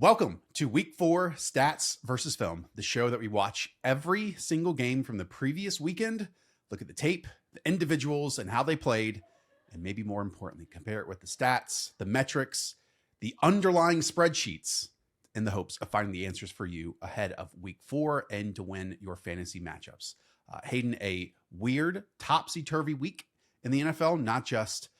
Welcome to Week 4 Stats versus Film, the show that we watch every single game from the previous weekend, look at the tape, the individuals, and how they played, and maybe more importantly, compare it with the stats, the metrics, the underlying spreadsheets, in the hopes of finding the answers for you ahead of Week 4 and to win your fantasy matchups. Hayden, a weird, topsy-turvy week in the NFL, not just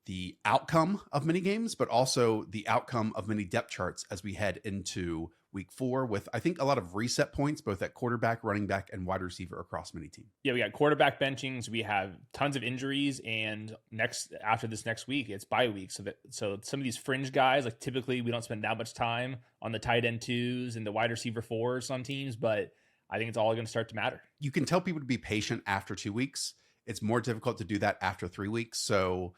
the outcome of many games, but also the outcome of many depth charts as we head into Week 4 with, I think, a lot of reset points, both at quarterback, running back, and wide receiver across many teams. Yeah, we got quarterback benchings. We have tons of injuries, and after this next week, it's bye week. So some of these fringe guys, like typically we don't spend that much time on the tight end 2s and the wide receiver 4s on teams, but I think it's all going to start to matter. You can tell people to be patient after 2 weeks. It's more difficult to do that after 3 weeks. So,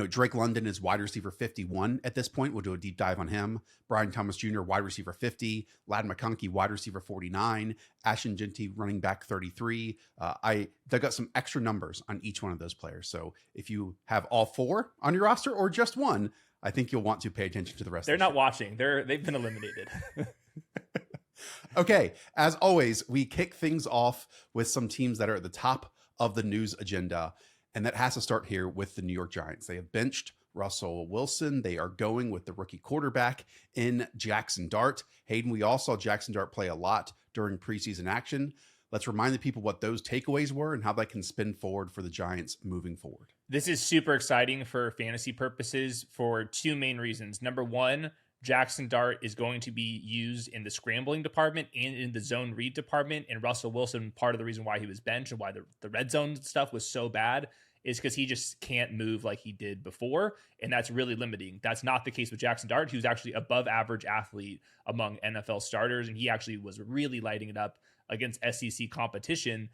Drake London is wide receiver 51 at this point. We'll do a deep dive on him. Brian Thomas Jr., wide receiver 50. Ladd McConkey, wide receiver 49. Ashton Jeanty, running back 33. I dug up some extra numbers on each one of those players. So if you have all 4 on your roster or just one, I think you'll want to pay attention to the rest. They're not watching. They've been eliminated. Okay, as always, we kick things off with some teams that are at the top of the news agenda. And that has to start here with the New York Giants. They have benched Russell Wilson. They are going with the rookie quarterback in JAXSON DART. Hayden, we all saw JAXSON DART play a lot during preseason action. Let's remind the people what those takeaways were and how that can spin forward for the Giants moving forward. This is super exciting for fantasy purposes for 2 main reasons. Number one, JAXSON DART is going to be used in the scrambling department and in the zone read department. And Russell Wilson, part of the reason why he was benched and why the red zone stuff was so bad is because he just can't move like he did before. And that's really limiting. That's not the case with JAXSON DART. He was actually above average athlete among NFL starters. And he actually was really lighting it up against SEC competition,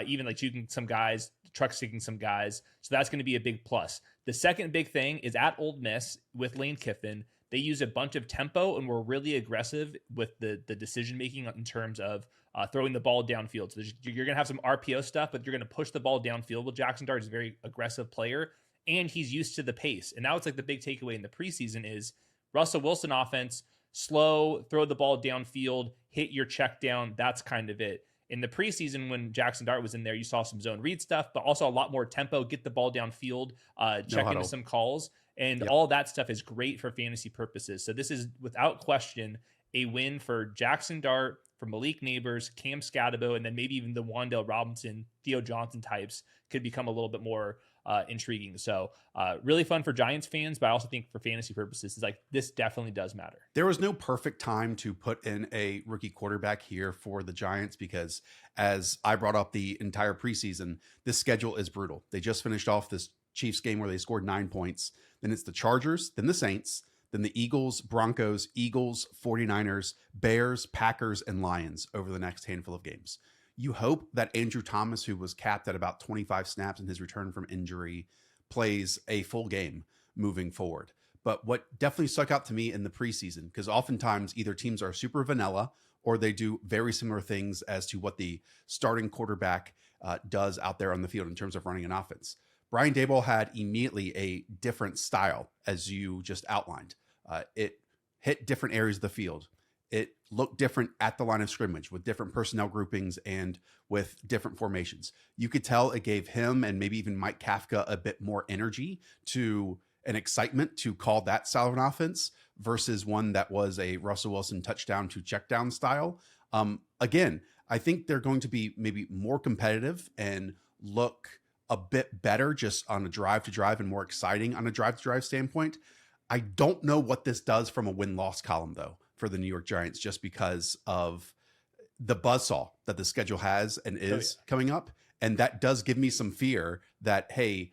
even like shooting some guys, truck sticking some guys. So that's going to be a big plus. The second big thing is at Ole Miss with Lane Kiffin. They use a bunch of tempo and were really aggressive with the decision-making in terms of throwing the ball downfield. So you're going to have some RPO stuff, but you're going to push the ball downfield. Well, JAXSON DART is a very aggressive player, and he's used to the pace. And now it's like the big takeaway in the preseason is Russell Wilson offense, slow, throw the ball downfield, hit your check down. That's kind of it. In the preseason, when JAXSON DART was in there, you saw some zone read stuff, but also a lot more tempo, get the ball downfield, check into some calls. And all that stuff is great for fantasy purposes. So this is, without question, a win for JAXSON DART, for Malik Neighbors, Cam Scatabo, and then maybe even the Wan'Dale Robinson, Theo Johnson types could become a little bit more intriguing. So really fun for Giants fans, but I also think for fantasy purposes, it's like this definitely does matter. There was no perfect time to put in a rookie quarterback here for the Giants because, as I brought up the entire preseason, this schedule is brutal. They just finished off this Chiefs game where they scored 9 points. Then it's the Chargers, then the Saints, then the Eagles, Broncos, 49ers, Bears, Packers, and Lions over the next handful of games. You hope that Andrew Thomas, who was capped at about 25 snaps in his return from injury, plays a full game moving forward. But what definitely stuck out to me in the preseason, because oftentimes either teams are super vanilla or they do very similar things as to what the starting quarterback does out there on the field in terms of running an offense. Brian Daboll had immediately a different style, as you just outlined. It hit different areas of the field. It looked different at the line of scrimmage with different personnel groupings and with different formations. You could tell it gave him and maybe even Mike Kafka a bit more energy to an excitement to call that style of an offense versus one that was a Russell Wilson touchdown to check down style. Again, I think they're going to be maybe more competitive and look a bit better just on a drive to drive and more exciting on a drive to drive standpoint. I don't know what this does from a win-loss column though for the New York Giants, just because of the buzzsaw that the schedule has and is coming up. And that does give me some fear that, hey,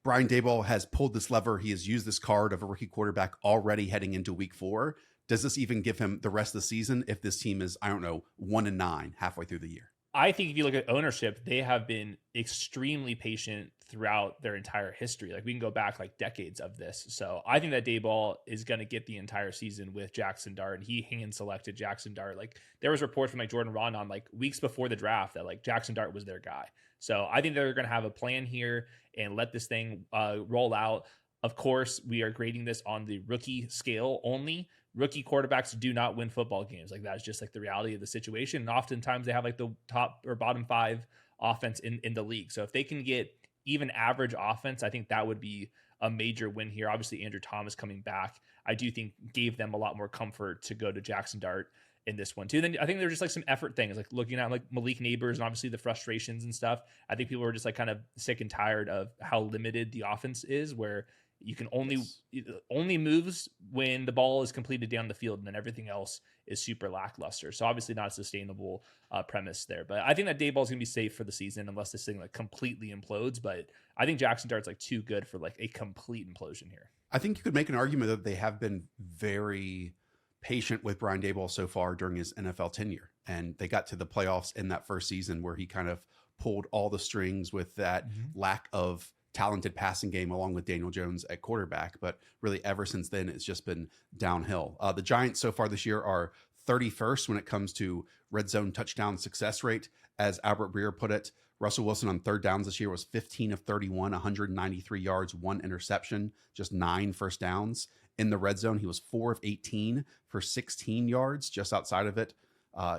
Brian Daboll has pulled this lever. He has used this card of a rookie quarterback already heading into Week 4. Does this even give him the rest of the season if this team is, 1-9 halfway through the year? I think if you look at ownership, they have been extremely patient throughout their entire history. Like we can go back like decades of this. So I think that Daboll is going to get the entire season with JAXSON DART, and he hand selected JAXSON DART. Like there was reports from like Jordan Rondon like weeks before the draft that like JAXSON DART was their guy. So I think they're going to have a plan here and let this thing roll out. Of course, we are grading this on the rookie scale only. rookie quarterbacks do not win football games. Like that's just like the reality of the situation. And oftentimes they have like the top or bottom 5 offense in the league. So if they can get even average offense, I think that would be a major win here. Obviously, Andrew Thomas coming back, I do think gave them a lot more comfort to go to Jackson Dart in this one too. Then I think there's just like some effort things, like looking at like Malik Neighbors and obviously the frustrations and stuff. I think people are just like kind of sick and tired of how limited the offense is, where you can only moves when the ball is completed down the field, and then everything else is super lackluster. So obviously not a sustainable premise there. But I think that Dayball is going to be safe for the season unless this thing like completely implodes. But I think Jackson Dart's like too good for like a complete implosion here. I think you could make an argument that they have been very patient with Brian Daboll so far during his NFL tenure. And they got to the playoffs in that first season where he kind of pulled all the strings with that lack of talented passing game along with Daniel Jones at quarterback. But really ever since then, it's just been downhill. The Giants so far this year are 31st when it comes to red zone touchdown success rate. As Albert Breer put it, Russell Wilson on third downs this year was 15 of 31, 193 yards, 1 interception, just 9 first downs. In the red zone, he was 4 of 18 for 16 yards just outside of it.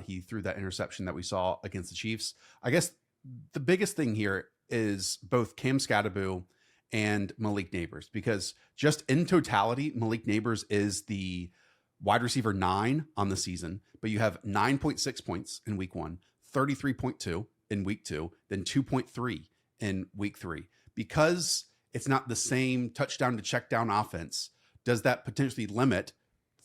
He threw that interception that we saw against the Chiefs. I guess the biggest thing here is both Cam Scatterbo and Malik Neighbors, because just in totality, Malik Neighbors is the wide receiver 9 on the season, but you have 9.6 points in week 1, 33.2 in week 2, then 2.3 in week 3. Because it's not the same touchdown to check down offense, does that potentially limit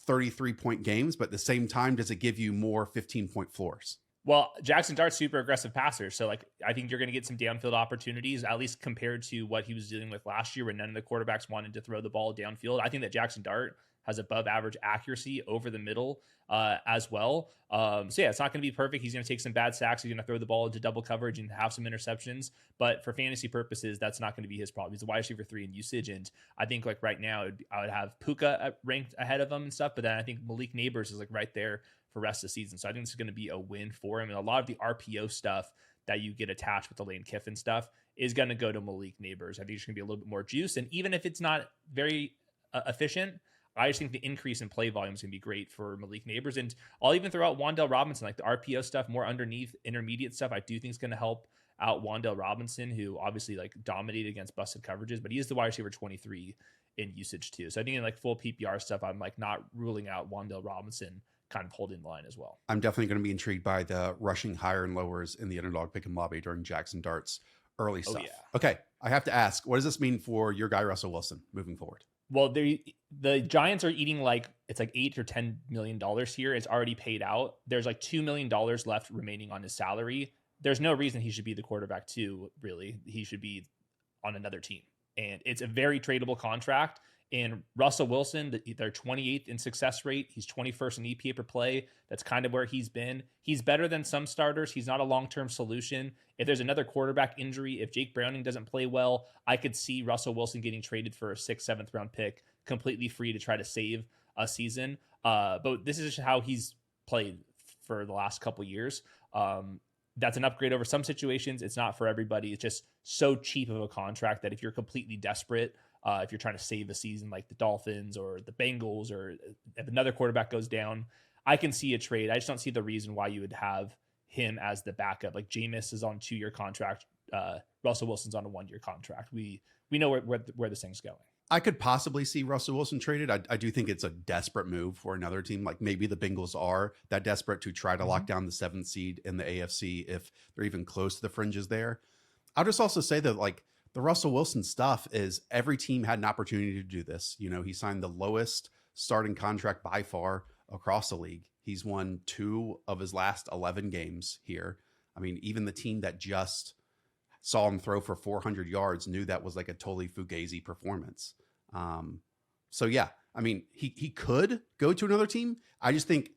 33-point games, but at the same time, does it give you more 15-point floors? Well, Jackson Dart's super aggressive passer. So like, I think you're going to get some downfield opportunities, at least compared to what he was dealing with last year when none of the quarterbacks wanted to throw the ball downfield. I think that Jackson Dart has above average accuracy over the middle as well. So yeah, it's not going to be perfect. He's going to take some bad sacks. He's going to throw the ball into double coverage and have some interceptions. But for fantasy purposes, that's not going to be his problem. He's a wide receiver 3 in usage. And I think like right now, I would have Puka ranked ahead of him and stuff. But then I think Malik Neighbors is like right there for rest of the season. So I think this is going to be a win for him. And a lot of the RPO stuff that you get attached with the Lane Kiffin stuff is going to go to Malik Neighbors. I think it's going to be a little bit more juice. And even if it's not very efficient, I just think the increase in play volume is going to be great for Malik Neighbors. And I'll even throw out Wan'Dale Robinson, like the RPO stuff, more underneath intermediate stuff. I do think it's going to help out Wan'Dale Robinson, who obviously like dominated against busted coverages, but he is the wide receiver 23 in usage too. So I think in like full PPR stuff, I'm like not ruling out Wan'Dale Robinson kind of holding the line as well. I'm definitely going to be intrigued by the rushing higher and lowers in the underdog pick and lobby during Jackson Dart's early stuff. Yeah. Okay. I have to ask, what does this mean for your guy, Russell Wilson, moving forward? Well, the Giants are eating like it's like $8 or $10 million here. It's already paid out. There's like $2 million left remaining on his salary. There's no reason he should be the quarterback too, really. He should be on another team. And it's a very tradable contract. And Russell Wilson, they're 28th in success rate. He's 21st in EPA per play. That's kind of where he's been. He's better than some starters. He's not a long-term solution. If there's another quarterback injury, if Jake Browning doesn't play well, I could see Russell Wilson getting traded for a 6th, 7th round pick, completely free to try to save a season. But this is how he's played for the last couple years. That's an upgrade over some situations. It's not for everybody. It's just so cheap of a contract that if you're completely desperate, if you're trying to save a season like the Dolphins or the Bengals, or if another quarterback goes down, I can see a trade. I just don't see the reason why you would have him as the backup. Like Jameis is on a 2-year contract. Russell Wilson's on a 1-year contract. We know where this thing's going. I could possibly see Russell Wilson traded. I do think it's a desperate move for another team. Like maybe the Bengals are that desperate to try to lock down the 7th seed in the AFC if they're even close to the fringes there. I'll just also say that like the Russell Wilson stuff is every team had an opportunity to do this. You know, he signed the lowest starting contract by far across the league. He's won 2 of his last 11 games here. I mean, even the team that just saw him throw for 400 yards knew that was like a totally fugazi performance. So yeah, I mean, he could go to another team. I just think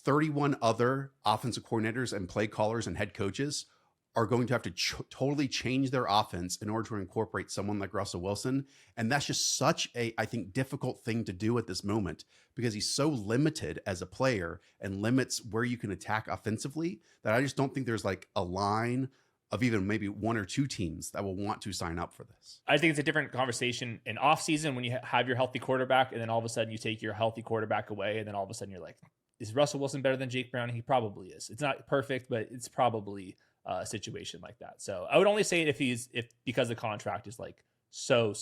31 other offensive coordinators and play callers and head coaches are going to have to totally change their offense in order to incorporate someone like Russell Wilson. And that's just such a, I think, difficult thing to do at this moment because he's so limited as a player and limits where you can attack offensively that I just don't think there's like a line of even maybe one or two teams that will want to sign up for this. I think it's a different conversation in off season when you have your healthy quarterback, and then all of a sudden you take your healthy quarterback away, and then all of a sudden you're like, is Russell Wilson better than Jake Brown? He probably is. It's not perfect, but it's probably a situation like that. So I would only say it if because the contract is like so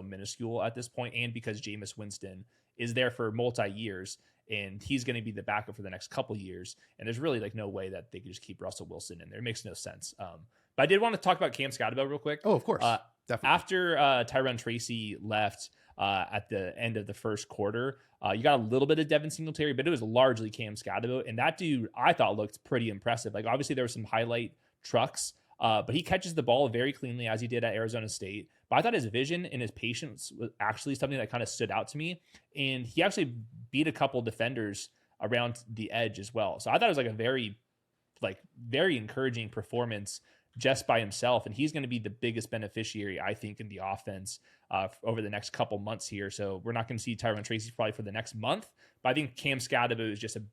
minuscule at this point, and because Jameis Winston is there for multi years and he's going to be the backup for the next couple years, and there's really like no way that they could just keep Russell Wilson in there. It makes no sense. But I did want to talk about Cam Scottabell real quick. Oh, of course. Definitely. After Tyron Tracy left at the end of the first quarter, you got a little bit of Devin Singletary, but it was largely Cam Scottabell, and that dude I thought looked pretty impressive. Like obviously there were some highlight trucks, but he catches the ball very cleanly as he did at Arizona State. But I thought his vision and his patience was actually something that kind of stood out to me. And he actually beat a couple defenders around the edge as well. So I thought it was like a very encouraging performance just by himself. And he's going to be the biggest beneficiary, I think, in the offense over the next couple months here. So we're not going to see Tyron Tracy probably for the next month. But I think Cam Scottaboo is just a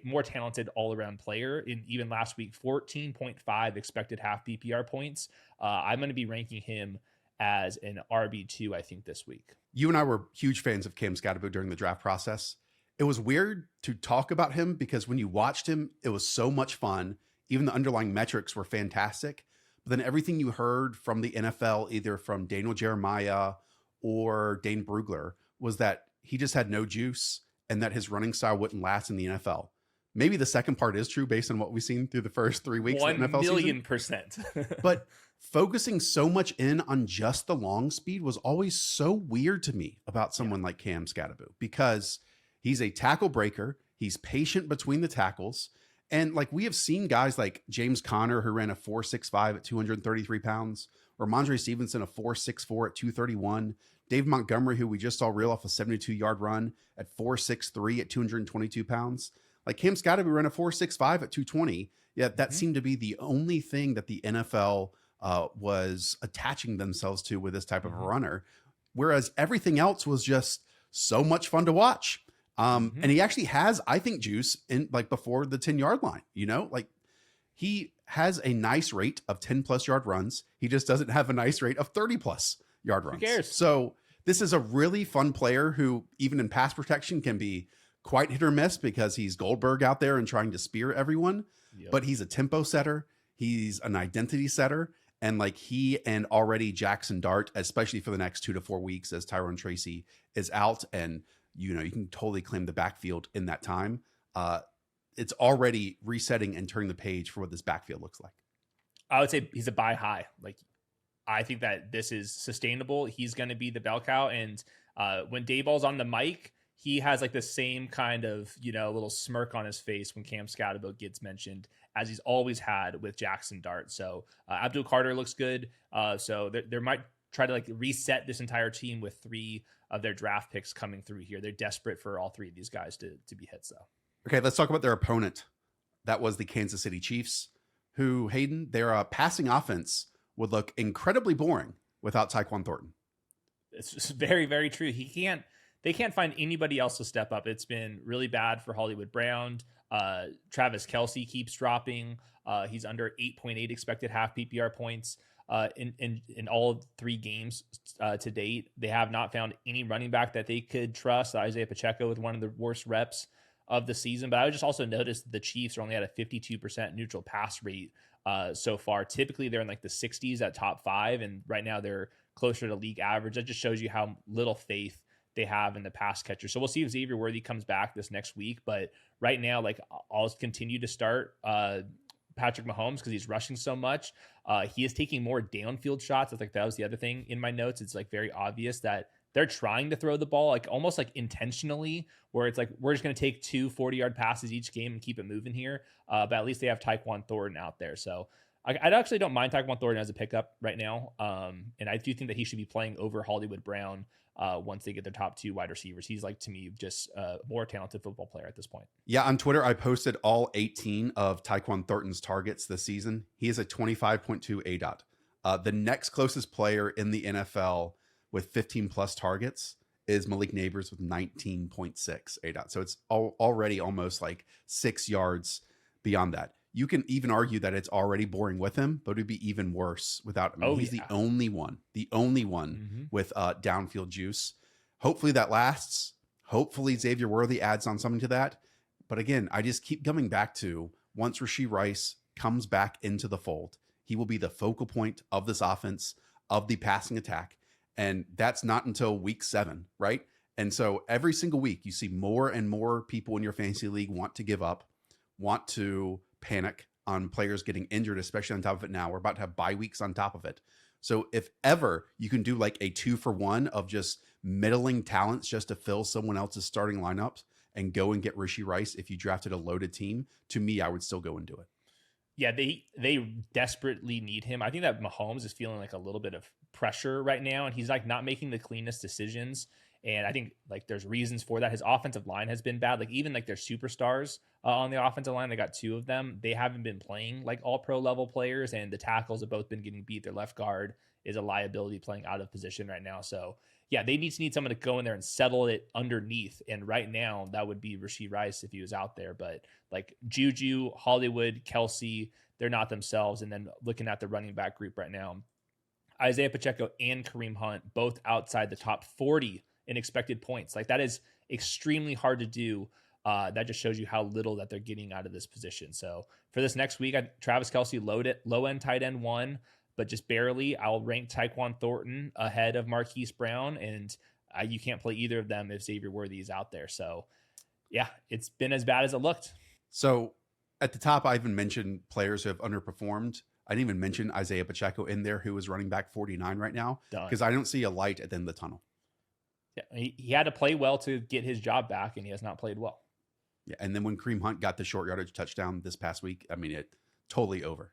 more talented all-around player. In even last week, 14.5 expected half PPR points. I'm going to be ranking him as an RB2, I think, this week. You and I were huge fans of Cam Scottaboo during the draft process. It was weird to talk about him because when you watched him, it was so much fun. Even the underlying metrics were fantastic. But then everything you heard from the NFL, either from Daniel Jeremiah or Dane Brugler, was that he just had no juice and that his running style wouldn't last in the NFL. Maybe the second part is true based on what we've seen through the first 3 weeks of the NFL season. 1,000,000%. But focusing so much in on just the long speed was always so weird to me about someone like Cam Scottaboo, because he's a tackle breaker. He's patient between the tackles. And like we have seen guys like James Conner, who ran a 4.65 at 233 pounds, or Mondre Stevenson, a 4.64 at 231. Dave Montgomery, who we just saw reel off a 72-yard run at 4.63 at 222 pounds. Like Cam Scottaboo ran a 4.65 at 220. Yeah, that seemed to be the only thing that the NFL was attaching themselves to with this type of a runner, whereas everything else was just so much fun to watch. And he actually has, I think, juice in like before the 10-yard line. Like he has a nice rate of 10+ yard runs. He just doesn't have a nice rate of 30+ yard runs. Who cares? So this is a really fun player who, even in pass protection, can be quite hit or miss because he's Goldberg out there and trying to spear everyone. Yep. But he's a tempo setter. He's an identity setter. And like he and already JAXSON DART, especially for the next 2 to 4 weeks as Tyron Tracy is out, and you can totally claim the backfield in that time. It's already resetting and turning the page for what this backfield looks like. I would say he's a buy high. Like I think that this is sustainable. He's going to be the bell cow. And when Dayball's on the mic, he has like the same kind of, little smirk on his face when Cam Scottaboo gets mentioned, as he's always had with JAXSON DART. So Abdul Carter looks good. So there might try to like reset this entire team with 3 of their draft picks coming through here. They're desperate for all 3 of these guys to be hits though. Okay, let's talk about their opponent. That was the Kansas City Chiefs, who, Hayden, their passing offense would look incredibly boring without Tyquan Thornton. It's just very, very true. They can't find anybody else to step up. It's been really bad for Hollywood Brown. Travis Kelce keeps dropping. He's under 8.8 expected half PPR points in all 3 games to date. They have not found any running back that they could trust. Isaiah Pacheco with one of the worst reps of the season. But I would just also notice the Chiefs are only at a 52% neutral pass rate so far. Typically they're in like the 60s at top 5, and right now they're closer to league average. That just shows you how little faith they have in the pass catcher. So we'll see if Xavier Worthy comes back this next week. But right now, like I'll continue to start Patrick Mahomes because he's rushing so much. He is taking more downfield shots. I think that was the other thing in my notes. It's like very obvious that they're trying to throw the ball like almost like intentionally, where it's like, we're just going to take 2 40-yard passes each game and keep it moving here. But at least they have Tyquan Thornton out there. So I actually don't mind Tyquan Thornton as a pickup right now. And I do think that he should be playing over Hollywood Brown once they get their top 2 wide receivers. He's like, to me, just a more talented football player at this point. Yeah, on Twitter, I posted all 18 of Tyquan Thornton's targets this season. He is a 25.2 ADOT. The next closest player in the NFL with 15+ targets is Malik Neighbors with 19.6 ADOT. So it's already almost like 6 yards beyond that. you can even argue that it's already boring with him, but it'd be even worse without him. He's the only one with downfield juice. Hopefully that lasts. Hopefully Xavier Worthy adds on something to that. But again, I just keep coming back to once Rashee Rice comes back into the fold, he will be the focal point of this offense, of the passing attack. And that's not until week 7, right? And so every single week you see more and more people in your fantasy league want to give up, want to panic on players getting injured, especially on top of it now. We're about to have bye weeks on top of it. So if ever you can do like a 2-for-1 of just middling talents just to fill someone else's starting lineups and go and get Rashee Rice, if you drafted a loaded team, to me, I would still go and do it. Yeah, they desperately need him. I think that Mahomes is feeling like a little bit of pressure right now, and he's like not making the cleanest decisions. And I think like there's reasons for that. His offensive line has been bad. Like even like their superstars on the offensive line, they got 2 of them. They haven't been playing like all pro level players, and the tackles have both been getting beat. Their left guard is a liability playing out of position right now. So yeah, they need someone to go in there and settle it underneath. And right now that would be Rashee Rice if he was out there. But like Juju, Hollywood, Kelsey, they're not themselves. And then looking at the running back group right now, Isaiah Pacheco and Kareem Hunt, both outside the top 40 in expected points. Like that is extremely hard to do. That just shows you how little that they're getting out of this position. So for this next week, Travis Kelce low end tight end 1, but just barely. I'll rank Tyquan Thornton ahead of Marquise Brown, and you can't play either of them if Xavier Worthy is out there. So yeah, it's been as bad as it looked. So at the top, I even mentioned players who have underperformed. I didn't even mention Isaiah Pacheco in there, who is running back 49 right now, because I don't see a light at the end of the tunnel. Yeah, he had to play well to get his job back, and he has not played well. Yeah, and then when Kareem Hunt got the short yardage touchdown this past week, I mean, it totally over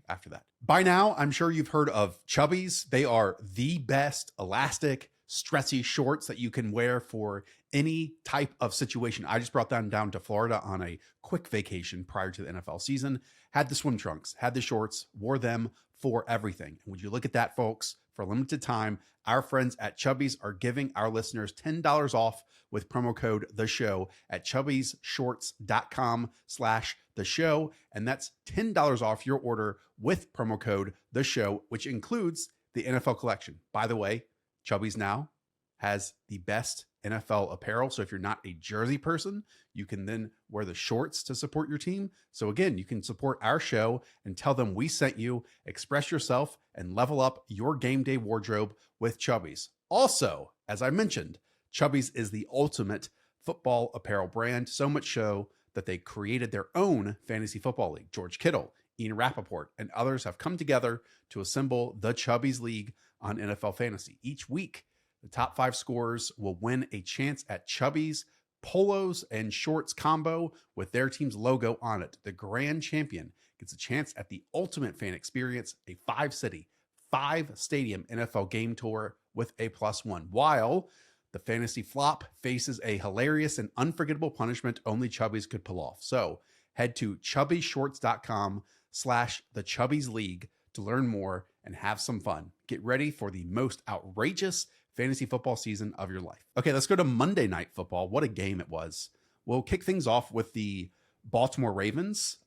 after that. By now, I'm sure you've heard of Chubbies. They are the best elastic, stretchy shorts that you can wear for any type of situation. I just brought them down to Florida on a quick vacation prior to the NFL season, had the swim trunks, had the shorts, wore them for everything. And would you look at that, folks? For a limited time, our friends at Chubbies are giving our listeners $10 off with promo code The Show at chubbiesshorts.com/The Show. And that's $10 off your order with promo code The Show, which includes the NFL collection. By the way, Chubbies now has the best NFL apparel. So if you're not a jersey person, you can then wear the shorts to support your team. So again, you can support our show and tell them we sent you, express yourself, and level up your game day wardrobe with Chubbies. Also, as I mentioned, Chubbies is the ultimate football apparel brand, so much so that they created their own fantasy football league. George Kittle, Ian Rappaport, and others have come together to assemble the Chubbies League on NFL Fantasy. Each week, the top 5 scorers will win a chance at Chubbies polos and shorts combo with their team's logo on it. The grand champion gets a chance at the ultimate fan experience, a 5-city, 5-stadium NFL game tour with a +1, while the fantasy flop faces a hilarious and unforgettable punishment only Chubbies could pull off. So head to chubbyshorts.com/the Chubbies League to learn more and have some fun. Get ready for the most outrageous fantasy football season of your life. Okay, let's go to Monday Night Football. What a game it was. We'll kick things off with the Baltimore Ravens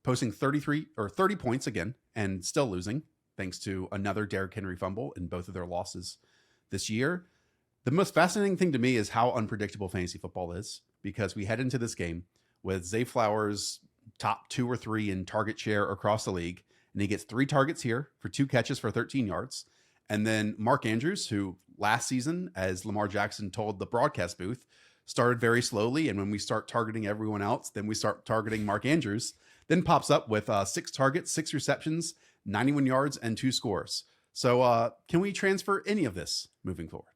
posting 30 points again and still losing thanks to another Derrick Henry fumble in both of their losses this year. The most fascinating thing to me is how unpredictable fantasy football is, because we head into this game with Zay Flowers top 2 or 3 in target share across the league, and he gets 3 targets here for 2 catches for 13 yards. And then Mark Andrews, who last season, as Lamar Jackson told the broadcast booth, started very slowly. And when we start targeting everyone else, then we start targeting Mark Andrews, then pops up with 6 targets, 6 receptions, 91 yards, and 2 scores. So can we transfer any of this moving forward?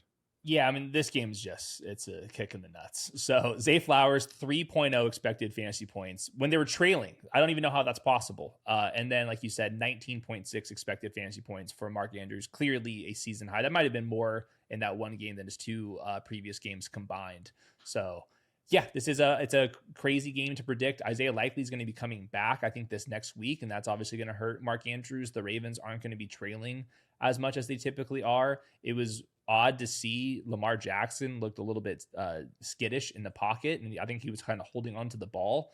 Yeah, I mean, this game's it's a kick in the nuts. So Zay Flowers, 3.0 expected fantasy points when they were trailing. I don't even know how that's possible. And then, like you said, 19.6 expected fantasy points for Mark Andrews, clearly a season high. That might have been more in that one game than his 2 previous games combined. So yeah, it's a crazy game to predict. Isaiah likely is going to be coming back, I think, this next week, and that's obviously going to hurt Mark Andrews. The Ravens aren't going to be trailing as much as they typically are. It was odd to see Lamar Jackson looked a little bit skittish in the pocket. And I think he was kind of holding on to the ball,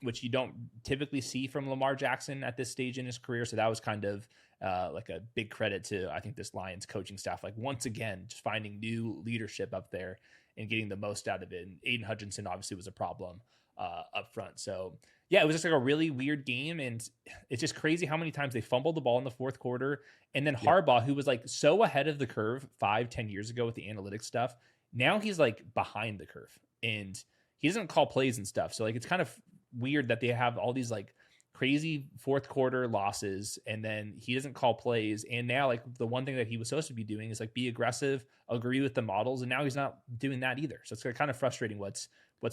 which you don't typically see from Lamar Jackson at this stage in his career. So that was kind of like a big credit to, I think, this Lions coaching staff, like once again, just finding new leadership up there and getting the most out of it. And Aiden Hutchinson obviously was a problem up front. So yeah, it was just like a really weird game. And it's just crazy how many times they fumbled the ball in the fourth quarter. And then Harbaugh, who was like so ahead of the curve 5-10 years ago with the analytics stuff, now he's like behind the curve and he doesn't call plays and stuff. So like, it's kind of weird that they have all these like crazy fourth quarter losses and then he doesn't call plays. And now like the one thing that he was supposed to be doing is like be aggressive, agree with the models. And now he's not doing that either. So it's kind of frustrating what's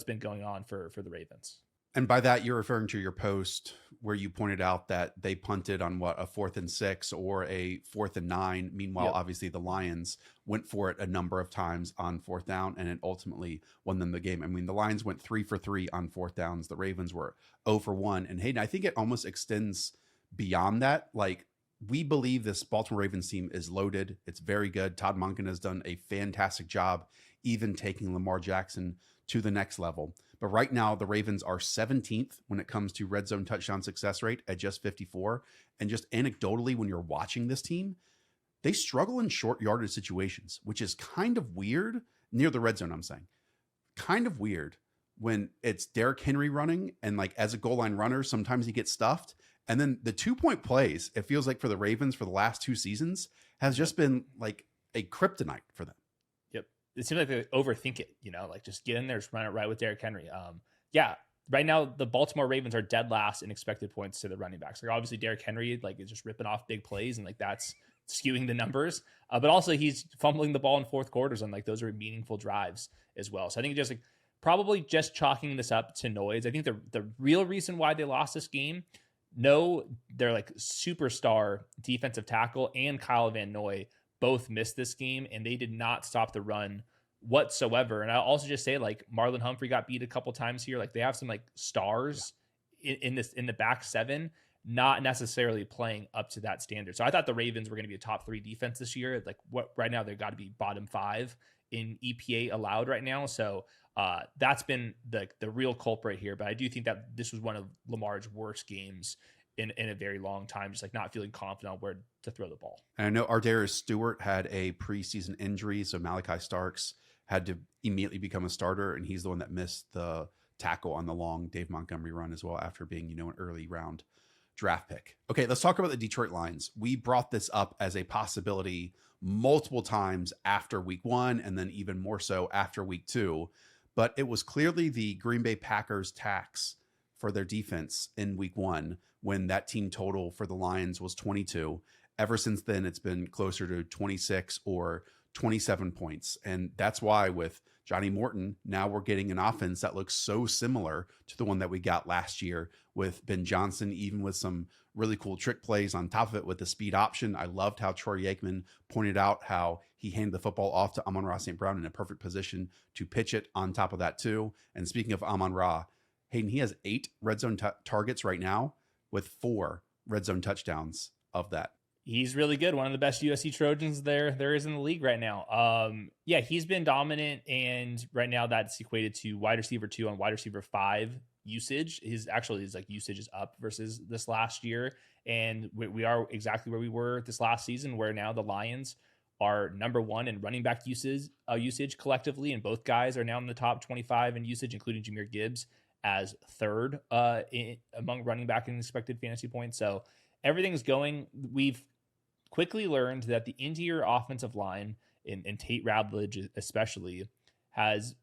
been going on for the Ravens. And by that, you're referring to your post where you pointed out that they punted on what, a 4th and 6 or a 4th and 9. Meanwhile, obviously the Lions went for it a number of times on 4th down and it ultimately won them the game. I mean, the Lions went 3 for 3 on 4th downs. The Ravens were 0 for 1. And Hayden, I think it almost extends beyond that. Like, we believe this Baltimore Ravens team is loaded. It's very good. Todd Monken has done a fantastic job, even taking Lamar Jackson to the next level. But right now, the Ravens are 17th when it comes to red zone touchdown success rate at just 54. And just anecdotally, when you're watching this team, they struggle in short yardage situations, which is kind of weird near the red zone. I'm saying kind of weird when it's Derrick Henry running and like as a goal line runner, sometimes he gets stuffed. And then the 2-point plays, it feels like for the Ravens for the last 2 seasons has just been like a kryptonite for them. It seems like they overthink it, like just get in there, just run it right with Derrick Henry. Right now the Baltimore Ravens are dead last in expected points to the running backs. Like obviously Derrick Henry like is just ripping off big plays and like that's skewing the numbers. But also he's fumbling the ball in fourth quarters and like those are meaningful drives as well. So I think just like probably just chalking this up to noise. I think the real reason why they lost this game, they're like superstar defensive tackle and Kyle Van Noy both missed this game and they did not stop the run whatsoever. And I'll also just say like Marlon Humphrey got beat a couple times here. Like they have some like stars in the back seven, not necessarily playing up to that standard. So I thought the Ravens were going to be a top 3 defense this year. Like right now they've got to be bottom 5 in EPA allowed right now. So that's been the real culprit here. But I do think that this was one of Lamar's worst games in a very long time, just like not feeling confident on where to throw the ball. And I know Ardarius Stewart had a preseason injury, so Malachi Starks had to immediately become a starter, and he's the one that missed the tackle on the long Dave Montgomery run as well after being, an early round draft pick. Okay, let's talk about the Detroit Lions. We brought this up as a possibility multiple times after week 1 and then even more so after week 2, but it was clearly the Green Bay Packers tax for their defense in week 1 when that team total for the Lions was 22. Ever since then, it's been closer to 26 or 27 points. And that's why with Johnny Morton, now we're getting an offense that looks so similar to the one that we got last year with Ben Johnson, even with some really cool trick plays on top of it with the speed option. I loved how Troy Aikman pointed out how he handed the football off to Amon-Ra St. Brown in a perfect position to pitch it on top of that too. And speaking of Amon-Ra, Hayden, he has 8 red zone targets right now with 4 red zone touchdowns of that. He's really good. One of the best USC Trojans there is in the league right now. He's been dominant, and right now that's equated to wide receiver 2 on wide receiver 5 usage. His usage is up versus this last year, and we are exactly where we were this last season, where now the Lions are number 1 in running back usage collectively, and both guys are now in the top 25 in usage, including Jahmyr Gibbs as 3rd among running back and expected fantasy points. So everything's going. We've quickly learned that the interior offensive line, and Tate Ravledge especially, has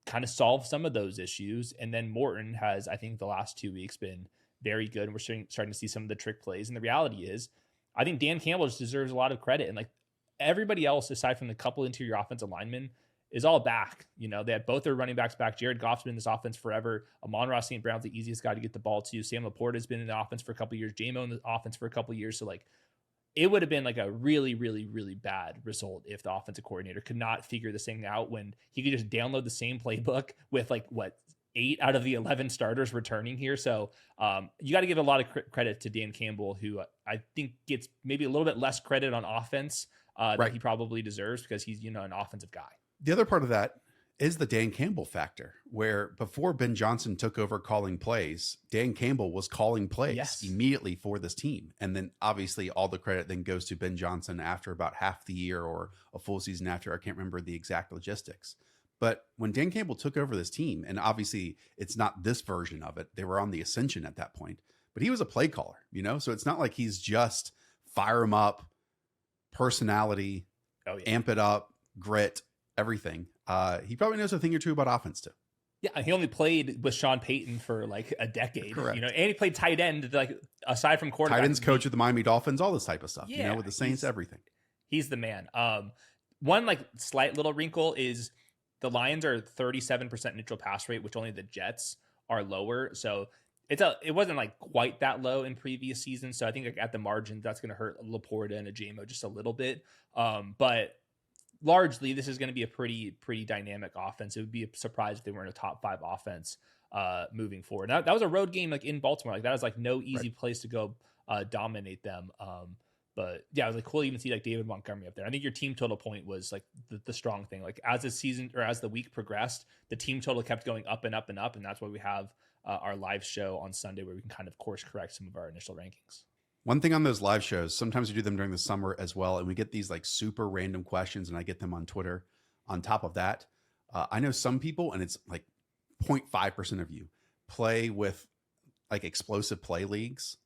kind of solved some of those issues. And then Morton has, I think, the last 2 weeks been very good. And we're starting to see some of the trick plays. And the reality is, I think Dan Campbell just deserves a lot of credit. And like everybody else, aside from the couple interior offensive linemen, is all back. They had both their running backs back. Jared Goff's been in this offense forever. Amon-Ra St. Brown's the easiest guy to get the ball to. Sam Laporta has been in the offense for a couple of years. J-Mo in the offense for a couple of years. So like, it would have been like a really, really, really bad result if the offensive coordinator could not figure this thing out when he could just download the same playbook with 8 out of the 11 starters returning here. So you got to give a lot of credit to Dan Campbell, who I think gets maybe a little bit less credit on offense that he probably deserves because he's, an offensive guy. The other part of that is the Dan Campbell factor, where before Ben Johnson took over calling plays, Dan Campbell was calling plays immediately for this team. And then obviously all the credit then goes to Ben Johnson after about half the year or a full season after. I can't remember the exact logistics. But when Dan Campbell took over this team, and obviously it's not this version of it, they were on the ascension at that point, but he was a play caller, so it's not like he's just fire him up, personality, amp it up, grit, everything. He probably knows a thing or two about offense too. Yeah, he only played with Sean Payton for like a decade. Correct. And he played tight end, like aside from quarterback. Tight ends coach of the Miami Dolphins, all this type of stuff. With the Saints, everything. He's the man. One like slight little wrinkle is the Lions are 37% neutral pass rate, which only the Jets are lower. So it wasn't like quite that low in previous seasons. So I think like at the margin, that's going to hurt Laporta and Ajamo just a little bit. But largely, this is going to be a pretty dynamic offense. It would be a surprise if they weren't a top 5 offense moving forward. Now, that was a road game like in Baltimore. Like that was like no easy place to go dominate them. But yeah, it was like cool to even see like David Montgomery up there. I think your team total point was like the strong thing. Like as the season or as the week progressed, the team total kept going up and up and up, and that's why we have our live show on Sunday where we can kind of course correct some of our initial rankings. One thing on those live shows, sometimes we do them during the summer as well, and we get these like super random questions, and I get them on Twitter. On top of that, I know some people, and it's like 0.5% of you play with like explosive play leagues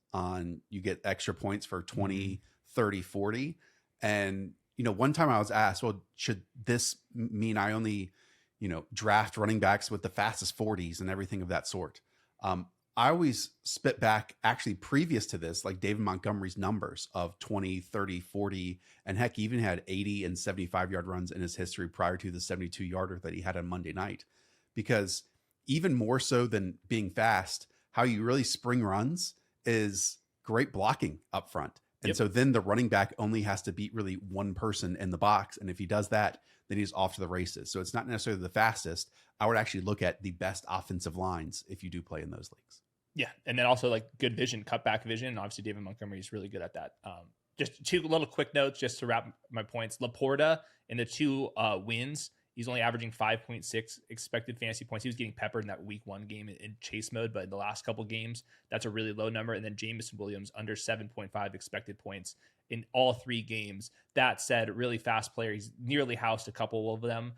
you get extra points for 20, 30, 40. And, one time I was asked, well, should this mean I only, draft running backs with the fastest 40s and everything of that sort? I always spit back actually previous to this, like David Montgomery's numbers of 20, 30, 40, and heck, he even had 80 and 75-yard runs in his history prior to the 72-yarder that he had on Monday night. Because even more so than being fast, how you really spring runs is great blocking up front. And so then the running back only has to beat really one person in the box. And if he does that, then he's off to the races. So it's not necessarily the fastest. I would actually look at the best offensive lines if you do play in those leagues. Yeah. And then also like good vision, cutback vision. Obviously David Montgomery is really good at that. Just two little quick notes just to wrap my points. Laporta in the 2 wins, he's only averaging 5.6 expected fantasy points. He was getting peppered in that week 1 game in chase mode, but in the last couple games, that's a really low number. And then Jameson Williams under 7.5 expected points in all 3 games. That said, really fast player. He's nearly housed a couple of them.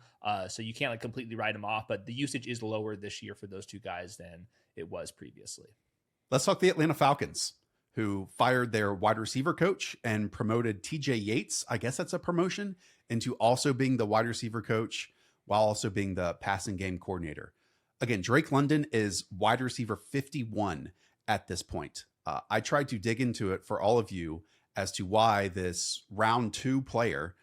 So you can't like completely write him off, but the usage is lower this year for those 2 guys than it was previously. Let's talk the Atlanta Falcons, who fired their wide receiver coach and promoted TJ Yates. I guess that's a promotion into also being the wide receiver coach while also being the passing game coordinator. Again, Drake London is wide receiver 51 at this point. I tried to dig into it for all of you as to why this round 2 player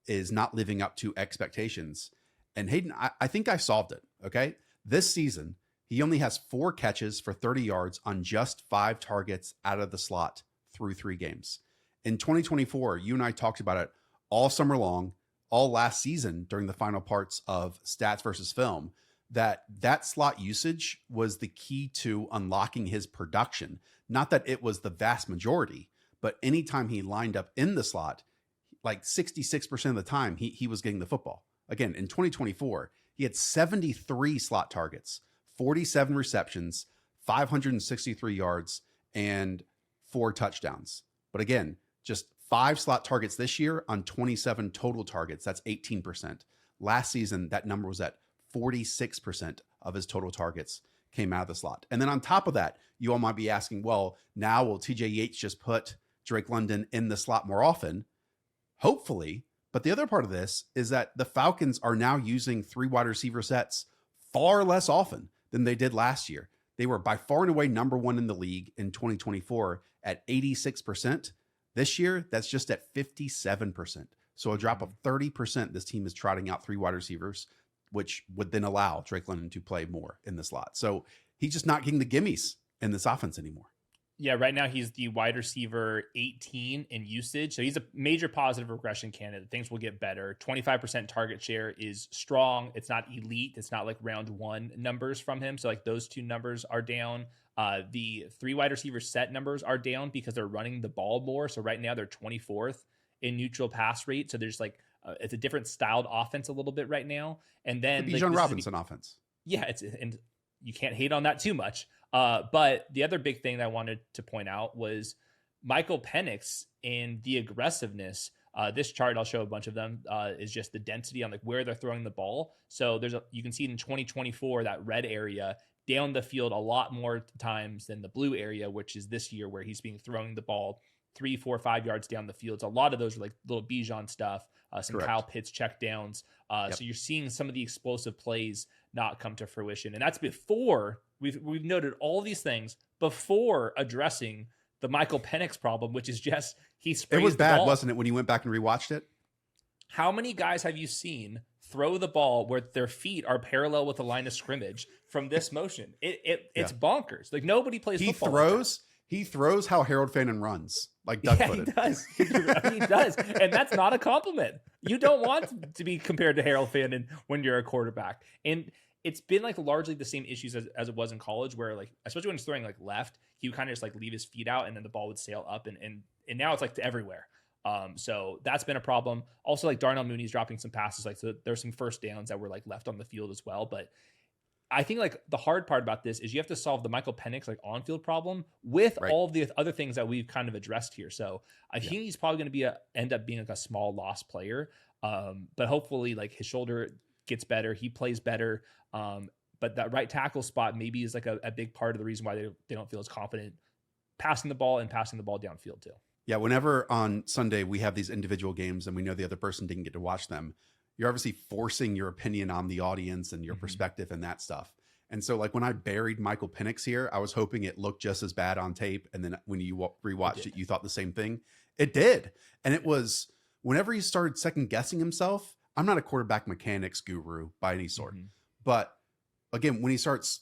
is not living up to expectations. And Hayden, I think I solved it. Okay. This season, he only has 4 catches for 30 yards on just 5 targets out of the slot through 3 games. In 2024, you and I talked about it all summer long, all last season during the final parts of Stats versus Film, that slot usage was the key to unlocking his production. Not that it was the vast majority, but anytime he lined up in the slot, like 66% of the time, he was getting the football. Again, in 2024, he had 73 slot targets, 47 receptions, 563 yards, and 4 touchdowns. But again, just 5 slot targets this year on 27 total targets. That's 18%. Last season, that number was at 46% of his total targets came out of the slot. And then on top of that, you all might be asking, well, now will TJ Yates just put Drake London in the slot more often? Hopefully. But the other part of this is that the Falcons are now using 3 wide receiver sets far less often than they did last year. They were by far and away number 1 in the league in 2024 at 86%. This year, that's just at 57%. So a drop of 30%. This team is trotting out 3 wide receivers, which would then allow Drake London to play more in the slot. So he's just not getting the gimmies in this offense anymore. Yeah, right now he's the wide receiver 18 in usage. So he's a major positive regression candidate. Things will get better. 25% target share is strong. It's not elite. It's not like round 1 numbers from him. So like those 2 numbers are down. The 3 wide receiver set numbers are down because they're running the ball more. So right now they're 24th in neutral pass rate. So there's like, it's a different styled offense a little bit right now. And then The like, Bijan Robinson offense. Yeah, and you can't hate on that too much. But the other big thing that I wanted to point out was Michael Penix and the aggressiveness. This chart, I'll show a bunch of them, is just the density on like where they're throwing the ball. So you can see in 2024, that red area down the field a lot more times than the blue area, which is this year where he's being throwing the ball 3, 4, 5 yards down the field. So a lot of those are like little Bijan stuff, some Correct. Kyle Pitts check downs. So you're seeing some of the explosive plays not come to fruition. And that's before we've noted all these things before addressing the Michael Penix problem, which is just he sprays It was the bad, ball. wasn't it, when you went back and rewatched it? How many guys have you seen throw the ball where their feet are parallel with the line of scrimmage from this motion? It's bonkers. Like nobody plays football. He throws how Harold Fannin runs, like duck-footed. He does. He does. And that's not a compliment. You don't want to be compared to Harold Fannin when you're a quarterback. And it's been like largely the same issues as it was in college, where like, especially when he's throwing like left, he would kind of just like leave his feet out and then the ball would sail up and now it's like to everywhere. So that's been a problem. Also, like Darnell Mooney's dropping some passes. Like, so there's some first downs that were like left on the field as well. But I think like the hard part about this is you have to solve the Michael Penix like on-field problem with all of the other things that we've kind of addressed here. So I think he's probably going to end up being like a small loss player. But hopefully like his shoulder gets better, he plays better. But that right tackle spot maybe is like a big part of the reason why they don't feel as confident passing the ball and passing the ball downfield too. Yeah, whenever on Sunday we have these individual games and we know the other person didn't get to watch them, you're obviously forcing your opinion on the audience and your perspective and that stuff. And so like when I buried Michael Penix here, I was hoping it looked just as bad on tape. And then when you rewatched it, you thought the same thing. It did. And it was whenever he started second guessing himself. I'm not a quarterback mechanics guru by any sort, but again, when he starts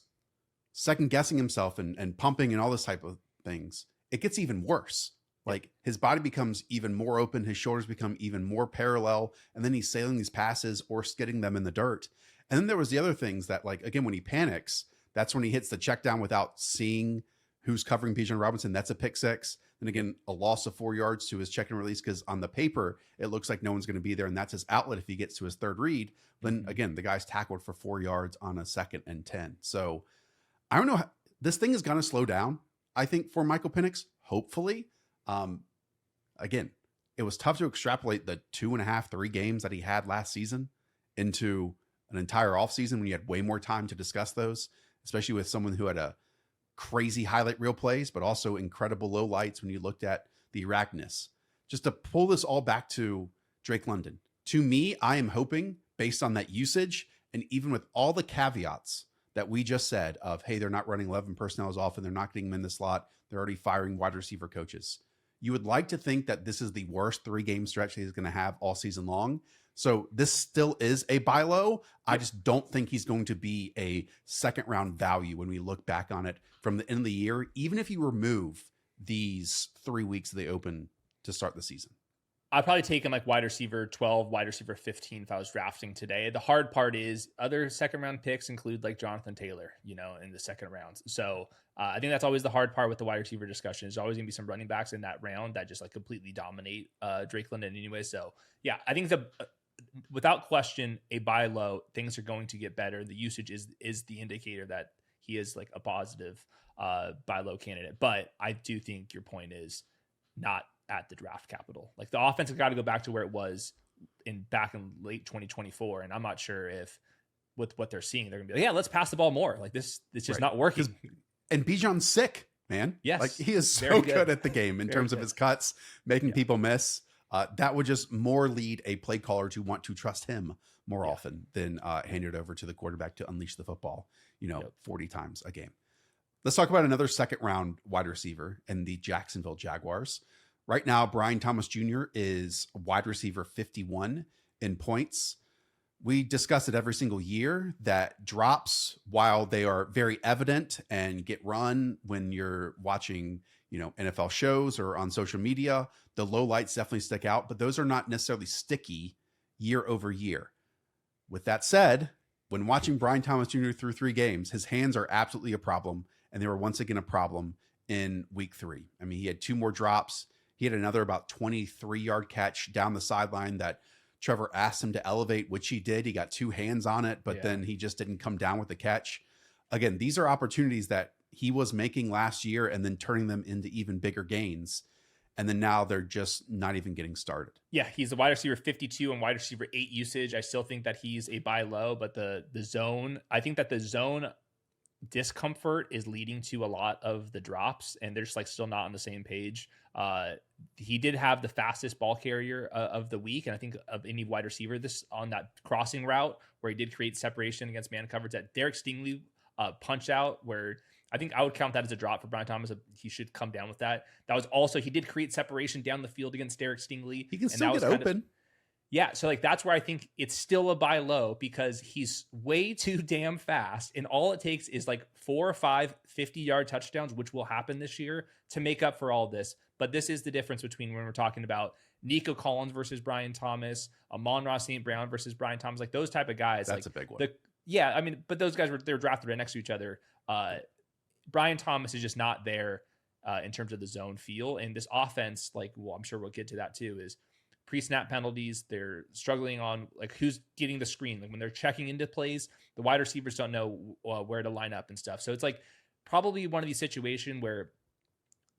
second guessing himself and pumping and all this type of things, it gets even worse. Like his body becomes even more open. His shoulders become even more parallel. And then he's sailing these passes or skidding them in the dirt. And then there was the other things that like, again, when he panics, that's when he hits the check down without seeing who's covering Bijan Robinson. That's a pick six. Then again, a loss of 4 yards to his check and release. Cause on the paper, it looks like no one's going to be there. And that's his outlet. If he gets to his third read, then again, the guy's tackled for 4 yards on a 2nd and 10. So I don't know. This thing is going to slow down. I think for Michael Penix, hopefully. Again, it was tough to extrapolate the 2.5, 3 games that he had last season into an entire offseason when you had way more time to discuss those, especially with someone who had a crazy highlight reel plays, but also incredible low lights when you looked at the erraticness. Just to pull this all back to Drake London. To me, I am hoping based on that usage and even with all the caveats that we just said of, hey, they're not running 11 personnel as often. They're not getting them in the slot. They're already firing wide receiver coaches. You would like to think that this is the worst 3-game stretch that he's going to have all season long. So this still is a buy low. I just don't think he's going to be a second round value when we look back on it from the end of the year, even if you remove these 3 weeks of the open to start the season. I'd probably take him like wide receiver 12, wide receiver 15 if I was drafting today. The hard part is other second round picks include like Jonathan Taylor, in the second round. So I think that's always the hard part with the wide receiver discussion. There's always going to be some running backs in that round that just like completely dominate Drake London anyway. So yeah, I think without question, a buy low. Things are going to get better. The usage is the indicator that he is like a positive buy low candidate. But I do think your point is not at the draft capital. Like the offense has got to go back to where it was back in late 2024. And I'm not sure if with what they're seeing, they're gonna be like, yeah, let's pass the ball more. Like it's just not working. And Bijan's sick, man. Yes. Like he is so good at the game in terms of his cuts, making people miss. That would just more lead a play caller to want to trust him more often than hand it over to the quarterback to unleash the football, 40 times a game. Let's talk about another second round wide receiver in the Jacksonville Jaguars. Right now, Brian Thomas Jr. is wide receiver 51 in points. We discuss it every single year that drops, while they are very evident and get run when you're watching, NFL shows or on social media, the low lights definitely stick out, but those are not necessarily sticky year over year. With that said, when watching Brian Thomas Jr. through 3 games, his hands are absolutely a problem, and they were once again a problem in week 3. I mean, he had 2 more drops. He had another about 23-yard catch down the sideline that Trevor asked him to elevate, which he did. He got 2 hands on it, but then he just didn't come down with the catch. Again, these are opportunities that he was making last year and then turning them into even bigger gains. And then now they're just not even getting started. Yeah, he's a wide receiver 52 and wide receiver 8 usage. I still think that he's a buy low, but the zone, I think that the zone discomfort is leading to a lot of the drops, and they're just like still not on the same page. He did have the fastest ball carrier of the week, and I think of any wide receiver this on that crossing route where he did create separation against man coverage. That Derek Stingley punch out where I think I would count that as a drop for Brian Thomas. He should come down with that. That was also, he did create separation down the field against Derek Stingley. He can still get open. Yeah, so like that's where I think it's still a buy low because he's way too damn fast, and all it takes is like 4 or 5 50-yard touchdowns, which will happen this year, to make up for all this. But this is the difference between when we're talking about Nico Collins versus Brian Thomas, Amon-Ra St. Brown versus Brian Thomas, like those type of guys. That's like a big one. Yeah, I mean, but those guys they're drafted right next to each other. Brian Thomas is just not there in terms of the zone feel, and this offense, like, well, I'm sure we'll get to that too, is pre-snap penalties. They're struggling on like who's getting the screen. Like when they're checking into plays, the wide receivers don't know where to line up and stuff. So it's like probably one of these situations where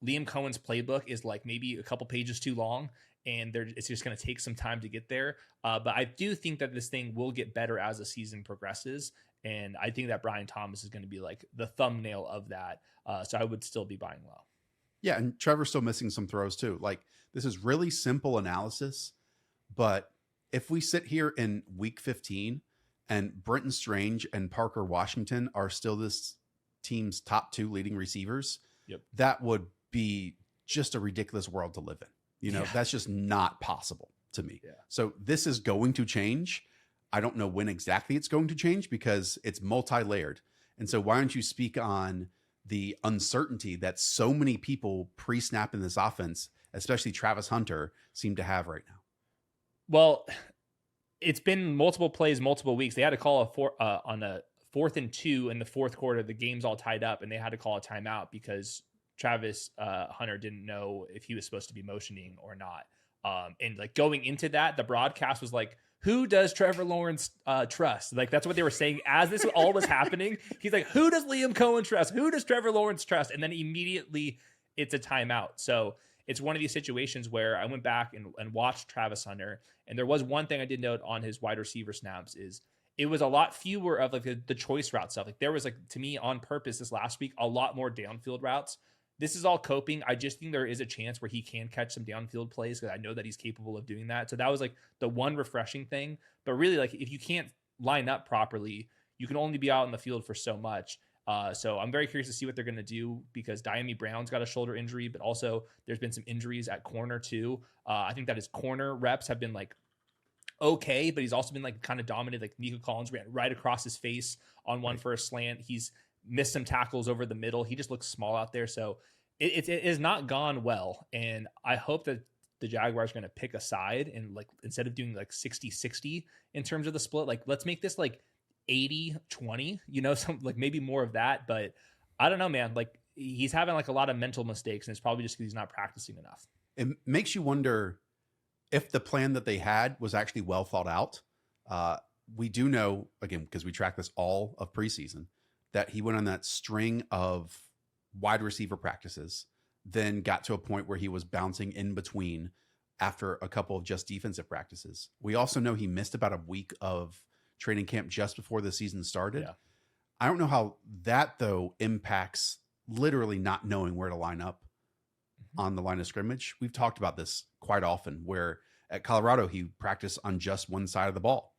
Liam Cohen's playbook is like maybe a couple pages too long, and it's just going to take some time to get there. But I do think that this thing will get better as the season progresses. And I think that Brian Thomas is going to be like the thumbnail of that. So I would still be buying low. Yeah, and Trevor's still missing some throws too. Like, this is really simple analysis, but if we sit here in week 15 and Brenton Strange and Parker Washington are still this team's top 2 leading receivers, that would be just a ridiculous world to live in. You know, that's just not possible to me. Yeah. So this is going to change. I don't know when exactly it's going to change because it's multi-layered. And so why don't you speak on the uncertainty that so many people pre-snap in this offense, especially Travis Hunter, seem to have right now? Well, it's been multiple plays, multiple weeks. They had to call on a 4th and 2 in the fourth quarter. The game's all tied up, and they had to call a timeout because Travis Hunter didn't know if he was supposed to be motioning or not. And like going into that, the broadcast was like, who does Trevor Lawrence trust? Like, that's what they were saying as this all was happening. He's like, who does Liam Cohen trust? Who does Trevor Lawrence trust? And then immediately it's a timeout. So it's one of these situations where I went back and watched Travis Hunter. And there was one thing I did note on his wide receiver snaps is it was a lot fewer of like the choice route stuff. Like there was like, to me on purpose this last week, a lot more downfield routes. This is all coping. I just think there is a chance where he can catch some downfield plays because I know that he's capable of doing that. So that was like the one refreshing thing. But really, like if you can't line up properly, you can only be out in the field for so much. So I'm very curious to see what they're going to do because Diami Brown's got a shoulder injury, but also there's been some injuries at corner too. I think that his corner reps have been like okay, but he's also been like kind of dominant. Like Nico Collins ran right across his face on one for a slant. He's missed some tackles over the middle. He just looks small out there. So it has not gone well. And I hope that the Jaguars are going to pick a side and like, instead of doing like 60-60 in terms of the split, like let's make this like 80-20, you know, some like maybe more of that. But I don't know, man, like he's having like a lot of mental mistakes and it's probably just because he's not practicing enough. It makes you wonder if the plan that they had was actually well thought out. We do know, again, because we track this all of preseason, that he went on that string of wide receiver practices, then got to a point where he was bouncing in between after a couple of just defensive practices. We also know he missed about a week of training camp just before the season started. Yeah. I don't know how that, though, impacts literally not knowing where to line up on the line of scrimmage. We've talked about this quite often, where at Colorado, he practiced on just one side of the ball.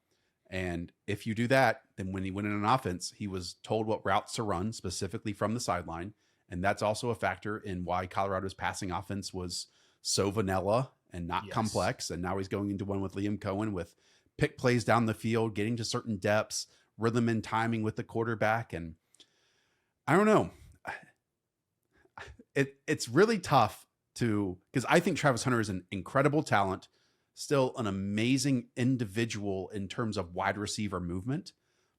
And if you do that, then when he went in an offense, he was told what routes to run specifically from the sideline. And that's also a factor in why Colorado's passing offense was so vanilla and not complex. And now he's going into one with Liam Cohen with pick plays down the field, getting to certain depths, rhythm and timing with the quarterback. And I don't know. It's really tough because I think Travis Hunter is an incredible talent, still an amazing individual in terms of wide receiver movement.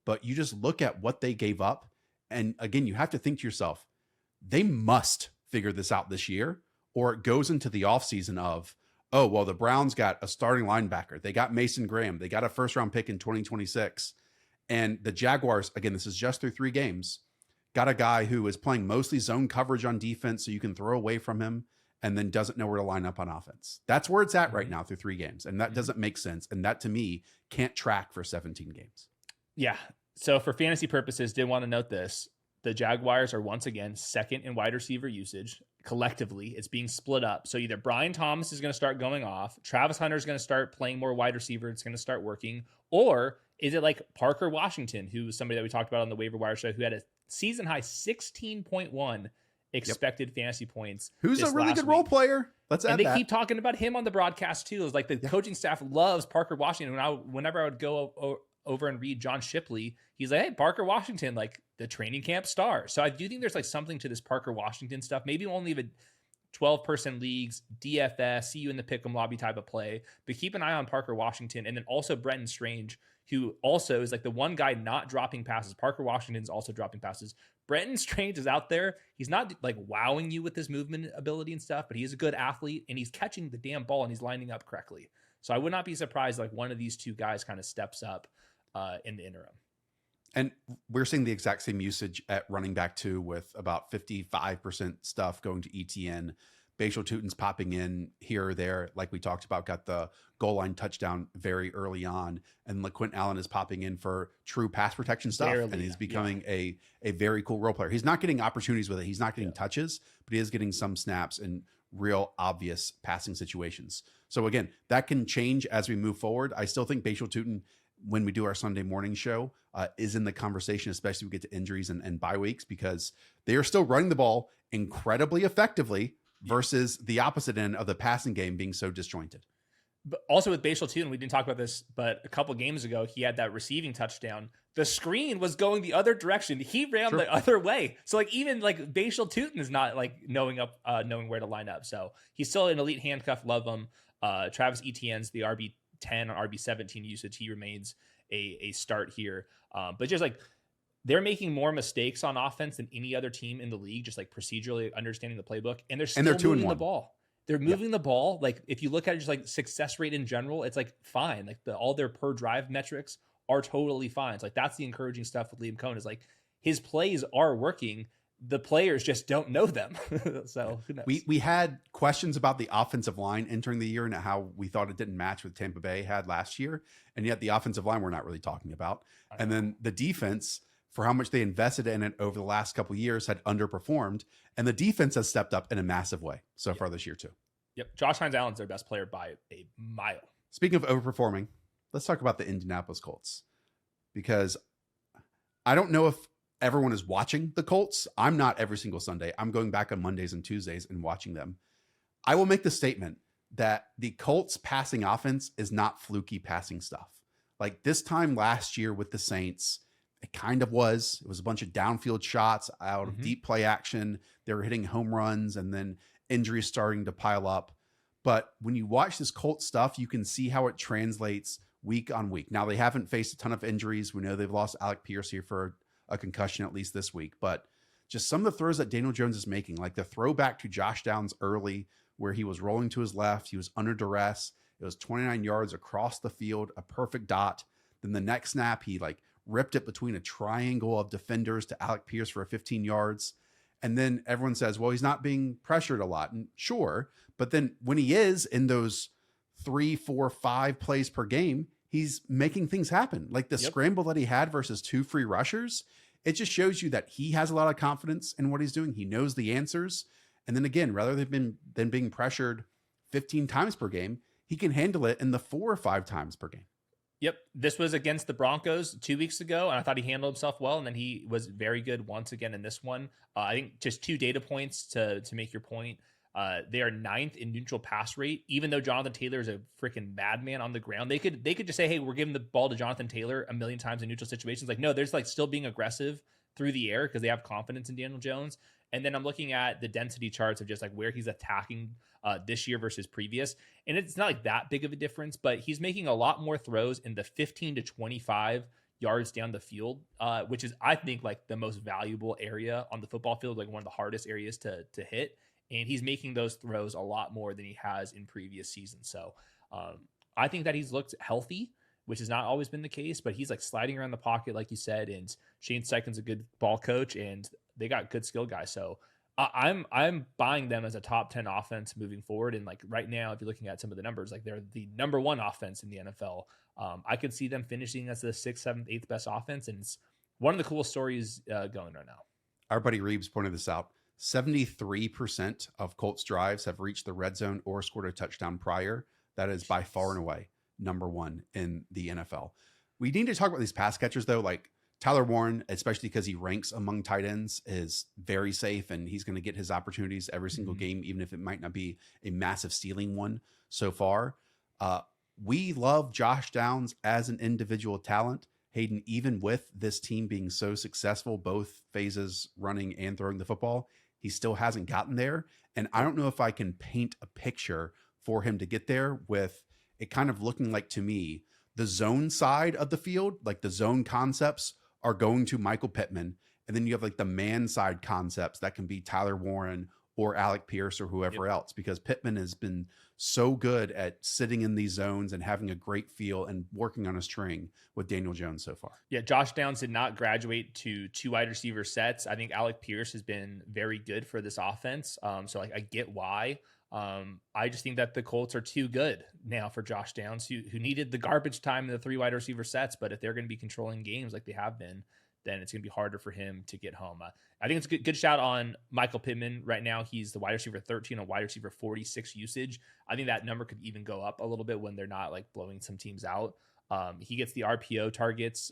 But you just look at what they gave up. And again, you have to think to yourself, they must figure this out this year, or it goes into the offseason of, oh, well, the Browns got a starting linebacker. They got Mason Graham. They got a first-round pick in 2026. And the Jaguars, again, this is just through 3 games, got a guy who is playing mostly zone coverage on defense so you can throw away from him and then doesn't know where to line up on offense. That's where it's at right now through 3 games. And that doesn't make sense. And that, to me, can't track for 17 games. Yeah. So for fantasy purposes, did want to note this. The Jaguars are once again second in wide receiver usage. Collectively, it's being split up. So either Brian Thomas is going to start going off, Travis Hunter is going to start playing more wide receiver, it's going to start working, or is it like Parker Washington, who was somebody that we talked about on the waiver wire show, who had a season high 16.1 expected fantasy points. Who's a really good role player? Let's add that. And they keep talking about him on the broadcast too. It's like the coaching staff loves Parker Washington. Whenever I would go over and read John Shipley, he's like, hey, Parker Washington, like the training camp star. So I do think there's like something to this Parker Washington stuff. Maybe only the 12-person leagues, DFS, see you in the pick'em lobby type of play, but keep an eye on Parker Washington. And then also Brenton Strange, who also is like the one guy not dropping passes. Parker Washington's also dropping passes. Brenton Strange is out there. He's not like wowing you with his movement ability and stuff, but he's a good athlete and he's catching the damn ball and he's lining up correctly. So I would not be surprised like one of these 2 guys kind of steps up in the interim. And we're seeing the exact same usage at running back too, with about 55% stuff going to ETN. Bashal Tutin's popping in here or there, like we talked about, got the goal line touchdown very early on, and LaQuint Allen is popping in for true pass protection stuff, and he's becoming a very cool role player. He's not getting opportunities with it. He's not getting touches, but he is getting some snaps in real obvious passing situations. So again, that can change as we move forward. I still think Bashal Tutin, when we do our Sunday morning show, is in the conversation, especially when we get to injuries and bye weeks, because they are still running the ball incredibly effectively versus the opposite end of the passing game being so disjointed. But also with Bashal Tutin, we didn't talk about this, but a couple games ago, he had that receiving touchdown. The screen was going the other direction. He ran the other way. So like even like Bashal Tutin is not like knowing where to line up. So he's still an elite handcuff. Love him. Travis Etienne's the RB10 or RB17 usage. He remains a start here. But just like they're making more mistakes on offense than any other team in the league, just like procedurally understanding the playbook. And they're still moving the ball. They're moving the ball. Like if you look at it, just like success rate in general, it's like fine. Like all their per drive metrics are totally fine. It's like that's the encouraging stuff with Liam Cohen, is like his plays are working. The players just don't know them. So who knows? We had questions about the offensive line entering the year and how we thought it didn't match what Tampa Bay had last year. And yet the offensive line we're not really talking about. And then the defense, for how much they invested in it over the last couple of years, had underperformed. And the defense has stepped up in a massive way so far this year too. Yep. Josh Hines-Allen's their best player by a mile. Speaking of overperforming, let's talk about the Indianapolis Colts, because I don't know if everyone is watching the Colts. I'm not every single Sunday. I'm going back on Mondays and Tuesdays and watching them. I will make the statement that the Colts passing offense is not fluky passing stuff. Like this time last year with the Saints, it kind of was. It was a bunch of downfield shots out of deep play action. They were hitting home runs and then injuries starting to pile up. But when you watch this Colts stuff, you can see how it translates week on week. Now, they haven't faced a ton of injuries. We know they've lost Alec Pierce here for a concussion at least this week. But just some of the throws that Daniel Jones is making, like the throwback to Josh Downs early where he was rolling to his left, he was under duress. It was 29 yards across the field, a perfect dot. Then the next snap, he like ripped it between a triangle of defenders to Alec Pierce for 15 yards. And then everyone says, well, he's not being pressured a lot. And sure, but then when he is in those 3, 4, 5 plays per game, he's making things happen. Like the scramble that he had versus 2 free rushers, it just shows you that he has a lot of confidence in what he's doing. He knows the answers. And then again, rather than being pressured 15 times per game, he can handle it in the 4 or 5 times per game. Yep. This was against the Broncos 2 weeks ago, and I thought he handled himself well, and then he was very good once again in this one. I think just 2 data points to make your point. They are 9th in neutral pass rate, even though Jonathan Taylor is a freaking madman on the ground. They could just say, hey, we're giving the ball to Jonathan Taylor a million times in neutral situations. Like, no, there's like still being aggressive through the air because they have confidence in Daniel Jones. And then I'm looking at the density charts of just like where he's attacking this year versus previous. And it's not like that big of a difference, but he's making a lot more throws in the 15 to 25 yards down the field, which is, I think, like the most valuable area on the football field, like one of the hardest areas to hit. and he's making those throws a lot more than he has in previous seasons. So I think that he's looked healthy, which has not always been the case, but he's like sliding around the pocket, like you said, and Shane Steichen's a good ball coach, and they got good skill guys. So I'm buying them as a top 10 offense moving forward. And like right now, if you're looking at some of the numbers, like they're the number one offense in the NFL. I could see them finishing as the 6th, 7th, 8th best offense. And it's one of the coolest stories going right now. Our buddy Reeves pointed this out. 73% of Colts drives have reached the red zone or scored a touchdown prior. That is by far and away number one in the NFL. We need to talk about these pass catchers, though. Like Tyler Warren, especially because he ranks among tight ends, is very safe, and he's going to get his opportunities every single game, even if it might not be a massive ceiling one so far. We love Josh Downs as an individual talent. Hayden, even with this team being so successful, both phases running and throwing the football, he still hasn't gotten there. And I don't know if I can paint a picture for him to get there with it kind of looking like, to me, the zone side of the field, like the zone concepts are going to Michael Pittman. And then you have like the man side concepts that can be Tyler Warren or Alec Pierce or whoever else, because Pittman has been so good at sitting in these zones and having a great feel and working on a string with Daniel Jones so far. Yeah, Josh Downs did not graduate to 2 wide receiver sets. I think Alec Pierce has been very good for this offense. So I get why. I just think that the Colts are too good now for Josh Downs, who needed the garbage time in the 3 wide receiver sets. But if they're going to be controlling games like they have been, then it's going to be harder for him to get home. I think it's a good shout on Michael Pittman right now. He's the wide receiver 13 on wide receiver 46 usage. I think that number could even go up a little bit when they're not like blowing some teams out. He gets the RPO targets.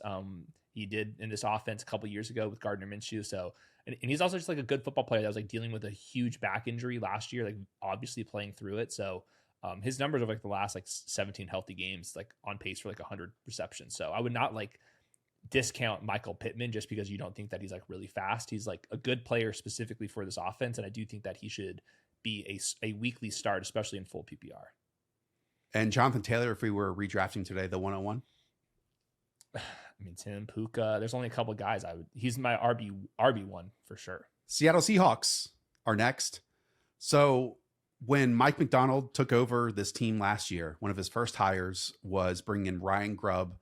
He did in this offense a couple years ago with Gardner Minshew. So, and he's also just like a good football player that was like dealing with a huge back injury last year, like obviously playing through it. So his numbers of like the last like 17 healthy games, like on pace for like 100 receptions. So I would not like discount Michael Pittman just because you don't think that he's like really fast. He's like a good player specifically for this offense. And I do think that he should be a weekly start, especially in full PPR. And Jonathan Taylor, if we were redrafting today, the 101. I mean, Tim, Puka, there's only a couple of guys he's my RB1 for sure. Seattle Seahawks are next. So when Mike McDonald took over this team last year, one of his first hires was bringing in Ryan Grubb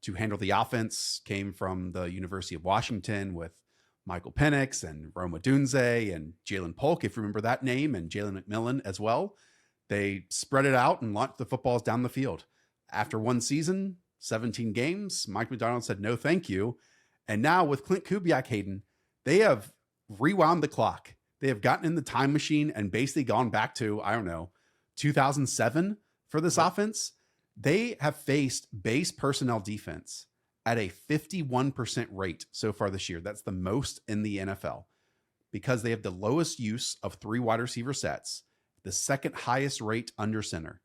to handle the offense. Came from the University of Washington with Michael Penix and Rome Odunze and Jalen Polk, if you remember that name, and Jalen McMillan as well. They spread it out and launched the footballs down the field. After one season, 17 games, Mike McDonald said, no, thank you. And now with Clint Kubiak, Hayden, they have rewound the clock. They have gotten in the time machine and basically gone back to, 2007 for this offense. They have faced base personnel defense at a 51% rate so far this year. That's the most in the NFL because they have the lowest use of 3 wide receiver sets, the second highest rate under center.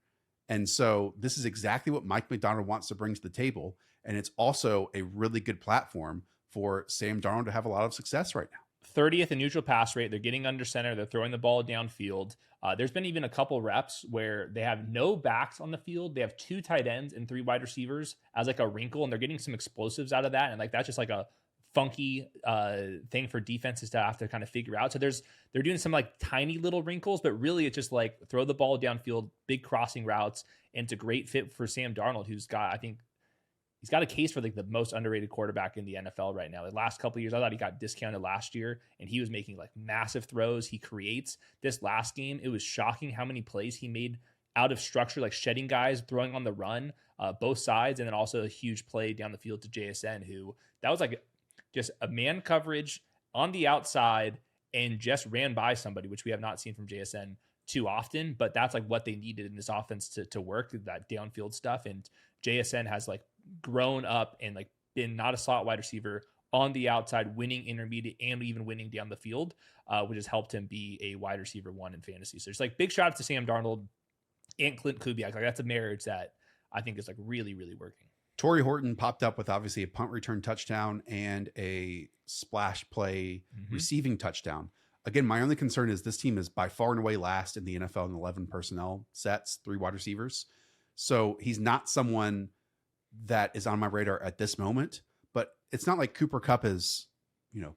And so this is exactly what Mike McDonald wants to bring to the table. And it's also a really good platform for Sam Darnold to have a lot of success right now. 30th in neutral pass rate. They're getting under center. They're throwing the ball downfield. There's been even a couple reps where they have no backs on the field. They have 2 tight ends and 3 wide receivers as like a wrinkle, and they're getting some explosives out of that. And like that's just like a funky thing for defenses to have to kind of figure out. So they're doing some like tiny little wrinkles, but really it's just like throw the ball downfield, big crossing routes, and it's a great fit for Sam Darnold, who's got, I think, he's got a case for like the most underrated quarterback in the NFL right now. The last couple of years, I thought he got discounted last year, and he was making like massive throws. He creates. This last game, it was shocking how many plays he made out of structure, like shedding guys, throwing on the run, both sides, and then also a huge play down the field to JSN, who that was like just a man coverage on the outside and just ran by somebody, which we have not seen from JSN too often, but that's like what they needed in this offense to work, that downfield stuff. And JSN has like grown up and like been not a slot wide receiver on the outside, winning intermediate and even winning down the field, which has helped him be a wide receiver 1 in fantasy. So it's like big shout out to Sam Darnold and Clint Kubiak. Like that's a marriage that I think is like really, really working. Torrey Horton popped up with obviously a punt return touchdown and a splash play receiving touchdown. Again, my only concern is this team is by far and away last in the NFL in 11 personnel sets, 3 wide receivers. So he's not someone that is on my radar at this moment, but it's not like Cooper Kupp is, no,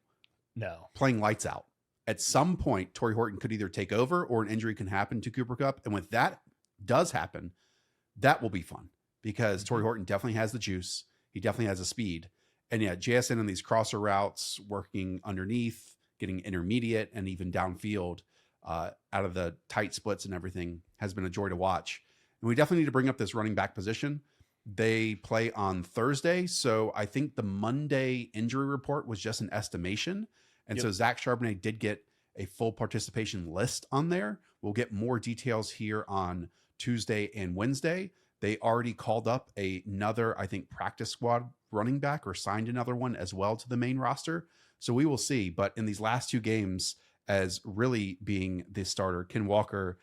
playing lights out. At some point, Torrey Horton could either take over or an injury can happen to Cooper Kupp. And when that does happen, that will be fun because Torrey Horton definitely has the juice. He definitely has the speed. And yeah, JSN on these crosser routes, working underneath, getting intermediate and even downfield out of the tight splits and everything has been a joy to watch. And we definitely need to bring up this running back position. They play on Thursday. So I think the Monday injury report was just an estimation. And so Zach Charbonnet did get a full participation list on there. We'll get more details here on Tuesday and Wednesday. They already called up another, I think, practice squad running back or signed another one as well to the main roster. So we will see. But in these last two games, as really being the starter, Ken Walker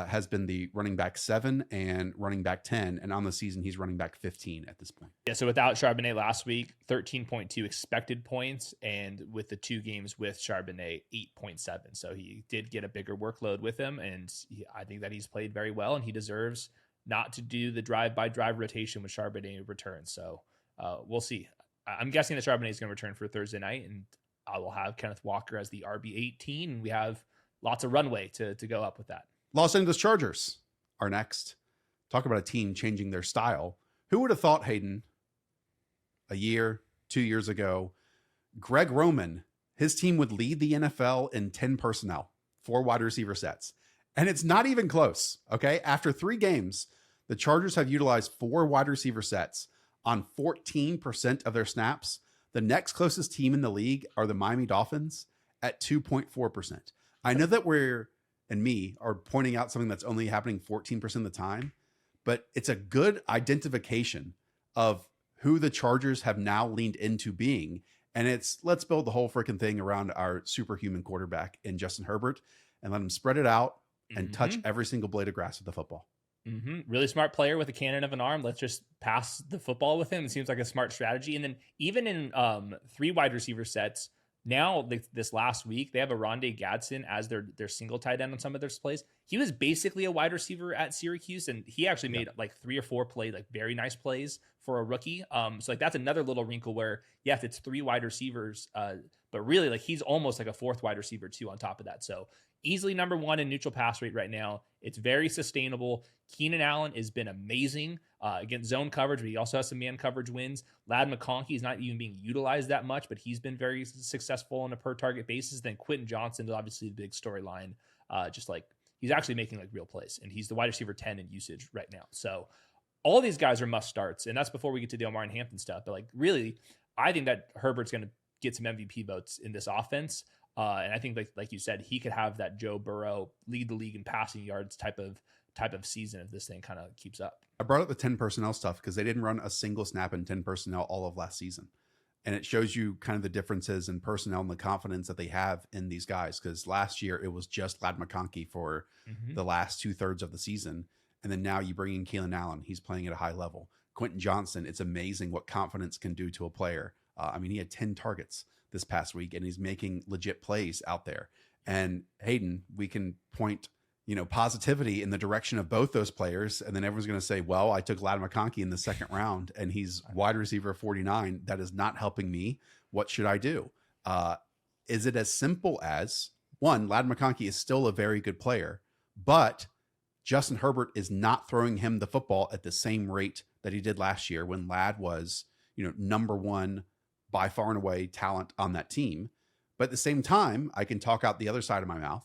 has been the running back 7 and running back 10. And on the season, he's running back 15 at this point. Yeah, so without Charbonnet last week, 13.2 expected points. And with the 2 games with Charbonnet, 8.7. So he did get a bigger workload with him. And I think that he's played very well. And he deserves not to do the drive-by-drive rotation with Charbonnet returns. So we'll see. I'm guessing that Charbonnet is going to return for Thursday night. And I will have Kenneth Walker as the RB18. And we have lots of runway to go up with that. Los Angeles Chargers are next. Talk about a team changing their style. Who would have thought, Hayden, a year, 2 years ago, Greg Roman, his team would lead the NFL in 10 personnel, 4 wide receiver sets. And it's not even close, okay? After 3 games, the Chargers have utilized 4 wide receiver sets on 14% of their snaps. The next closest team in the league are the Miami Dolphins at 2.4%. I know that and me are pointing out something that's only happening 14% of the time, but it's a good identification of who the Chargers have now leaned into being. And it's, let's build the whole freaking thing around our superhuman quarterback in Justin Herbert and let him spread it out and touch every single blade of grass with the football. Really smart player with a cannon of an arm. Let's just pass the football with him. It seems like a smart strategy. And then even in 3 wide receiver sets, now, this last week, they have a Rondé Gadsden as their single tight end on some of their plays. He was basically a wide receiver at Syracuse, and he actually made like 3 or 4 plays, like very nice plays for a rookie. So like that's another little wrinkle where, yeah, if it's 3 wide receivers, but really like he's almost like a 4th wide receiver too on top of that. So easily number 1 in neutral pass rate right now. It's very sustainable. Keenan Allen has been amazing against zone coverage, but he also has some man coverage wins. Ladd McConkey is not even being utilized that much, but he's been very successful on a per target basis. Then Quentin Johnson is obviously the big storyline. Just like he's actually making like real plays, and he's the wide receiver 10 in usage right now. So all these guys are must starts, and that's before we get to the Omar and Hampton stuff. But like really, I think that Herbert's going to get some MVP votes in this offense. And I think like you said, he could have that Joe Burrow lead the league in passing yards type of season if this thing kind of keeps up. I brought up the 10 personnel stuff because they didn't run a single snap in 10 personnel all of last season. And it shows you kind of the differences in personnel and the confidence that they have in these guys. Because last year it was just Ladd McConkey for the last 2/3 of the season. And then now you bring in Keelan Allen. He's playing at a high level. Quentin Johnson, it's amazing what confidence can do to a player. I mean, he had 10 targets this past week and he's making legit plays out there. And Hayden, we can point, positivity in the direction of both those players. And then everyone's going to say, well, I took Ladd McConkey in the 2nd round and he's wide receiver 49. That is not helping me. What should I do? Is it as simple as, one, Ladd McConkey is still a very good player, but Justin Herbert is not throwing him the football at the same rate that he did last year when Ladd was, number 1 by far and away talent on that team. But at the same time, I can talk out the other side of my mouth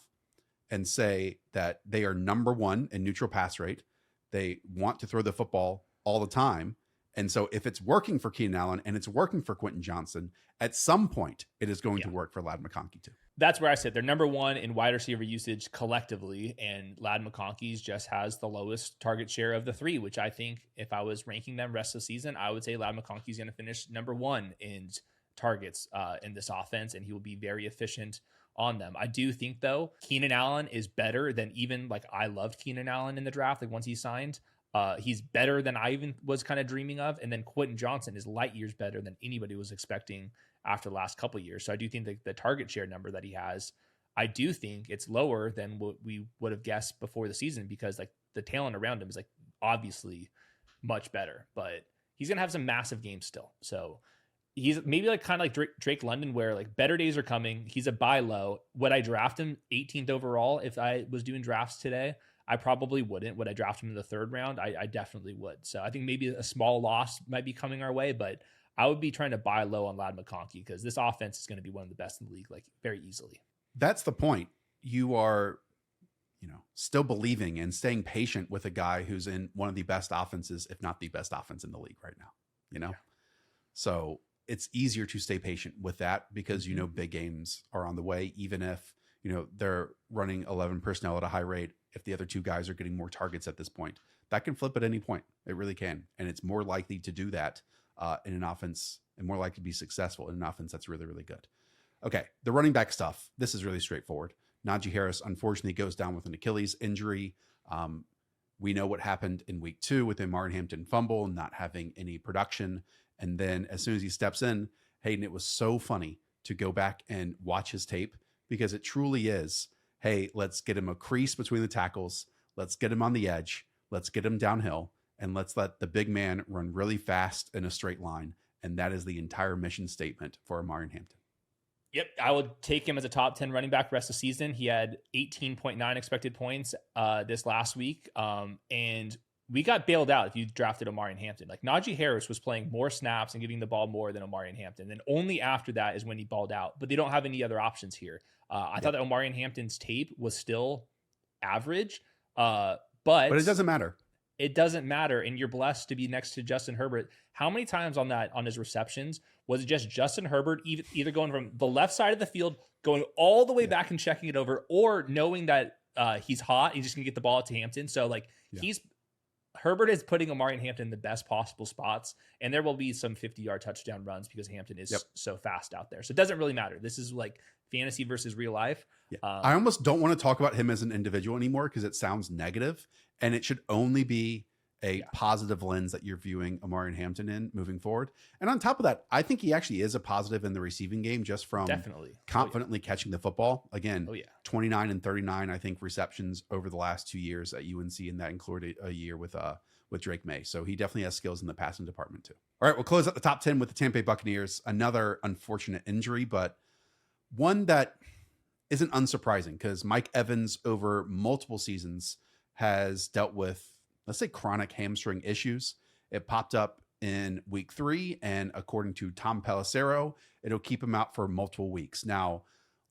and say that they are number 1 in neutral pass rate. They want to throw the football all the time. And so if it's working for Keenan Allen and it's working for Quentin Johnson, at some point it is going to work for Ladd McConkey too. That's where I said they're number 1 in wide receiver usage collectively, and Ladd McConkey's just has the lowest target share of the 3, which I think if I was ranking them rest of the season, I would say Ladd McConkey's going to finish number 1 in targets in this offense, and he will be very efficient on them. I do think though, Keenan Allen is better than even like I loved Keenan Allen in the draft. Like once he signed, he's better than I even was kind of dreaming of. And then Quentin Johnson is light years better than anybody was expecting after the last couple of years. So I do think that the target share number that he has, I do think it's lower than what we would have guessed before the season, because like the talent around him is like obviously much better, but he's going to have some massive games still. So he's maybe like kind of like Drake London, where like better days are coming. He's a buy low. Would I draft him 18th overall if I was doing drafts today? I probably wouldn't. Would I draft him in the 3rd round? I definitely would. So I think maybe a small loss might be coming our way, but I would be trying to buy low on Ladd McConkey because this offense is going to be one of the best in the league, like very easily. That's the point. You are, still believing and staying patient with a guy who's in one of the best offenses, if not the best offense in the league right now, Yeah. So it's easier to stay patient with that because, big games are on the way, even if, they're running 11 personnel at a high rate. If the other 2 guys are getting more targets at this point, that can flip at any point. It really can. And it's more likely to do that in an offense and more likely to be successful in an offense that's really, really good. Okay. The running back stuff. This is really straightforward. Najee Harris, unfortunately, goes down with an Achilles injury. We know what happened in week 2 with the Martin Hampton fumble and not having any production. And then as soon as he steps in, Hayden, it was so funny to go back and watch his tape because it truly is, hey, let's get him a crease between the tackles. Let's get him on the edge. Let's get him downhill. And let's let the big man run really fast in a straight line. And that is the entire mission statement for Martin Hampton. Yep, I would take him as a top 10 running back rest of the season. He had 18.9 expected points this last week. And we got bailed out if you drafted Omarion Hampton. Like Najee Harris was playing more snaps and giving the ball more than Omarion Hampton. And only after that is when he balled out. But they don't have any other options here. I thought that Omarion Hampton's tape was still average. But it doesn't matter. It doesn't matter. And you're blessed to be next to Justin Herbert. How many times on his receptions was it just Justin Herbert either going from the left side of the field, going all the way back and checking it over, or knowing that he's hot, he's just gonna get the ball out to Hampton. So like Herbert is putting Omarion Hampton in the best possible spots, and there will be some 50-yard touchdown runs because Hampton is so fast out there. So it doesn't really matter. This is like fantasy versus real life. Yeah. I almost don't want to talk about him as an individual anymore because it sounds negative, and it should only be a positive lens that you're viewing Omarion Hampton in moving forward. And on top of that, I think he actually is a positive in the receiving game just from confidently catching the football. Again, 29 and 39, I think, receptions over the last 2 years at UNC, and that included a year with Drake May. So he definitely has skills in the passing department too. All right, we'll close out the top 10 with the Tampa Bay Buccaneers. Another unfortunate injury, but one that isn't unsurprising because Mike Evans over multiple seasons has dealt with, let's say, chronic hamstring issues. It popped up in week 3, and according to Tom Pelissero, it'll keep him out for multiple weeks. Now,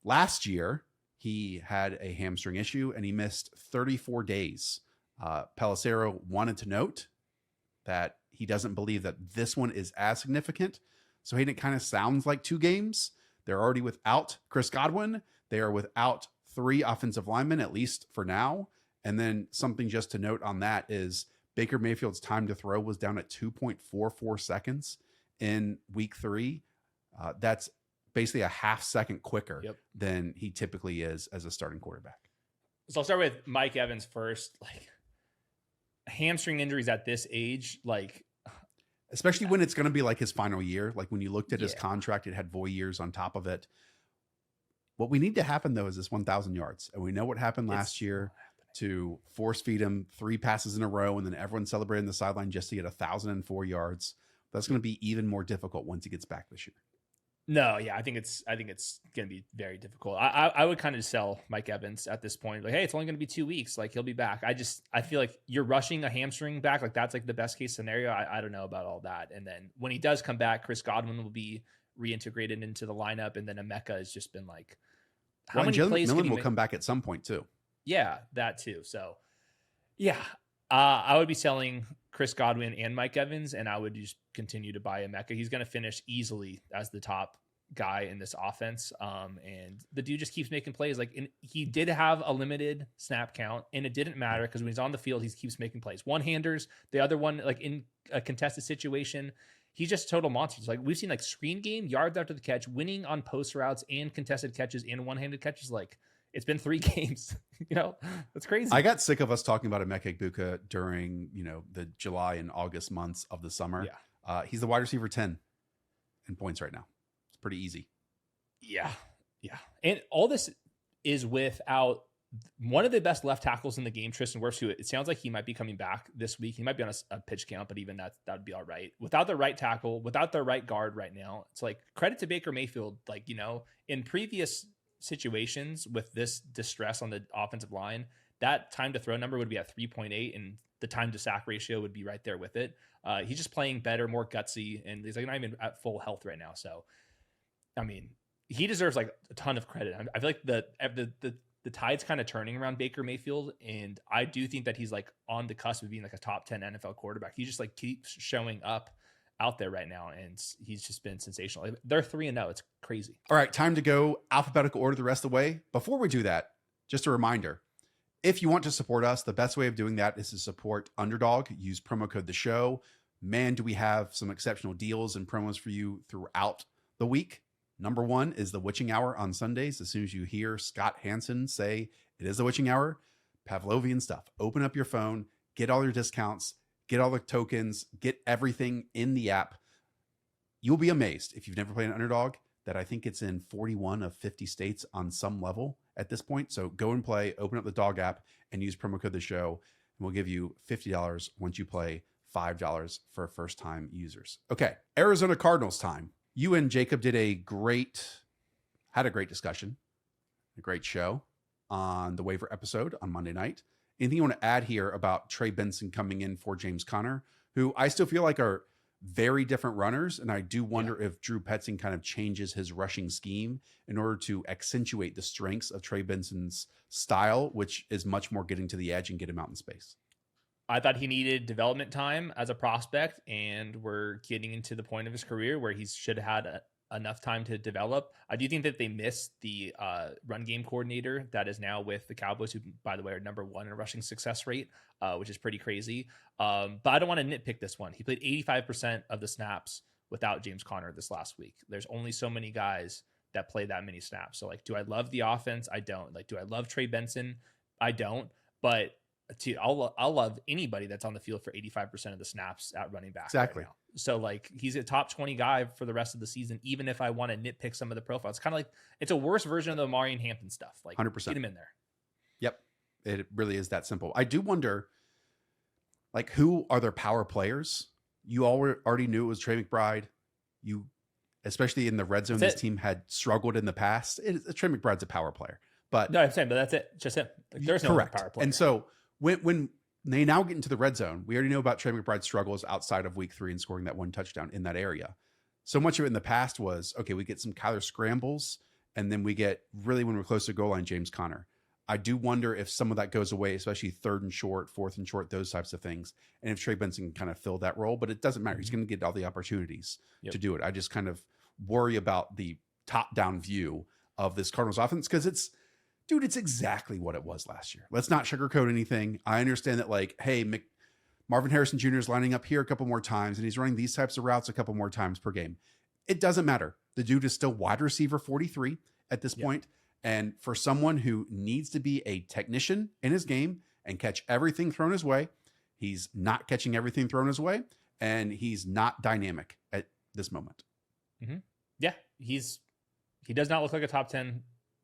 last year, he had a hamstring issue, and he missed 34 days. Pelissero wanted to note that he doesn't believe that this one is as significant. So Hayden, it kind of sounds like 2 games. They're already without Chris Godwin. They are without 3 offensive linemen, at least for now. And then something just to note on that is Baker Mayfield's time to throw was down at 2.44 seconds in week 3. That's basically a half second quicker than he typically is as a starting quarterback. So I'll start with Mike Evans first. Like hamstring injuries at this age, like especially when it's going to be like his final year. Like when you looked at his contract, it had void years on top of it. What we need to happen though is this 1,000 yards. And we know what happened last year. To force feed him 3 passes in a row, and then everyone celebrating the sideline just to get 1,004 yards. That's going to be even more difficult once he gets back this year. No, yeah, I think it's going to be very difficult. I would kind of sell Mike Evans at this point. Like, hey, it's only going to be 2 weeks. Like he'll be back. I feel like you're rushing a hamstring back. Like that's like the best case scenario. I don't know about all that. And then when he does come back, Chris Godwin will be reintegrated into the lineup, and then Emeka has just been like, how many plays? Millen will come back at some point too. Yeah, that too. So, I would be selling Chris Godwin and Mike Evans, and I would just continue to buy Emeka. He's going to finish easily as the top guy in this offense. And the dude just keeps making plays. Like he did have a limited snap count, and it didn't matter because when he's on the field, he keeps making plays. One-handers, the other one, like in a contested situation, he's just total monsters. Like we've seen like screen game, yards after the catch, winning on post routes and contested catches and one-handed catches. Like, it's been 3 games, that's crazy. I got sick of us talking about Emeka Egbuka during, the July and August months of the summer. Yeah. He's the wide receiver 10 in points right now. It's pretty easy. Yeah. Yeah. And all this is without one of the best left tackles in the game, Tristan Wirfs, who it sounds like he might be coming back this week. He might be on a pitch count, but even that would be all right. Without the right tackle, without the right guard right now, it's like credit to Baker Mayfield. Like, in previous situations with this distress on the offensive line, that time to throw number would be at 3.8, and the time to sack ratio would be right there with it. He's just playing better, more gutsy, and he's like not even at full health right now. So, I mean, he deserves like a ton of credit. I feel like the tide's kind of turning around Baker Mayfield, and I do think that he's like on the cusp of being like a top 10 NFL quarterback. He just like keeps showing up out there right now, and he's just been sensational. They're 3-0. It's crazy. All right, time to go alphabetical order the rest of the way. Before we do that, just a reminder, if you want to support us, the best way of doing that is to support Underdog. Use promo code The Show. Man, do we have some exceptional deals and promos for you throughout the week. Number one is the witching hour on Sundays. As soon as you hear Scott Hansen say it is the witching hour, Pavlovian stuff. Open up your phone, get all your discounts, get all the tokens, get everything in the app. You'll be amazed if you've never played an Underdog that I think it's in 41 of 50 states on some level at this point. So go and play, open up the Dog app and use promo code The Show, and we'll give you $50 once you play, $5 for first time users. Okay, Arizona Cardinals time. You and Jacob had a great discussion, a great show on the waiver episode on Monday night. Anything you want to add here about Trey Benson coming in for James Conner, who I still feel like are very different runners. And I do wonder if Drew Petzing kind of changes his rushing scheme in order to accentuate the strengths of Trey Benson's style, which is much more getting to the edge and get him out in space. I thought he needed development time as a prospect, and we're getting into the point of his career where he should have had enough time to develop. I do think that they missed the run game coordinator that is now with the Cowboys, who, by the way, are number one in rushing success rate, which is pretty crazy. But I don't want to nitpick this one. He played 85% of the snaps without James Conner this last week. There's only so many guys that play that many snaps. So, like, do I love the offense? I don't. Like, do I love Trey Benson? I don't. But I'll love anybody that's on the field for 85% of the snaps at running back. Exactly. Right now. So like he's a top 20 guy for the rest of the season, even if I want to nitpick some of the profiles. It's kind of like it's a worse version of the Amari and Hampton stuff. Like 100%. Get him in there. Yep. It really is that simple. I do wonder, like, who are their power players? You already knew it was Trey McBride. You, especially in the red zone, this team had struggled in the past. Trey McBride's a power player. But no, I'm saying, but that's it. Just him. Like, there's no power player. And so when they now get into the red zone, we already know about Trey McBride's struggles outside of week 3 and scoring that one touchdown in that area. So much of it in the past was, okay, we get some Kyler scrambles, and then we get, really when we're close to goal line, James Conner. I do wonder if some of that goes away, especially 3rd and short, 4th and short, those types of things. And if Trey Benson can kind of fill that role, but it doesn't matter. He's going to get all the opportunities to do it. I just kind of worry about the top-down view of this Cardinals offense because it's exactly what it was last year. Let's not sugarcoat anything. I understand that, like, hey, Marvin Harrison Jr. is lining up here a couple more times, and he's running these types of routes a couple more times per game. It doesn't matter. The dude is still wide receiver 43 at this point. And for someone who needs to be a technician in his game and catch everything thrown his way, he's not catching everything thrown his way, and he's not dynamic at this moment. Mm-hmm. Yeah, he does not look like a top 10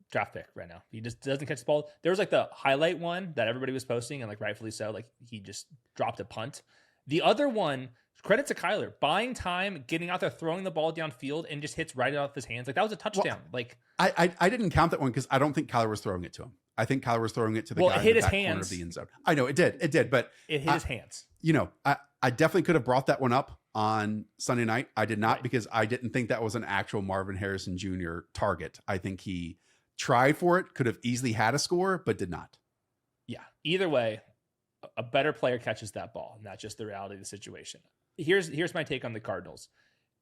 draft pick right now. He just doesn't catch the ball. There was like the highlight one that everybody was posting, and like rightfully so, like he just dropped a punt. The other one, credit to Kyler, buying time, getting out there, throwing the ball downfield, and just hits right off his hands. Like that was a touchdown. Well, I didn't count that one because I don't think Kyler was throwing it to him. I think Kyler was throwing it to the guy it hit in the his back hands. corner of the end zone. I know it did, but it hit his hands. I definitely could have brought that one up on Sunday night. I did not because I didn't think that was an actual Marvin Harrison Jr. target. I think he tried for it, could have easily had a score, but did not. Yeah. Either way, a better player catches that ball, not just the reality of the situation. Here's my take on the Cardinals.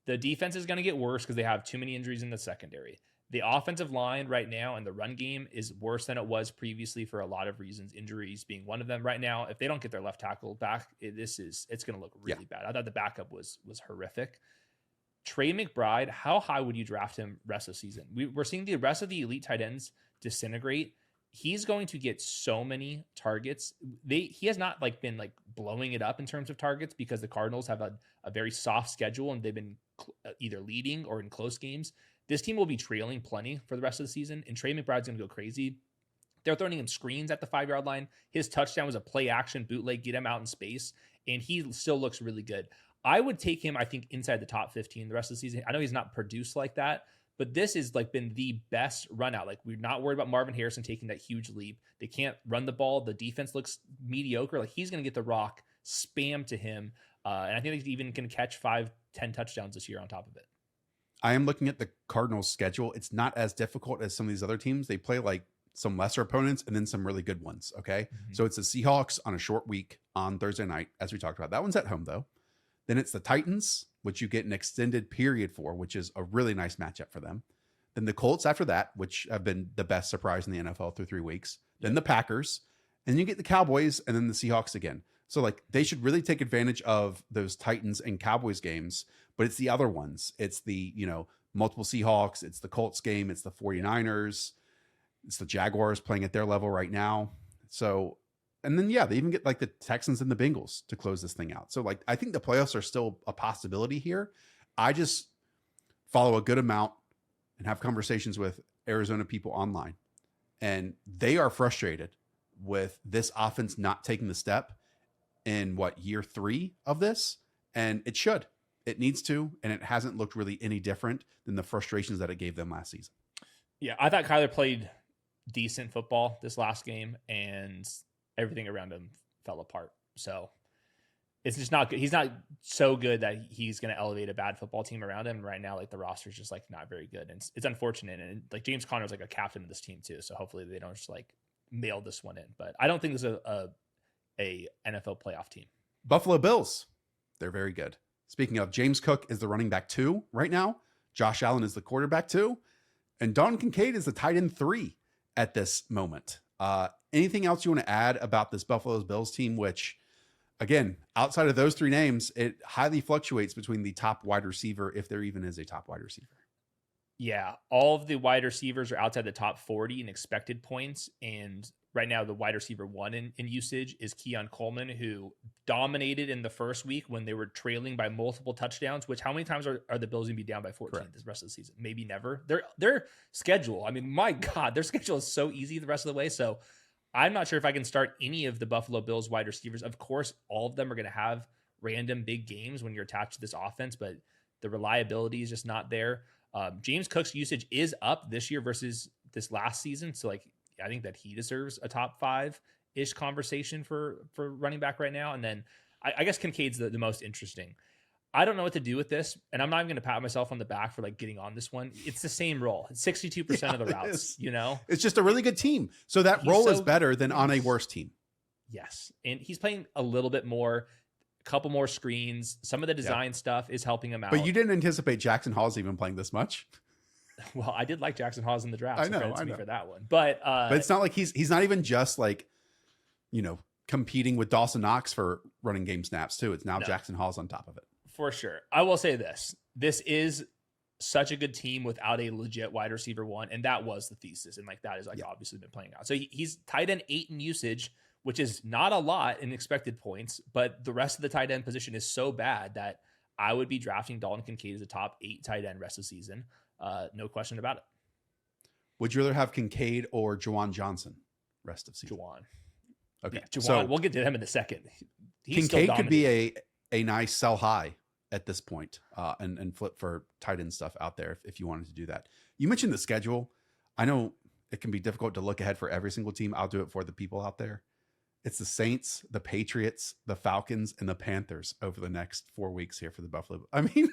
The defense is going to get worse because they have too many injuries in the secondary. The offensive line right now and the run game is worse than it was previously for a lot of reasons, injuries being one of them. Right now, if they don't get their left tackle back, it's going to look really bad. I thought the backup was horrific. Trey McBride, how high would you draft him rest of the season? We're seeing the rest of the elite tight ends disintegrate. He's going to get so many targets. He has not been blowing it up in terms of targets because the Cardinals have a very soft schedule and they've been either leading or in close games. This team will be trailing plenty for the rest of the season, and Trey McBride's going to go crazy. They're throwing him screens at the 5-yard line. His touchdown was a play action bootleg, get him out in space, and he still looks really good. I would take him, I think, inside the top 15 the rest of the season. I know he's not produced like that, but this has like been the best run out. Like, we're not worried about Marvin Harrison taking that huge leap. They can't run the ball. The defense looks mediocre. Like, he's going to get the rock spammed to him. And I think they even can catch 5-10 touchdowns this year on top of it. I am looking at the Cardinals schedule. It's not as difficult as some of these other teams. They play like some lesser opponents and then some really good ones. Okay. Mm-hmm. So it's the Seahawks on a short week on Thursday night, as we talked about. That one's at home though. Then it's the Titans, which you get an extended period for, which is a really nice matchup for them. Then the Colts after that, which have been the best surprise in the NFL through 3 weeks. Then the Packers, and then you get the Cowboys and then the Seahawks again. So like they should really take advantage of those Titans and Cowboys games, but it's the other ones. It's the, multiple Seahawks. It's the Colts game. It's the 49ers. It's the Jaguars playing at their level right now. So, and then, they even get like the Texans and the Bengals to close this thing out. So like, I think the playoffs are still a possibility here. I just follow a good amount and have conversations with Arizona people online, and they are frustrated with this offense not taking the step in year 3 of this. And it needs to, and it hasn't looked really any different than the frustrations that it gave them last season. Yeah. I thought Kyler played decent football this last game, and everything around him fell apart. So it's just not good. He's not so good that he's going to elevate a bad football team around him right now. Like, the roster is just like not very good. And it's unfortunate. And like James Conner's like a captain of this team too. So hopefully they don't just like mail this one in, but I don't think this is a NFL playoff team. Buffalo Bills. They're very good. Speaking of, James Cook is the running back 2 right now. Josh Allen is the quarterback 2, and Dalton Kincaid is the tight end 3 at this moment. Anything else you want to add about this Buffalo Bills team, which, again, outside of those 3 names, it highly fluctuates between the top wide receiver, if there even is a top wide receiver? Yeah, all of the wide receivers are outside the top 40 in expected points, and right now the wide receiver 1 in usage is Keon Coleman, who dominated in the first week when they were trailing by multiple touchdowns. Which, how many times are the Bills going to be down by 14 Correct. this rest of the season? Maybe never. Their schedule, I mean, my God, their schedule is so easy the rest of the way. So I'm not sure if I can start any of the Buffalo Bills wide receivers. Of course, all of them are going to have random big games when you're attached to this offense, but the reliability is just not there. James Cook's usage is up this year versus this last season. So like, I think that he deserves a top 5-ish conversation for running back right now. And then I guess Kincaid's the most interesting. I don't know what to do with this, and I'm not even going to pat myself on the back for like getting on this one. It's the same role. It's 62% of the routes, It's just a really good team. So that role is better than on a worse team. Yes. And he's playing a little bit more, a couple more screens. Some of the design stuff is helping him out. But you didn't anticipate Jackson Hall's even playing this much. Well, I did like Jackson Hawes in the draft. I know, credit to me for that one. But it's not like he's not even just like, competing with Dawson Knox for running game snaps too. It's now Jackson Hall's on top of it. For sure. I will say this. This is such a good team without a legit wide receiver 1. And that was the thesis. And like, that is like obviously been playing out. So he's tight end 8 in usage, which is not a lot in expected points, but the rest of the tight end position is so bad that I would be drafting Dalton Kincaid as a top 8 tight end rest of the season. No question about it. Would you rather have Kincaid or Juwan Johnson rest of season? Juwan. Okay. Juwan, so we'll get to him in a second. Kincaid could be a nice sell high at this point, and flip for tight end stuff out there if you wanted to do that. You mentioned the schedule. I know it can be difficult to look ahead for every single team. I'll do it for the people out there. It's the Saints, the Patriots, the Falcons, and the Panthers over the next 4 weeks here for the Buffalo. I mean,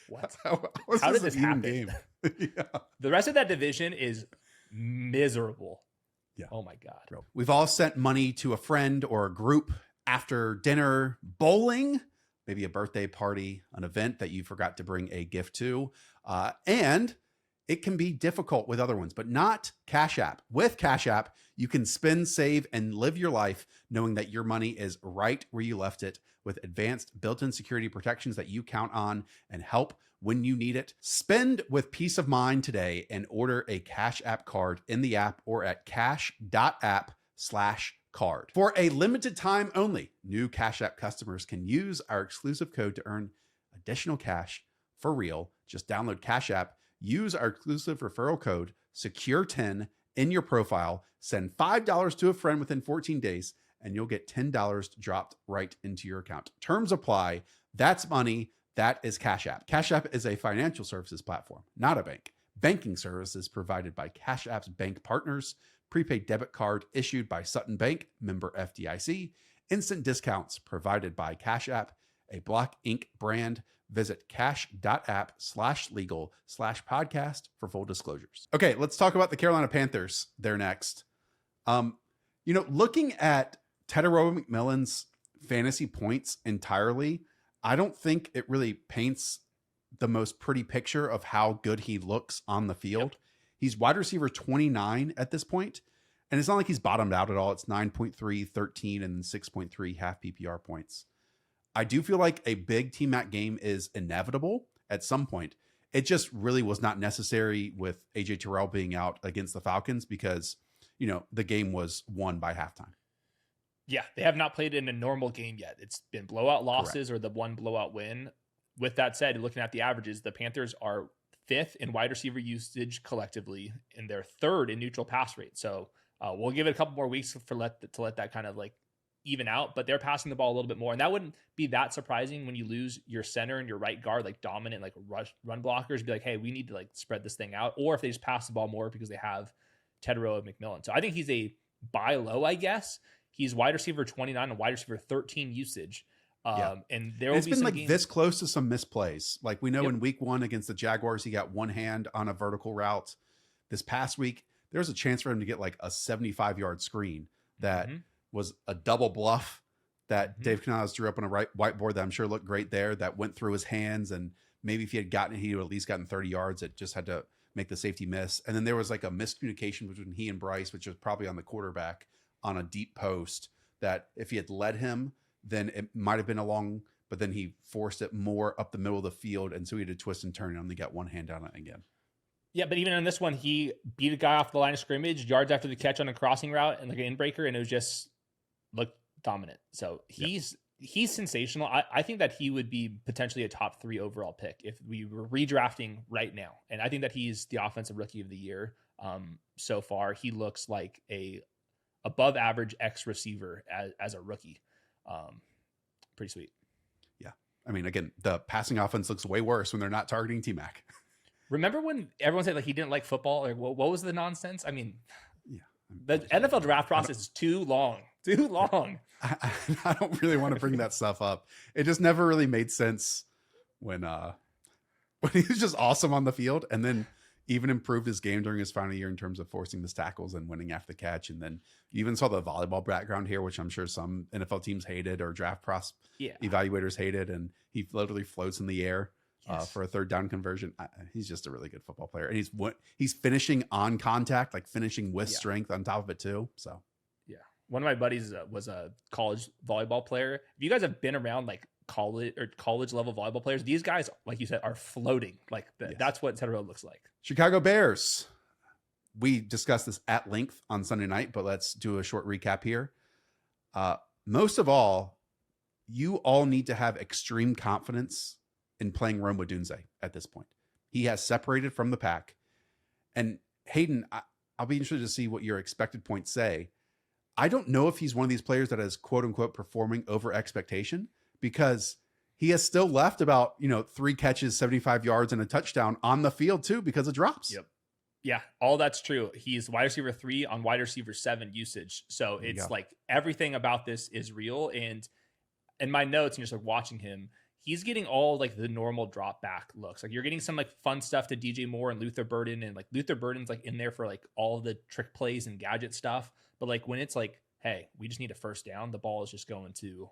what? How did this happen? Game? The rest of that division is miserable. Yeah. Oh my God. Bro. We've all sent money to a friend or a group after dinner, bowling, maybe a birthday party, an event that you forgot to bring a gift to. And it can be difficult with other ones, but not Cash App. With Cash App, you can spend, save, and live your life knowing that your money is right where you left it, with advanced built-in security protections that you count on and help when you need it. Spend with peace of mind today and order a Cash App card in the app or at cash.app/card. For a limited time only, new Cash App customers can use our exclusive code to earn additional cash for real. Just download Cash App, use our exclusive referral code SECURE10, in your profile, send $5 to a friend within 14 days, and you'll get $10 dropped right into your account. Terms apply. That's money. That is Cash App. Cash App is a financial services platform, not a bank. Banking services provided by Cash App's bank partners. Prepaid debit card issued by Sutton Bank, member FDIC. Instant discounts provided by Cash App, a Block Inc. brand. Visit cash.app/legal/podcast for full disclosures. Okay, let's talk about the Carolina Panthers. They're next. Looking at Tetairoa McMillan's fantasy points entirely, I don't think it really paints the most pretty picture of how good he looks on the field. Yep. He's wide receiver 29 at this point, and it's not like he's bottomed out at all. It's 9.3, 13, and 6.3 half PPR points. I do feel like a big T-Mac game is inevitable at some point. It just really was not necessary with AJ Terrell being out against the Falcons because, the game was won by halftime. Yeah, they have not played in a normal game yet. It's been blowout losses or the one blowout win. With that said, looking at the averages, the Panthers are 5th in wide receiver usage collectively, and they're 3rd in neutral pass rate. So we'll give it a couple more weeks to let that kind of like even out, but they're passing the ball a little bit more. And that wouldn't be that surprising when you lose your center and your right guard, like dominant, like run blockers, be like, hey, we need to like spread this thing out. Or if they just pass the ball more because they have Tetairoa McMillan. So I think he's a buy low, I guess. He's wide receiver 29 and wide receiver 13 usage. And there will be been some like games. This close to some misplays. Like we know in week 1 against the Jaguars, he got one hand on a vertical route. This past week, there was a chance for him to get like a 75-yard screen that was a double bluff that Dave Canales drew up on a whiteboard that I'm sure looked great there, that went through his hands. And maybe if he had gotten it, he would at least gotten 30 yards. It just had to make the safety miss. And then there was like a miscommunication between he and Bryce, which was probably on the quarterback on a deep post, that if he had led him, then it might have been along, but then he forced it more up the middle of the field. And so he had to twist and turn and only got one hand on it again. Yeah, but even on this one, he beat a guy off the line of scrimmage, yards after the catch on a crossing route and like an inbreaker, and it was just looked dominant. So he's sensational. I think that he would be potentially a top 3 overall pick if we were redrafting right now. And I think that he's the offensive rookie of the year. So far, he looks like a above average X receiver as a rookie. Pretty sweet. Yeah. I mean, again, the passing offense looks way worse when they're not targeting T-Mac. Remember when everyone said like he didn't like football? Or what was the nonsense? I mean, yeah, the NFL draft process is too long. I don't really want to bring that stuff up. It just never really made sense when he was just awesome on the field, and then even improved his game during his final year in terms of forcing missed tackles and winning after the catch. And then you even saw the volleyball background here, which I'm sure some NFL teams hated or draft evaluators hated. And he literally floats in the air for a 3rd down conversion. He's just a really good football player. And he's finishing on contact, like finishing with strength on top of it too. So yeah. One of my buddies was a college volleyball player. If you guys have been around like college level volleyball players, these guys, like you said, are floating. Like that's what Tetairoa looks like. Chicago Bears. We discussed this at length on Sunday night, but let's do a short recap here. Most of all, you all need to have extreme confidence in playing Rome Odunze at this point. He has separated from the pack. And Hayden, I'll be interested to see what your expected points say. I don't know if he's one of these players that is quote unquote performing over expectation, because he has still left about, 3 catches, 75 yards and a touchdown on the field too, because of drops. Yep. Yeah, all that's true. He's wide receiver 3 on wide receiver 7 usage. So it's like everything about this is real. And in my notes, and just like watching him, he's getting all like the normal drop back looks. Like you're getting some like fun stuff to DJ Moore and Luther Burden, and like Luther Burden's like in there for like all the trick plays and gadget stuff. But like when it's like, hey, we just need a first down, the ball is just going to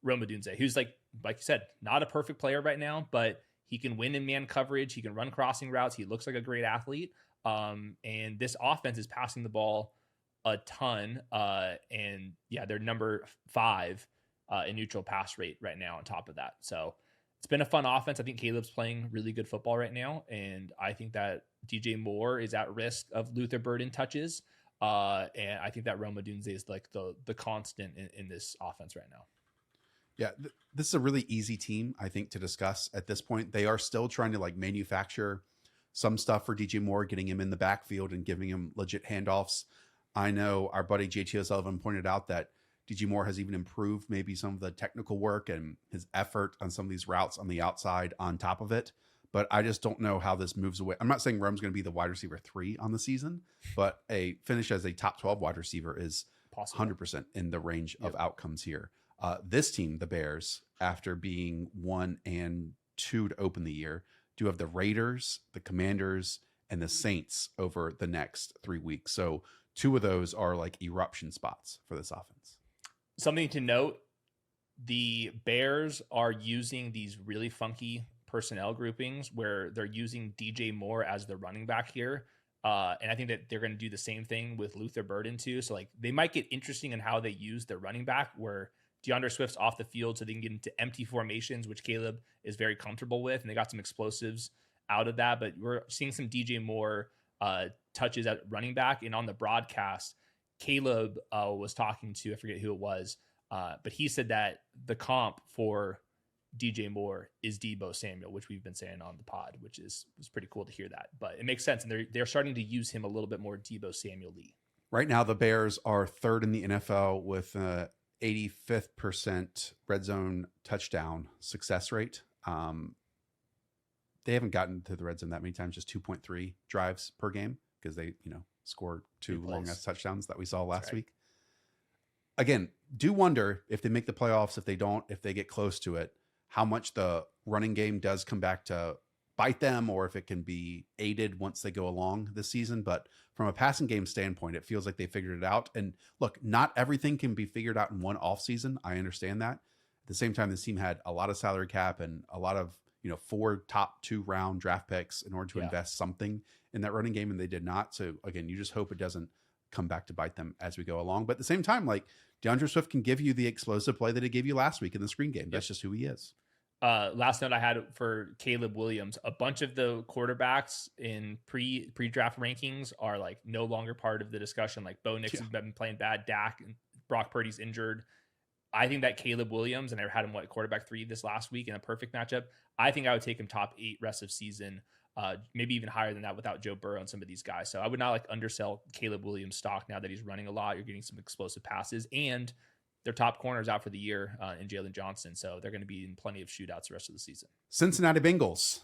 Rome Odunze, who's like you said, not a perfect player right now, but he can win in man coverage. He can run crossing routes. He looks like a great athlete. And this offense is passing the ball a ton. And yeah, they're number 5 in neutral pass rate right now on top of that. So it's been a fun offense. I think Caleb's playing really good football right now. And I think that DJ Moore is at risk of Luther Burden touches. And I think that Rome Odunze is like the constant in this offense right now. Yeah, this is a really easy team, I think, to discuss at this point. They are still trying to like manufacture some stuff for DJ Moore, getting him in the backfield and giving him legit handoffs. I know our buddy JT O'Sullivan pointed out that DJ Moore has even improved maybe some of the technical work and his effort on some of these routes on the outside on top of it. But I just don't know how this moves away. I'm not saying Rome's going to be the wide receiver 3 on the season, but a finish as a top 12 wide receiver is possible. 100% in the range of outcomes here. This team, the Bears, after being 1-2 to open the year, do have the Raiders, the Commanders, and the Saints over the next 3 weeks. So 2 of those are like eruption spots for this offense. Something to note, the Bears are using these really funky personnel groupings where they're using DJ Moore as the running back here. And I think that they're going to do the same thing with Luther Burden too. So like they might get interesting in how they use their running back, where DeAndre Swift's off the field so they can get into empty formations, which Caleb is very comfortable with. And they got some explosives out of that, but we're seeing some DJ Moore touches at running back. And on the broadcast, Caleb was talking to, I forget who it was, but he said that the comp for DJ Moore is Deebo Samuel, which we've been saying on the pod, which was pretty cool to hear that. But it makes sense, and they're starting to use him a little bit more Deebo Samuel-y. Right now, the Bears are 3rd in the NFL with 85th percent red zone touchdown success rate. They haven't gotten to the red zone that many times, just 2.3 drives per game because they, scored 2 long-ass touchdowns that we saw last week. Again, do wonder if they make the playoffs, if they don't, if they get close to it, how much the running game does come back to bite them, or if it can be aided once they go along this season. But from a passing game standpoint, it feels like they figured it out. And look, not everything can be figured out in one off season. I understand that. At the same time, this team had a lot of salary cap and a lot of, 4 top 2 round draft picks in order to invest something in that running game. And they did not. So again, you just hope it doesn't come back to bite them as we go along. But at the same time, like DeAndre Swift can give you the explosive play that he gave you last week in the screen game. That's just who he is. Last note I had for Caleb Williams, a bunch of the quarterbacks in pre-draft rankings are like no longer part of the discussion. Like Bo Nix has been playing bad. Dak and Brock Purdy's injured. I think that Caleb Williams, and I had him quarterback 3 this last week in a perfect matchup. I think I would take him top 8 rest of season, maybe even higher than that without Joe Burrow and some of these guys. So I would not undersell Caleb Williams stock now that he's running a lot. You're getting some explosive passes, and their top corners out for the year in Jalen Johnson. So they're going to be in plenty of shootouts the rest of the season. Cincinnati Bengals.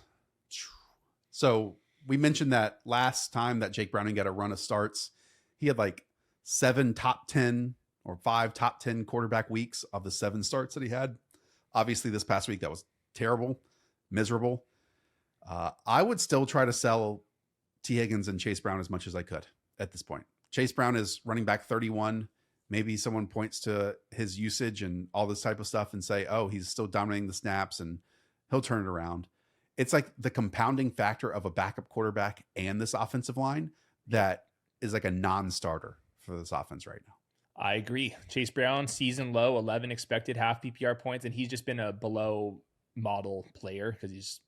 So we mentioned that last time that Jake Browning got a run of starts, he had 7 top 10 or 5 top 10 quarterback weeks of the 7 starts that he had. Obviously this past week, that was terrible, miserable. I would still try to sell T. Higgins and Chase Brown as much as I could at this point. Chase Brown is running back 31. Maybe someone points to his usage and all this type of stuff and say, oh, he's still dominating the snaps and he'll turn it around. It's like the compounding factor of a backup quarterback and this offensive line that is like a non-starter for this offense right now. I agree. Chase Brown, season low, 11 expected half PPR points, and he's just been a below model player because he's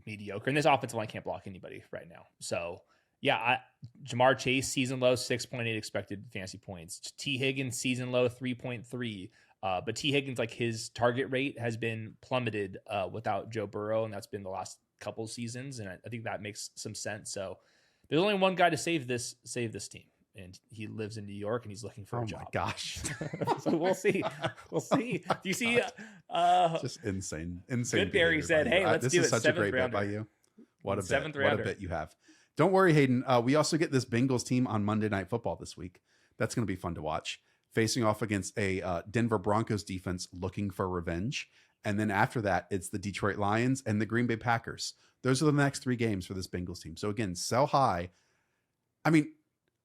mediocre. And this offensive line can't block anybody right now. So yeah, Jamar Chase, season low, 6.8 expected fantasy points. T. Higgins, season low, 3.3. But T. Higgins, his target rate has been plummeted without Joe Burrow, and that's been the last couple seasons. And I think that makes some sense. So there's only one guy to save this team, and he lives in New York, and he's looking for a job. Oh my gosh! So we'll see. We'll see. Do you see? Just insane. Goodberry said, "Hey, let's do it." This is such a great bet by you. What a bet! What a bet you have. Don't worry, Hayden. We also get this Bengals team on Monday Night Football this week. That's going to be fun to watch. Facing off against a Denver Broncos defense looking for revenge. And then after that, it's the Detroit Lions and the Green Bay Packers. Those are the next 3 games for this Bengals team. So again, sell high. I mean,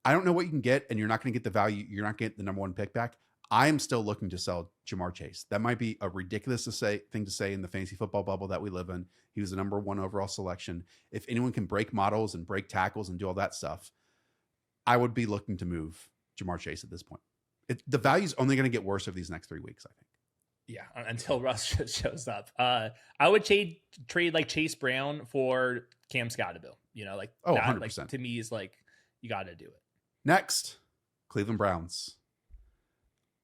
I don't know what you can get, and you're not going to get the value. You're not getting the number 1 pick back. I am still looking to sell Jamar Chase. That might be a ridiculous thing to say in the fantasy football bubble that we live in. He was the number 1 overall selection. If anyone can break models and break tackles and do all that stuff, I would be looking to move Jamar Chase at this point. The value is only going to get worse over these next 3 weeks, I think. Yeah, until Russ shows up. I would trade Chase Brown for Cam Scottabille. 100%. To me is you got to do it. Next, Cleveland Browns.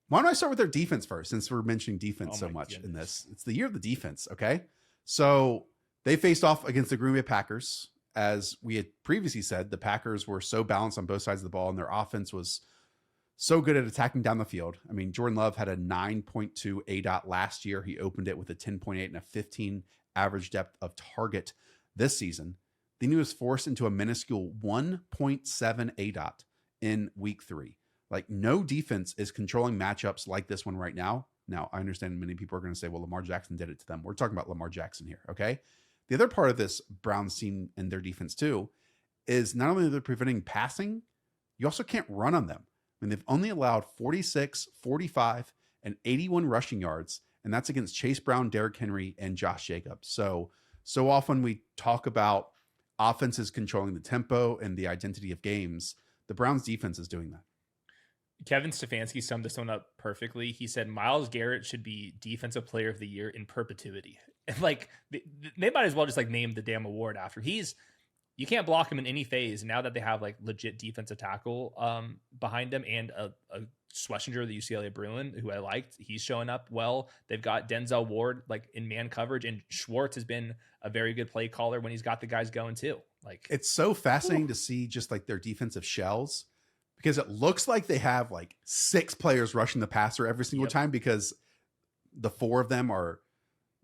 Why don't I start with their defense first, since we're mentioning defense so much in this? It's the year of the defense, okay? So they faced off against the Green Bay Packers as we had previously said, the Packers were so balanced on both sides of the ball, and their offense was so good at attacking down the field. I mean, Jordan Love had a 9.2 ADOT last year. He opened it with a 10.8 and a 15 average depth of target this season. Then he was forced into a minuscule 1.7 ADOT in week 3. Like, no defense is controlling matchups like this one right now. Now, I understand many people are going to say, well, Lamar Jackson did it to them. We're talking about Lamar Jackson here, okay? The other part of this Browns team and their defense too is not only are they preventing passing, you also can't run on them. I mean, they've only allowed 46, 45, and 81 rushing yards, and that's against Chase Brown, Derrick Henry, and Josh Jacobs. So often we talk about offenses controlling the tempo and the identity of games. The Browns defense is doing that. Kevin Stefanski summed this one up perfectly. He said Myles Garrett should be Defensive Player of the Year in perpetuity. And like, they might as well just like name the damn award after. You can't block him in any phase. Now that they have like legit defensive tackle behind him, and a Schlesinger, the UCLA Bruin, who I liked, he's showing up well. They've got Denzel Ward like in man coverage, and Schwartz has been a very good play caller when he's got the guys going too. Like, it's so fascinating to see just like their defensive shells, because it looks like they have like 6 players rushing the passer every single time, because the 4 of them are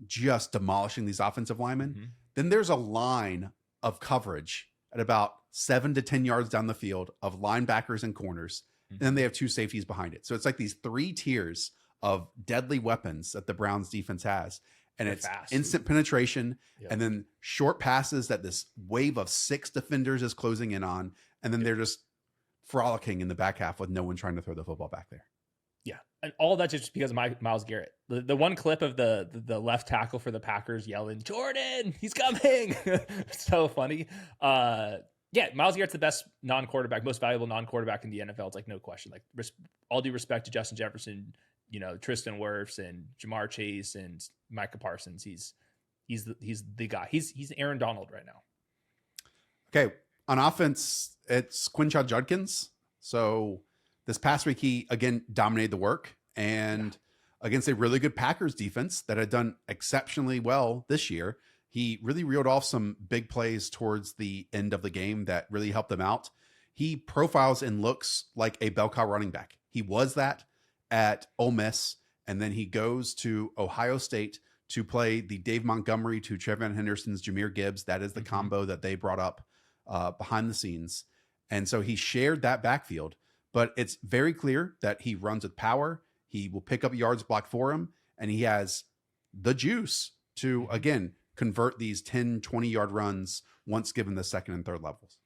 just demolishing these offensive linemen. Mm-hmm. Then there's a line of coverage at about 7 to 10 yards down the field of linebackers and corners. Mm-hmm. And then they have 2 safeties behind it. So it's like these 3 tiers of deadly weapons that the Browns defense has. And it's fast. Instant penetration, and then short passes that this wave of 6 defenders is closing in on. And then they're just frolicking in the back half with no one trying to throw the football back there. Yeah. And all that's just because of Myles Garrett. The one clip of the left tackle for the Packers yelling, "Jordan, he's coming." So funny. Myles Garrett's the best non-quarterback, most valuable non-quarterback in the NFL. It's like, no question. Like, all due respect to Justin Jefferson, Tristan Wirfs and Jamar Chase and Micah Parsons. He's the guy. He's Aaron Donald right now. Okay. On offense, it's Quinshon Judkins. So this past week, he again dominated the work, and against a really good Packers defense that had done exceptionally well this year, he really reeled off some big plays towards the end of the game that really helped them out. He profiles and looks like a bell cow running back. He was that at Ole Miss, and then he goes to Ohio State to play the Dave Montgomery to Trevon Henderson's Jahmyr Gibbs. That is the combo that they brought up behind the scenes. And so he shared that backfield, but it's very clear that he runs with power. He will pick up yards blocked for him, and he has the juice to, again, convert these 10, 20-yard runs once given the second and third levels.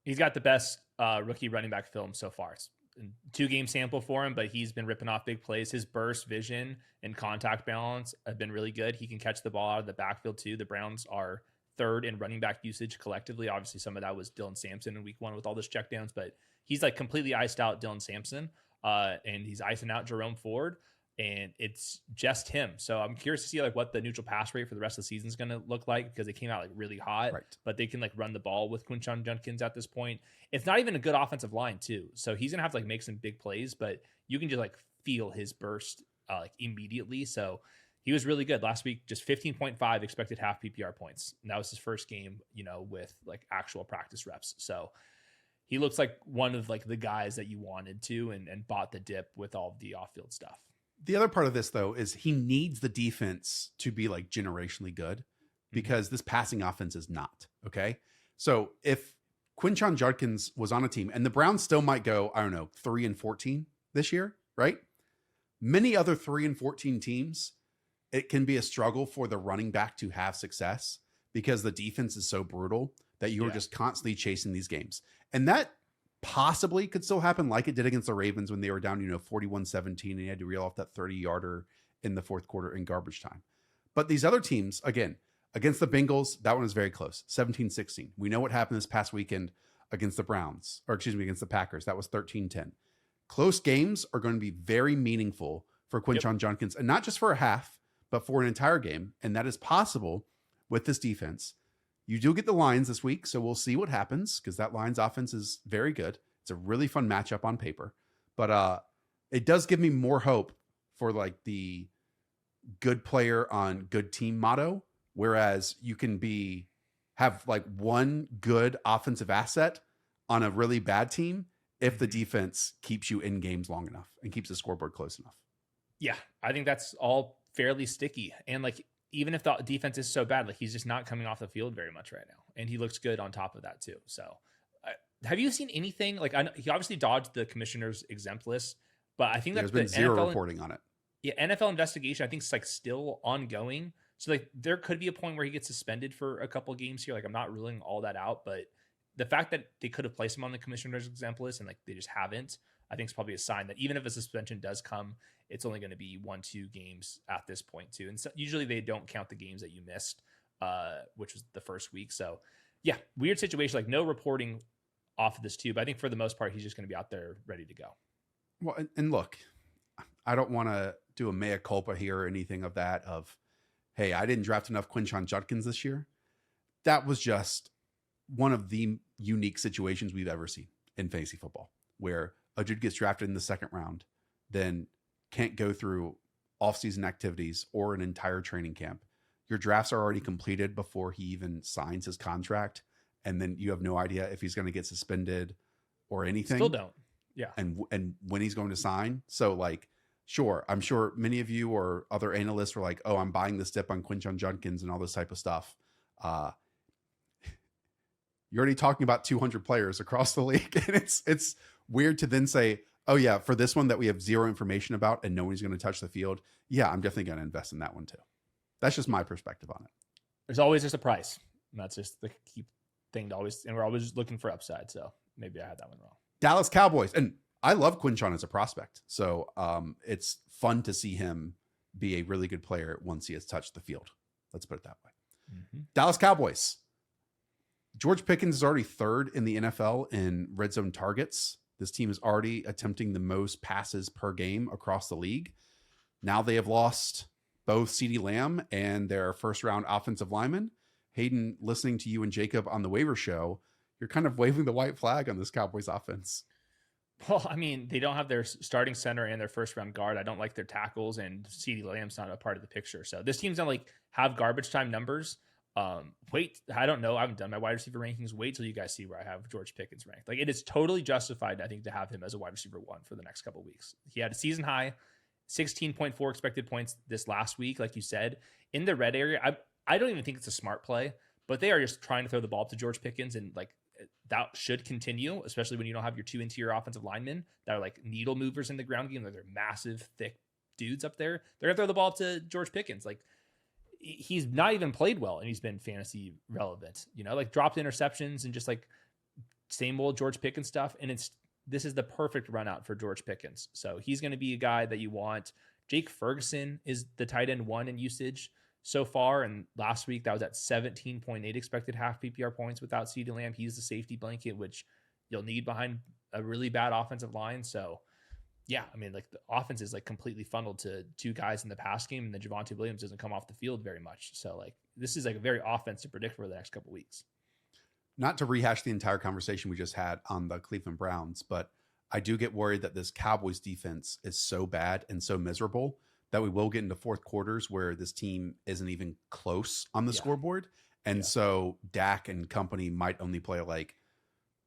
He's got the best rookie running back film so far. It's a 2-game sample for him, but he's been ripping off big plays. His burst, vision, and contact balance have been really good. He can catch the ball out of the backfield too. The Browns are 3rd in running back usage collectively. Obviously, some of that was Dylan Sampson in week 1 with all those checkdowns, but he's like completely iced out Dylan Sampson, and he's icing out Jerome Ford, and it's just him. So I'm curious to see like what the neutral pass rate for the rest of the season is going to look like, because they came out like really hot, but they can like run the ball with Quinshon Judkins at this point. It's not even a good offensive line too. So he's going to have to like make some big plays, but you can just like feel his burst like immediately. So he was really good last week, just 15.5 expected half PPR points. And that was his first game, with like actual practice reps. So he looks like one of like the guys that you wanted to, and bought the dip with all of the off-field stuff. The other part of this though, is he needs the defense to be like generationally good, because this passing offense is not. Okay. So if Quinshon Judkins was on a team, and the Browns still might go, 3-14 this year, right? Many other 3-14 teams, it can be a struggle for the running back to have success, because the defense is so brutal that you are just constantly chasing these games. And that possibly could still happen, like it did against the Ravens when they were down, 41-17, and he had to reel off that 30-yarder in the fourth quarter in garbage time. But these other teams, again, against the Bengals, that one is very close, 17-16. We know what happened this past weekend against the Browns, against the Packers. That was 13-10. Close games are going to be very meaningful for Quinshon Judkins, and not just for a half, but for an entire game. And that is possible with this defense. You do get the Lions this week, so we'll see what happens, because that Lions offense is very good. It's a really fun matchup on paper, but it does give me more hope for like the good player on good team motto, whereas you can have like one good offensive asset on a really bad team if the defense keeps you in games long enough and keeps the scoreboard close enough. Yeah, I think that's all fairly sticky. And like, even if the defense is so bad, like he's just not coming off the field very much right now. And he looks good on top of that too. So have you seen anything like, I know he obviously dodged the commissioner's exempt list, but I think there's that been zero reporting on it. Yeah. NFL investigation, I think is like still ongoing. So like there could be a point where he gets suspended for a couple of games here. Like I'm not ruling all that out, but the fact that they could have placed him on the commissioner's exempt list and like they just haven't, I think is probably a sign that even if a suspension does come, it's only going to be 1-2 games at this point too. And so usually they don't count the games that you missed, which was the first week. So yeah, weird situation, like no reporting off of this too. But I think for the most part, he's just going to be out there ready to go. Well, and look, I don't want to do a mea culpa here or anything of that of, hey, I didn't draft enough Quinshon Judkins this year. That was just one of the unique situations we've ever seen in fantasy football, where a dude gets drafted in the second round, then can't go through off-season activities or an entire training camp. Your drafts are already completed before he even signs his contract, and then you have no idea if he's going to get suspended or anything. Still don't. Yeah. And when he's going to sign. So like, sure, I'm sure many of you or other analysts were like, oh, I'm buying this dip on Quinshon Judkins and all this type of stuff. You're already talking about 200 players across the league. And it's weird to then say, oh yeah, for this one that we have zero information about and no one's going to touch the field. Yeah, I'm definitely going to invest in that one too. That's just my perspective on it. There's always just a price. And that's just the key thing to always, and we're always looking for upside. So maybe I had that one wrong. Dallas Cowboys. And I love Quinshon as a prospect. So it's fun to see him be a really good player once he has touched the field. Let's put it that way. Mm-hmm. Dallas Cowboys. George Pickens is already third in the NFL in red zone targets. This team is already attempting the most passes per game across the league. Now they have lost both CeeDee Lamb and their first round offensive lineman. Hayden, listening to you and Jacob on the waiver show, you're kind of waving the white flag on this Cowboys offense. Well, I mean, they don't have their starting center and their first round guard. I don't like their tackles, and CeeDee Lamb's not a part of the picture. So this team's not like have garbage time numbers. Wait, I don't know. I haven't done my wide receiver rankings. Wait till you guys see where I have George Pickens ranked. Like it is totally justified, I think, to have him as a wide receiver 1 for the next couple of weeks. He had a season high 16.4 expected points this last week, like you said, in the red area. I don't even think it's a smart play, but they are just trying to throw the ball to George Pickens, and like that should continue, especially when you don't have your 2 interior offensive linemen that are like needle movers in the ground game. They're massive, thick dudes up there. They're gonna throw the ball to George Pickens. Like he's not even played well, and he's been fantasy relevant, you know, like dropped interceptions and just like same old George Pickens stuff. And this is the perfect run out for George Pickens. So he's going to be a guy that you want. Jake Ferguson is the tight end 1 in usage so far. And last week that was at 17.8 expected half PPR points without CeeDee Lamb. He's the safety blanket, which you'll need behind a really bad offensive line. So yeah, I mean, like the offense is like completely funneled to 2 guys in the pass game, and then Javonte Williams doesn't come off the field very much. So like this is like a very offense to predict for the next couple of weeks. Not to rehash the entire conversation we just had on the Cleveland Browns, but I do get worried that this Cowboys defense is so bad and so miserable that we will get into fourth quarters where this team isn't even close on the scoreboard. And so Dak and company might only play like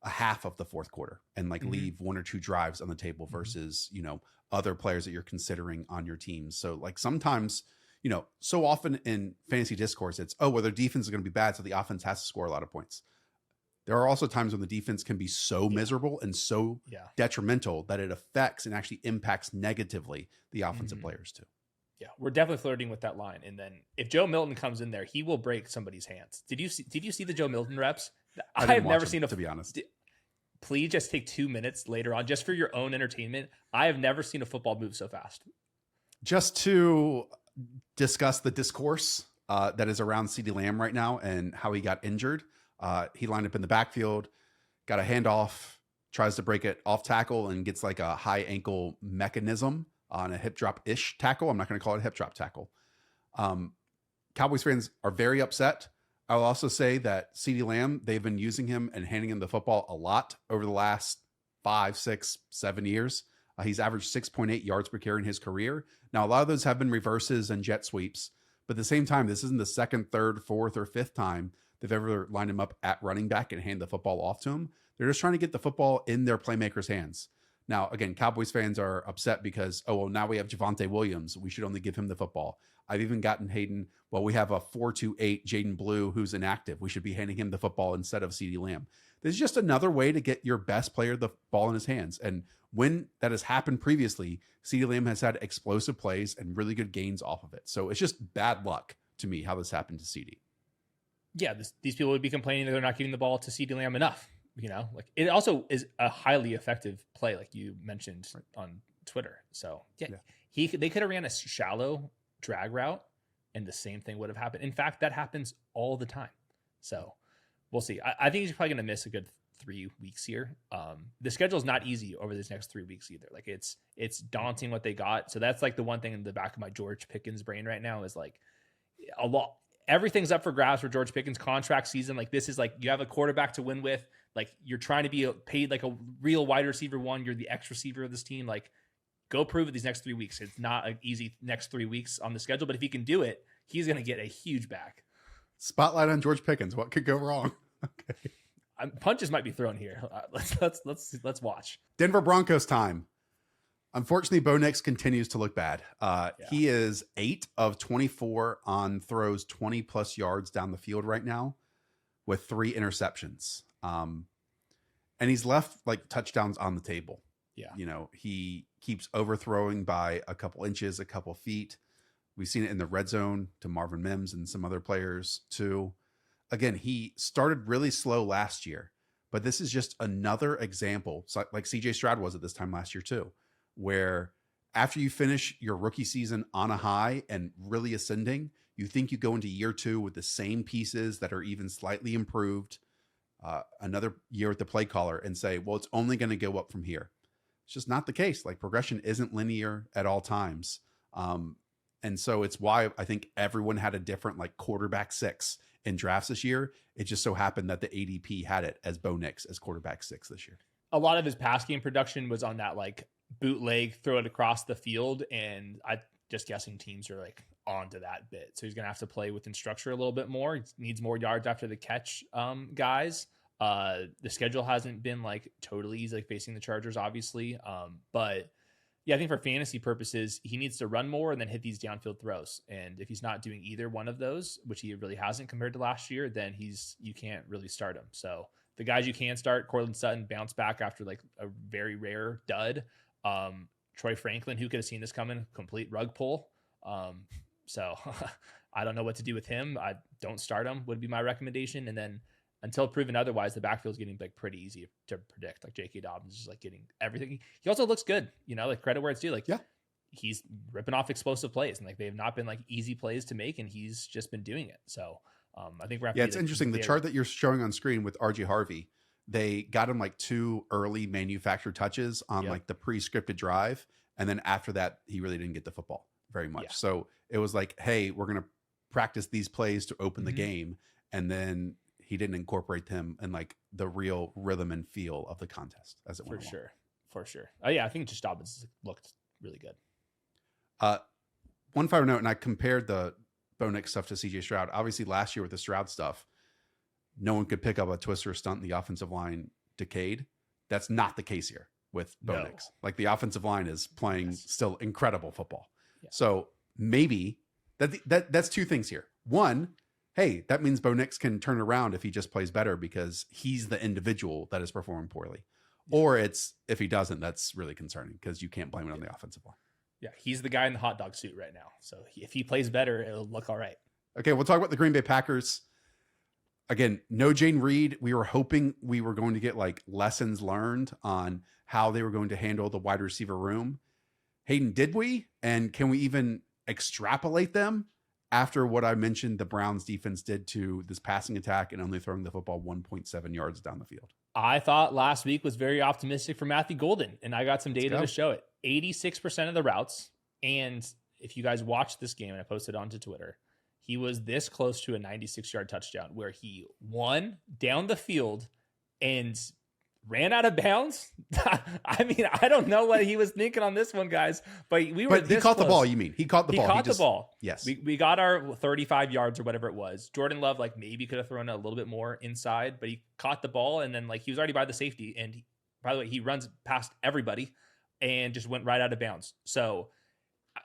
a half of the fourth quarter and like leave 1 or 2 drives on the table versus, you know, other players that you're considering on your team. So like sometimes, you know, so often in fantasy discourse, it's, oh, well, their defense is going to be bad, so the offense has to score a lot of points. There are also times when the defense can be so miserable and so detrimental that it affects and actually impacts negatively the offensive players too. Yeah, we're definitely flirting with that line. And then if Joe Milton comes in there, he will break somebody's hands. Did you see the Joe Milton reps? I have never seen to be honest. Please just take 2 minutes later on, just for your own entertainment. I have never seen a football move so fast. Just to discuss the discourse that is around CeeDee Lamb right now and how he got injured. He lined up in the backfield, got a handoff, tries to break it off tackle and gets like a high ankle mechanism on a hip drop-ish tackle. I'm not going to call it a hip drop tackle. Cowboys fans are very upset. I will also say that CeeDee Lamb, they've been using him and handing him the football a lot over the last 5, 6, 7 years. He's averaged 6.8 yards per carry in his career. Now, a lot of those have been reverses and jet sweeps, but at the same time, this isn't the second, third, fourth, or fifth time they've ever lined him up at running back and hand the football off to him. They're just trying to get the football in their playmakers' hands. Now, again, Cowboys fans are upset because, oh, well, now we have Javonte Williams. We should only give him the football. I've even gotten Hayden, well, we have a 4-2-8 Jaden Blue who's inactive. We should be handing him the football instead of CeeDee Lamb. This is just another way to get your best player the ball in his hands. And when that has happened previously, CeeDee Lamb has had explosive plays and really good gains off of it. So it's just bad luck to me how this happened to CeeDee. Yeah, these people would be complaining that they're not getting the ball to CeeDee Lamb enough. Like it also is a highly effective play, like you mentioned on Twitter. So they could have ran a shallow drag route and the same thing would have happened. In fact, that happens all the time. So we'll see. I think he's probably going to miss a good 3 weeks here. The schedule is not easy over these next 3 weeks either. Like it's daunting what they got. So that's like the one thing in the back of my George Pickens brain right now is like a lot. Everything's up for grabs for George Pickens contract season. Like this is like you have a quarterback to win with. Like you're trying to be paid like a real wide receiver one. You're the X receiver of this team. Like go prove it these next 3 weeks. It's not an easy next 3 weeks on the schedule, but if he can do it, he's going to get a huge back. Spotlight on George Pickens. What could go wrong? Okay. Punches might be thrown here. Let's watch. Denver Broncos time. Unfortunately, Bo Nix continues to look bad. He is 8 of 24 on throws 20 plus yards down the field right now with 3 interceptions. And he's left like touchdowns on the table. Yeah. He keeps overthrowing by a couple inches, a couple feet. We've seen it in the red zone to Marvin Mims and some other players too. Again, he started really slow last year, but this is just another example, like CJ Stroud was at this time last year too, where after you finish your rookie season on a high and really ascending, you think you go into year 2 with the same pieces that are even slightly improved, another year with the play caller and say, well, it's only going to go up from here. It's just not the case. Like progression isn't linear at all times. And so it's why I think everyone had a different like quarterback 6 in drafts this year. It just so happened that the ADP had it as Bo Nix as quarterback 6 this year. A lot of his pass game production was on that like bootleg, throw it across the field. And I just guessing teams are like onto that bit. So he's going to have to play within structure a little bit more. He needs more yards after the catch guys. The schedule hasn't been like totally easy, like facing the Chargers, obviously. But yeah, I think for fantasy purposes, he needs to run more and then hit these downfield throws. And if he's not doing either one of those, which he really hasn't compared to last year, then you can't really start him. So the guys you can start, Cortland Sutton bounced back after like a very rare dud. Troy Franklin, who could have seen this coming, complete rug pull. So I don't know what to do with him. I don't start him would be my recommendation. And then until proven otherwise, the backfield's getting like pretty easy to predict. Like J.K. Dobbins is just like getting everything. He also looks good, like credit where it's due. Like he's ripping off explosive plays and like they have not been like easy plays to make and he's just been doing it. So I think we're it's interesting. The chart that you're showing on screen with RJ Harvey, they got him like 2 early manufactured touches on like the pre-scripted drive. And then after that, he really didn't get the football very much. Yeah. So it was like, hey, we're going to practice these plays to open the game. And then he didn't incorporate them in like the real rhythm and feel of the contest as it went along. For sure. Oh yeah. I think just Dobbins looked really good. One final note, and I compared the Bo Nix stuff to CJ Stroud. Obviously last year with the Stroud stuff, no one could pick up a twist or a stunt and the offensive line decayed. That's not the case here with Bo Nix. Like the offensive line is playing still incredible football. Yeah. So maybe that's 2 things here. One, hey, that means Bo Nix can turn around if he just plays better because he's the individual that is performing poorly. Yeah. Or it's if he doesn't, that's really concerning because you can't blame it on the offensive line. Yeah, he's the guy in the hot dog suit right now. So if he plays better, it'll look all right. Okay, we'll talk about the Green Bay Packers. Again, no Jane Reed. We were hoping we were going to get like lessons learned on how they were going to handle the wide receiver room. Hayden, did we? And can we even extrapolate them after what I mentioned the Browns defense did to this passing attack and only throwing the football 1.7 yards down the field? I thought last week was very optimistic for Matthew Golden, and I got some data to show it. 86% of the routes, and if you guys watched this game, and I posted onto Twitter, he was this close to a 96-yard touchdown where he won down the field and ran out of bounds. I mean, I don't know what he was thinking on this one, guys, but we were. But he caught the ball. You mean he caught the ball? He caught the ball. Yes. We got our 35 yards or whatever it was. Jordan Love like maybe could have thrown a little bit more inside, but he caught the ball and then like he was already by the safety. And by the way, he runs past everybody and just went right out of bounds. So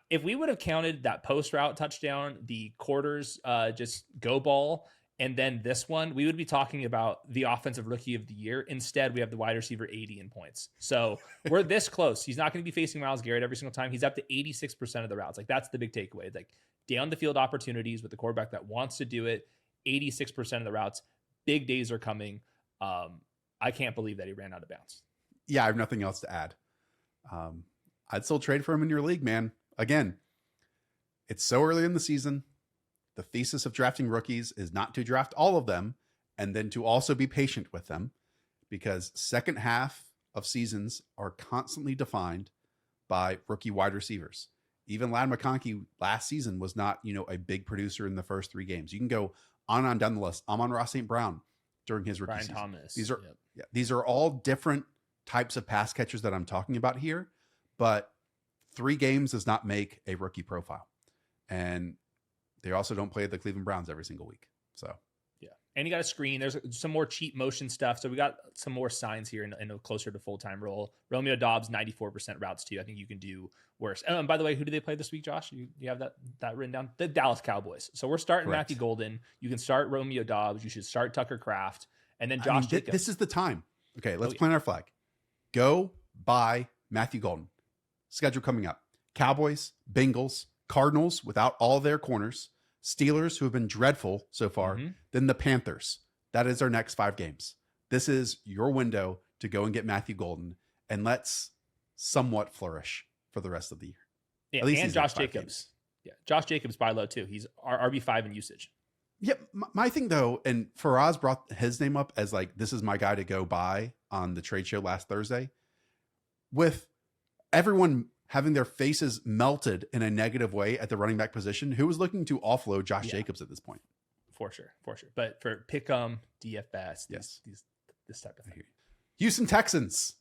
if we would have counted that post route touchdown, the quarters just go ball, and then this one, we would be talking about the offensive rookie of the year. Instead, we have the wide receiver 80 in points. So we're this close. He's not going to be facing Myles Garrett every single time. He's up to 86% of the routes. Like that's the big takeaway. Like down the field opportunities with the quarterback that wants to do it. 86% of the routes. Big days are coming. I can't believe that he ran out of bounds. Yeah, I have nothing else to add. I'd still trade for him in your league, man. Again, it's so early in the season. The thesis of drafting rookies is not to draft all of them and then to also be patient with them, because second half of seasons are constantly defined by rookie wide receivers. Even Ladd McConkey last season was not, a big producer in the first 3 games. You can go on and on down the list. Amon-Ra St. Brown during his rookie season. Thomas. These are all different types of pass catchers that I'm talking about here, but 3 games does not make a rookie profile. And they also don't play the Cleveland Browns every single week. So, yeah. And you got a screen. There's some more cheap motion stuff. So we got some more signs here in a closer to full-time role. Romeo Doubs, 94% routes too. I think you can do worse. And by the way, who do they play this week, Josh? You have that written down? The Dallas Cowboys. So we're starting Correct. Matthew Golden. You can start Romeo Doubs. You should start Tucker Kraft. And then Josh Jacobs. This is the time. Okay, let's plant our flag. Go buy Matthew Golden. Schedule coming up. Cowboys, Bengals, Cardinals without all their corners, Steelers, who have been dreadful so far, then the Panthers. That is our next 5 games. This is your window to go and get Matthew Golden, and let's somewhat flourish for the rest of the year. Yeah, and Josh Jacobs. Games. Yeah, Josh Jacobs buy low too. He's our RB5 in usage. Yeah, my thing though, and Faraz brought his name up as like, this is my guy to go buy on the trade show last Thursday. With everyone having their faces melted in a negative way at the running back position, who was looking to offload Josh Jacobs at this point? For sure. But for Pick'em, DFS, yes, this type of thing. Houston Texans.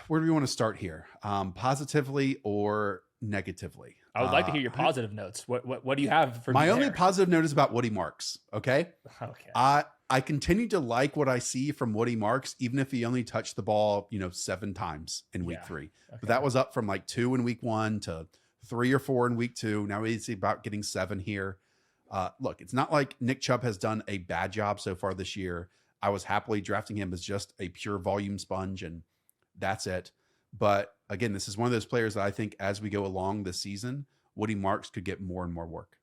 Where do we want to start here? Positively or negatively? I would like to hear your positive notes. What do you have for me? My only positive note is about Woody Marks. Okay. Okay. I continue to like what I see from Woody Marks, even if he only touched the ball, 7 times in week 3. Okay. But that was up from like 2 in week 1 to 3 or 4 in week 2. Now he's about getting 7 here. Look, it's not like Nick Chubb has done a bad job so far this year. I was happily drafting him as just a pure volume sponge, and that's it. But again, this is one of those players that I think as we go along this season, Woody Marks could get more and more work.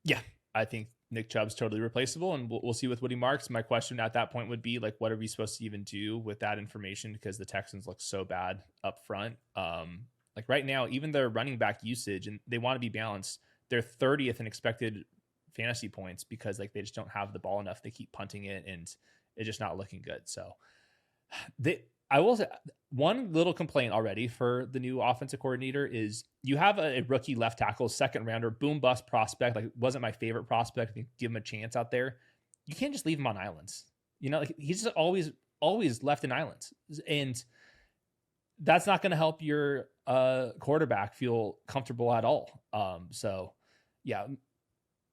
Yeah, I think Nick Chubb's totally replaceable, and we'll see with Woody Marks. My question at that point would be like, what are we supposed to even do with that information? Because the Texans look so bad up front. Like right now, even their running back usage, and they want to be balanced, they're 30th in expected fantasy points because like they just don't have the ball enough. They keep punting it, and it's just not looking good. So I will say one little complaint already for the new offensive coordinator is you have a rookie left tackle, 2nd rounder, boom bust prospect. Like wasn't my favorite prospect. I think give him a chance out there. You can't just leave him on islands. Like he's just always left in islands, and that's not going to help your quarterback feel comfortable at all. So yeah,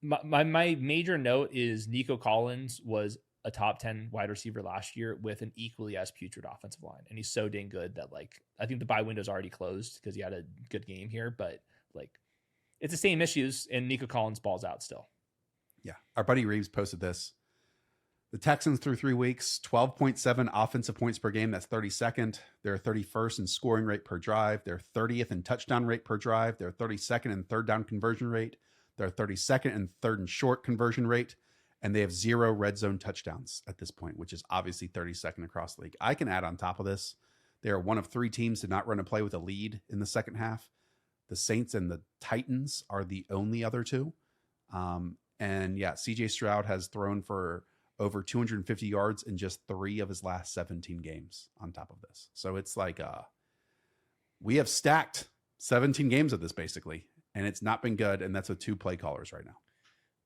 my major note is Nico Collins was a top 10 wide receiver last year with an equally as putrid offensive line. And he's so dang good that like, I think the buy window's already closed because he had a good game here, but like it's the same issues and Nico Collins balls out still. Yeah. Our buddy Reeves posted this. The Texans through 3 weeks, 12.7 offensive points per game. That's 32nd. They're 31st in scoring rate per drive. They're 30th in touchdown rate per drive. They're 32nd in 3rd down conversion rate. They're 32nd in 3rd and short conversion rate. And they have 0 red zone touchdowns at this point, which is obviously 32nd across the league. I can add on top of this, they are one of 3 teams to not run a play with a lead in the second half. The Saints and the Titans are the only other 2. And yeah, CJ Stroud has thrown for over 250 yards in just 3 of his last 17 games on top of this. So it's like we have stacked 17 games of this basically, and it's not been good. And that's with 2 play callers right now.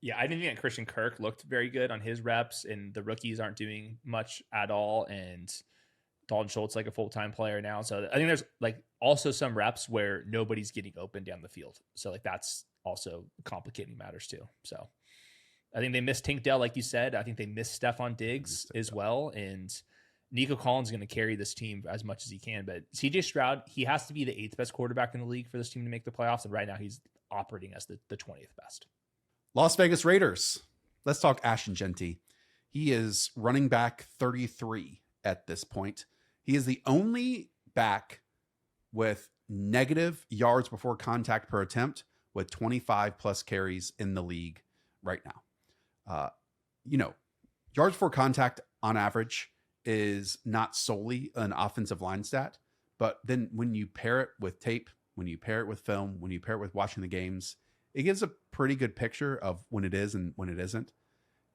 Yeah, I didn't think that Christian Kirk looked very good on his reps, and the rookies aren't doing much at all. And Dalton Schultz like a full-time player now. So I think there's like also some reps where nobody's getting open down the field. So like that's also complicating matters too. So I think they missed Tank Dell, like you said. I think they missed Stephon Diggs as well. And Nico Collins is going to carry this team as much as he can. But CJ Stroud, he has to be the 8th best quarterback in the league for this team to make the playoffs. And right now he's operating as the 20th best. Las Vegas Raiders. Let's talk Ashton Genty. He is running back 33 at this point. He is the only back with negative yards before contact per attempt with 25 plus carries in the league right now. Yards before contact on average is not solely an offensive line stat, but then when you pair it with tape, when you pair it with film, when you pair it with watching the games, it gives a pretty good picture of when it is and when it isn't.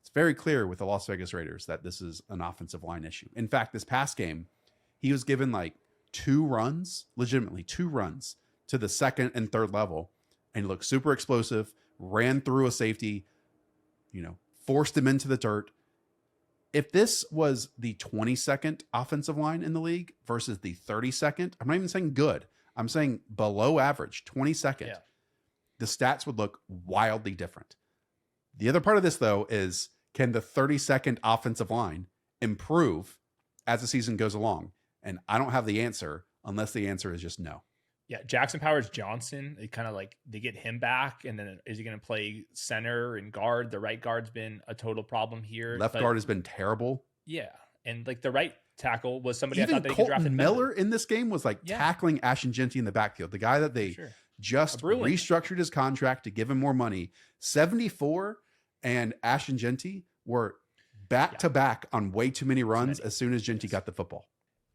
It's very clear with the Las Vegas Raiders that this is an offensive line issue. In fact, this past game, he was given like 2 runs, legitimately 2 runs to the second and third level, and he looked super explosive, ran through a safety, forced him into the dirt. If this was the 22nd offensive line in the league versus the 32nd, I'm not even saying good. I'm saying below average, 22nd. Yeah. The stats would look wildly different. The other part of this, though, is can the 32nd offensive line improve as the season goes along? And I don't have the answer unless the answer is just no. Yeah, Jackson Powers Johnson, it kind of like they get him back, and then is he going to play center and guard? The right guard's been a total problem here. Left guard has been terrible. Yeah, and like the right tackle was somebody even I thought they Colton could draft. Miller in this game was like tackling Ashton Genty in the backfield. The guy that they just restructured his contract to give him more money. 74 and Ashton Genty were back to back on way too many runs as soon as Genty got the football.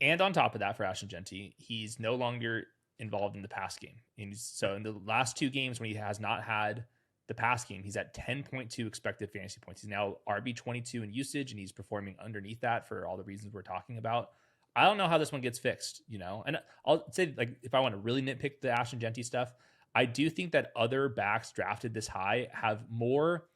And on top of that, for Ashton Genty, he's no longer involved in the pass game. And so in the last 2 games when he has not had the pass game, he's at 10.2 expected fantasy points. He's now RB22 in usage, and he's performing underneath that for all the reasons we're talking about. I don't know how this one gets fixed, and I'll say, like, if I want to really nitpick the Ashton Genty stuff, I do think that other backs drafted this high have more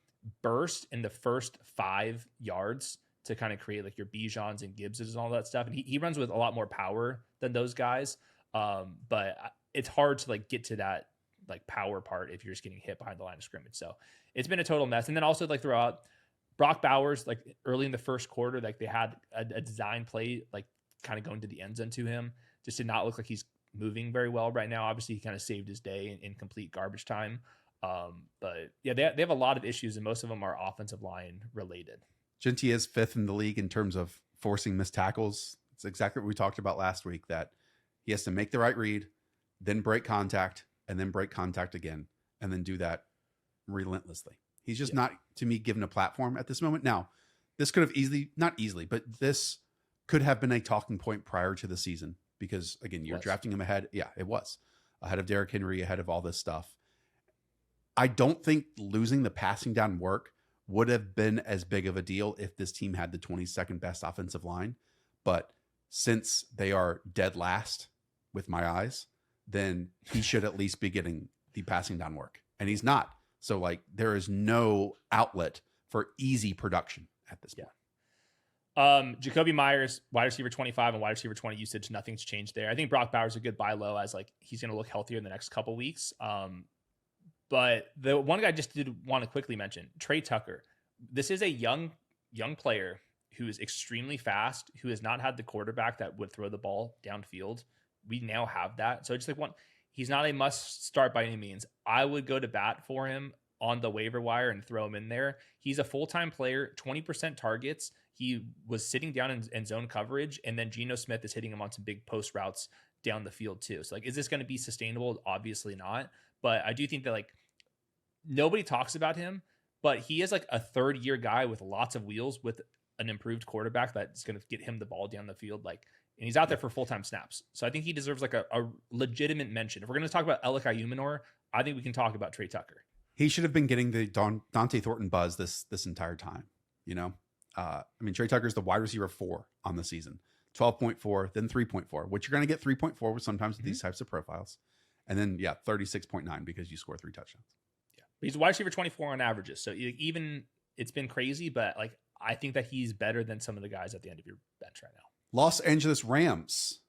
burst in the first 5 yards to kind of create like your Bijans and Gibbses and all that stuff. And he runs with a lot more power than those guys. But it's hard to like get to that like power part if you're just getting hit behind the line of scrimmage. So it's been a total mess. And then also like throughout Brock Bowers, like early in the first quarter, like they had a design play, like kind of going to the end zone to him. Just did not look like he's moving very well right now. Obviously he kind of saved his day in complete garbage time. But yeah, they have a lot of issues, and most of them are offensive line related. Genty is 5th in the league in terms of forcing missed tackles. It's exactly what we talked about last week, that he has to make the right read, then break contact, and then break contact again, and then do that relentlessly. He's just not, to me, given a platform at this moment. Now, this could have not easily, but this could have been a talking point prior to the season because, again, you're drafting him ahead. Yeah, it was. Ahead of Derrick Henry, ahead of all this stuff. I don't think losing the passing down work would have been as big of a deal if this team had the 22nd best offensive line. But since they are dead last with my eyes, then he should at least be getting the passing down work. And he's not. So like there is no outlet for easy production at this point. Jacoby Myers, wide receiver 25 and wide receiver 20 usage. Nothing's changed there. I think Brock Bowers is a good buy low as like he's going to look healthier in the next couple weeks. But the one guy I just did want to quickly mention, Trey Tucker. This is a young player who is extremely fast, who has not had the quarterback that would throw the ball downfield. We now have that. So I just like he's not a must start by any means. I would go to bat for him on the waiver wire and throw him in there. He's a full-time player, 20% targets. He was sitting down in zone coverage, and then Geno Smith is hitting him on some big post routes down the field too. So like, is this going to be sustainable? Obviously not. But I do think that like nobody talks about him, but he is like a 3rd-year guy with lots of wheels with an improved quarterback that's going to get him the ball down the field. Like, and he's out there for full-time snaps. So I think he deserves like a legitimate mention. If we're going to talk about Elik Ayumanor, I think we can talk about Trey Tucker. He should have been getting the Dante Thornton buzz this entire time. I mean, Trey Tucker's the wide receiver 4 on the season, 12.4, then 3.4, which you're going to get 3.4 with sometimes with these types of profiles. And then 36.9 because you score 3 touchdowns. He's wide receiver 24 on averages. So even it's been crazy, but like I think that he's better than some of the guys at the end of your bench right now. Los Angeles Rams.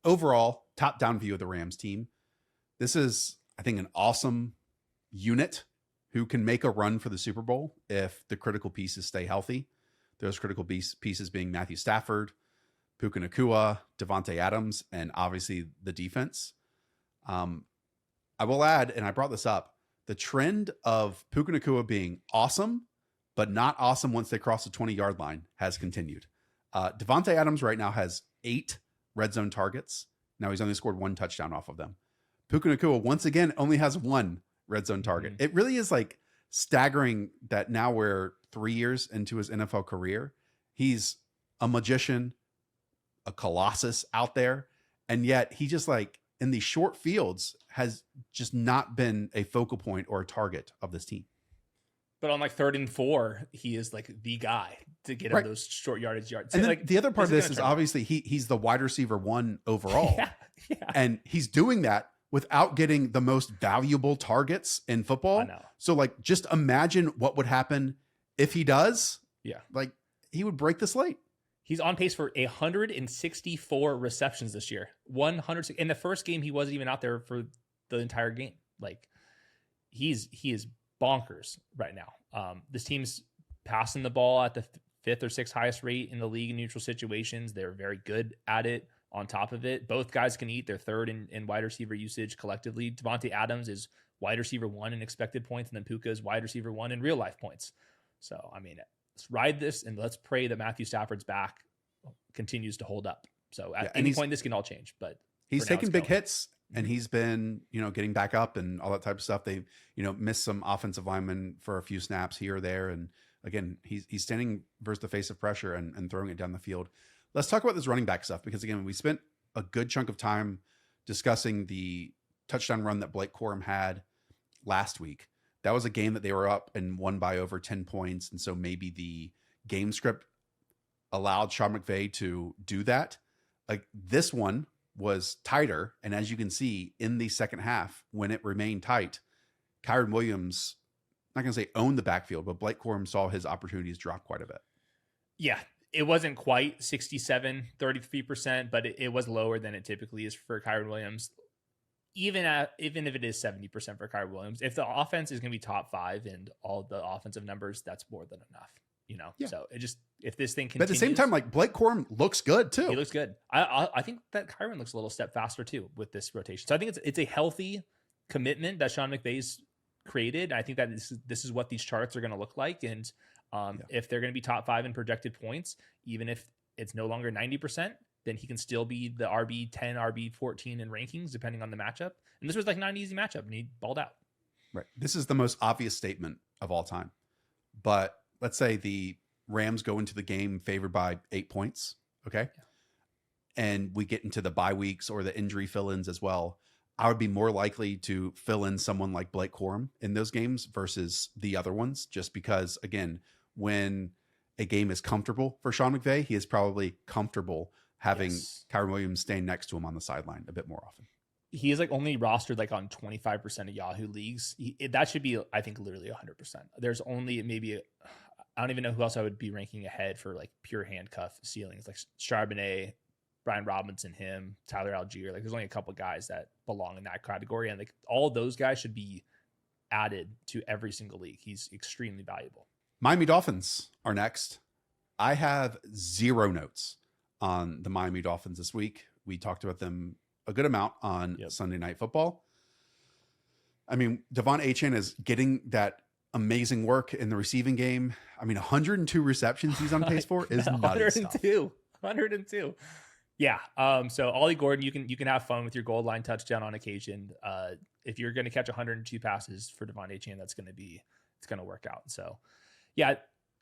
Overall, top-down view of the Rams team. This is, I think, an awesome unit who can make a run for the Super Bowl if the critical pieces stay healthy. Those critical pieces being Matthew Stafford, Puka Nacua, Devontae Adams, and obviously the defense. I will add, and I brought this up, the trend of Puka Nacua being awesome, but not awesome once they cross the 20-yard line has continued. Devontae Adams right now has 8 red zone targets. Now he's only scored 1 touchdown off of them. Puka Nacua, once again, only has 1 red zone target. It really is like staggering that now we're 3 years into his NFL career. He's a magician, a colossus out there. And yet he just like in these short fields has just not been a focal point or a target of this team. But on like 3rd and 4, he is like the guy to get him those short yardage yards. And so then like the other part of this is obviously he's the wide receiver 1 overall. Yeah. And he's doing that without getting the most valuable targets in football. I know. So like, just imagine what would happen if he does. Yeah. Like he would break the slate. He's on pace for 164 receptions this year. 100 in the first game. He wasn't even out there for the entire game. Like he is bonkers right now. This team's passing the ball at the 5th or 6th highest rate in the league in neutral situations. They're very good at it. On top of it, both guys can eat. Their 3rd in wide receiver usage collectively. Devontae Adams is wide receiver 1 in expected points, and then Puka is wide receiver 1 in real life points. So, I mean, let's ride this and let's pray that Matthew Stafford's back continues to hold up. So at any point, this can all change, but he's taking big hits and he's been, getting back up and all that type of stuff. They, missed some offensive linemen for a few snaps here or there. And again, he's standing versus the face of pressure and throwing it down the field. Let's talk about this running back stuff, because again, we spent a good chunk of time discussing the touchdown run that Blake Corum had last week. That was a game that they were up and won by over 10 points. And so maybe the game script allowed Sean McVay to do that. Like this one was tighter. And as you can see in the second half, when it remained tight, Kyren Williams, not going to say owned the backfield, but Blake Corum saw his opportunities drop quite a bit. Yeah. It wasn't quite 67, 33%, but it was lower than it typically is for Kyren Williams. Even if it is 70% for Kyren Williams, if the offense is going to be top 5 and all the offensive numbers, that's more than enough. Yeah. So it just, if this thing continues. But at the same time, like Blake Corum looks good too. He looks good. I think that Kyren looks a little step faster too with this rotation. So I think it's a healthy commitment that Sean McVay's created. I think that this is what these charts are going to look like. And if they're going to be top 5 in projected points, even if it's no longer 90%, then he can still be the RB 10, RB 14 in rankings, depending on the matchup. And this was like not an easy matchup, and he balled out. Right. This is the most obvious statement of all time. But let's say the Rams go into the game favored by 8 points. Okay. Yeah. And we get into the bye weeks or the injury fill-ins as well. I would be more likely to fill in someone like Blake Corum in those games versus the other ones, just because, again, when a game is comfortable for Sean McVay, he is probably comfortable having Kyren Williams staying next to him on the sideline a bit more often. He is like only rostered like on 25% of Yahoo leagues. That should be, I think, literally 100%. There's only maybe, I don't even know who else I would be ranking ahead for like pure handcuff ceilings, like Charbonnet, Brian Robinson, him, Tyler Algier. Like there's only a couple guys that belong in that category. And like all of those guys should be added to every single league. He's extremely valuable. Miami Dolphins are next. I have 0 notes on the Miami Dolphins this week. We talked about them a good amount on Sunday Night Football. I mean, Devon Achane is getting that amazing work in the receiving game. I mean, 102 receptions he's on pace for is nuts. 102. Yeah. So Ollie Gordon, you can have fun with your goal line touchdown on occasion. If you're going to catch 102 passes for Devon Achane, it's going to work out. So yeah,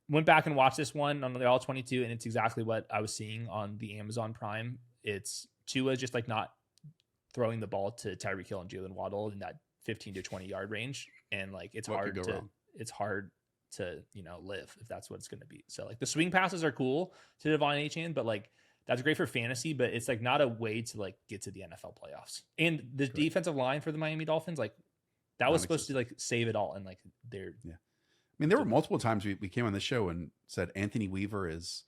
went back and watched this one on the All 22, and it's exactly what I was seeing on the Amazon Prime. It's Tua just like not throwing the ball to Tyreek Hill and Jalen Waddle in that 15 to 20 yard range. And like, it's hard to, live if that's what it's going to be. So like the swing passes are cool to Devon Achane, but like, that's great for fantasy, but it's like not a way to like get to the NFL playoffs. And the defensive line for the Miami Dolphins, like That was supposed to like save it all. And like they're, I mean, there were multiple times we came on the show and said Anthony Weaver is,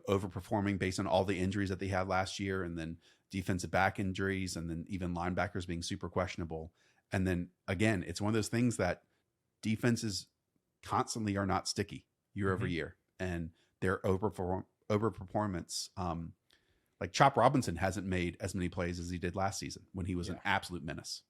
overperforming based on all the injuries that they had last year, and then defensive back injuries, and then even linebackers being super questionable. And then again, it's one of those things that defenses constantly are not sticky year over year, and their overperformance. Like Chop Robinson hasn't made as many plays as he did last season when he was an absolute menace.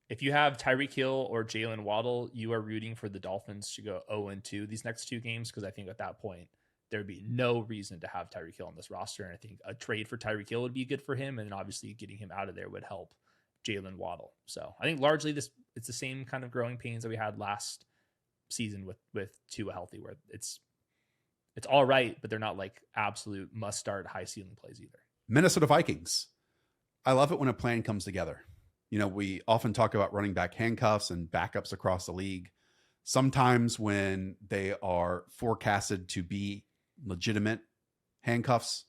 If you have Tyreek Hill or Jalen Waddle, you are rooting for the Dolphins to go 0-2 these next 2 games, because I think at that point there would be no reason to have Tyreek Hill on this roster. And I think a trade for Tyreek Hill would be good for him, and obviously getting him out of there would help Jalen Waddle. So I think largely it's the same kind of growing pains that we had last season with Tua healthy, where it's all right, but they're not like absolute must start high ceiling plays either. Minnesota Vikings. I love it when a plan comes together. We often talk about running back handcuffs and backups across the league. Sometimes when they are forecasted to be legitimate handcuffs,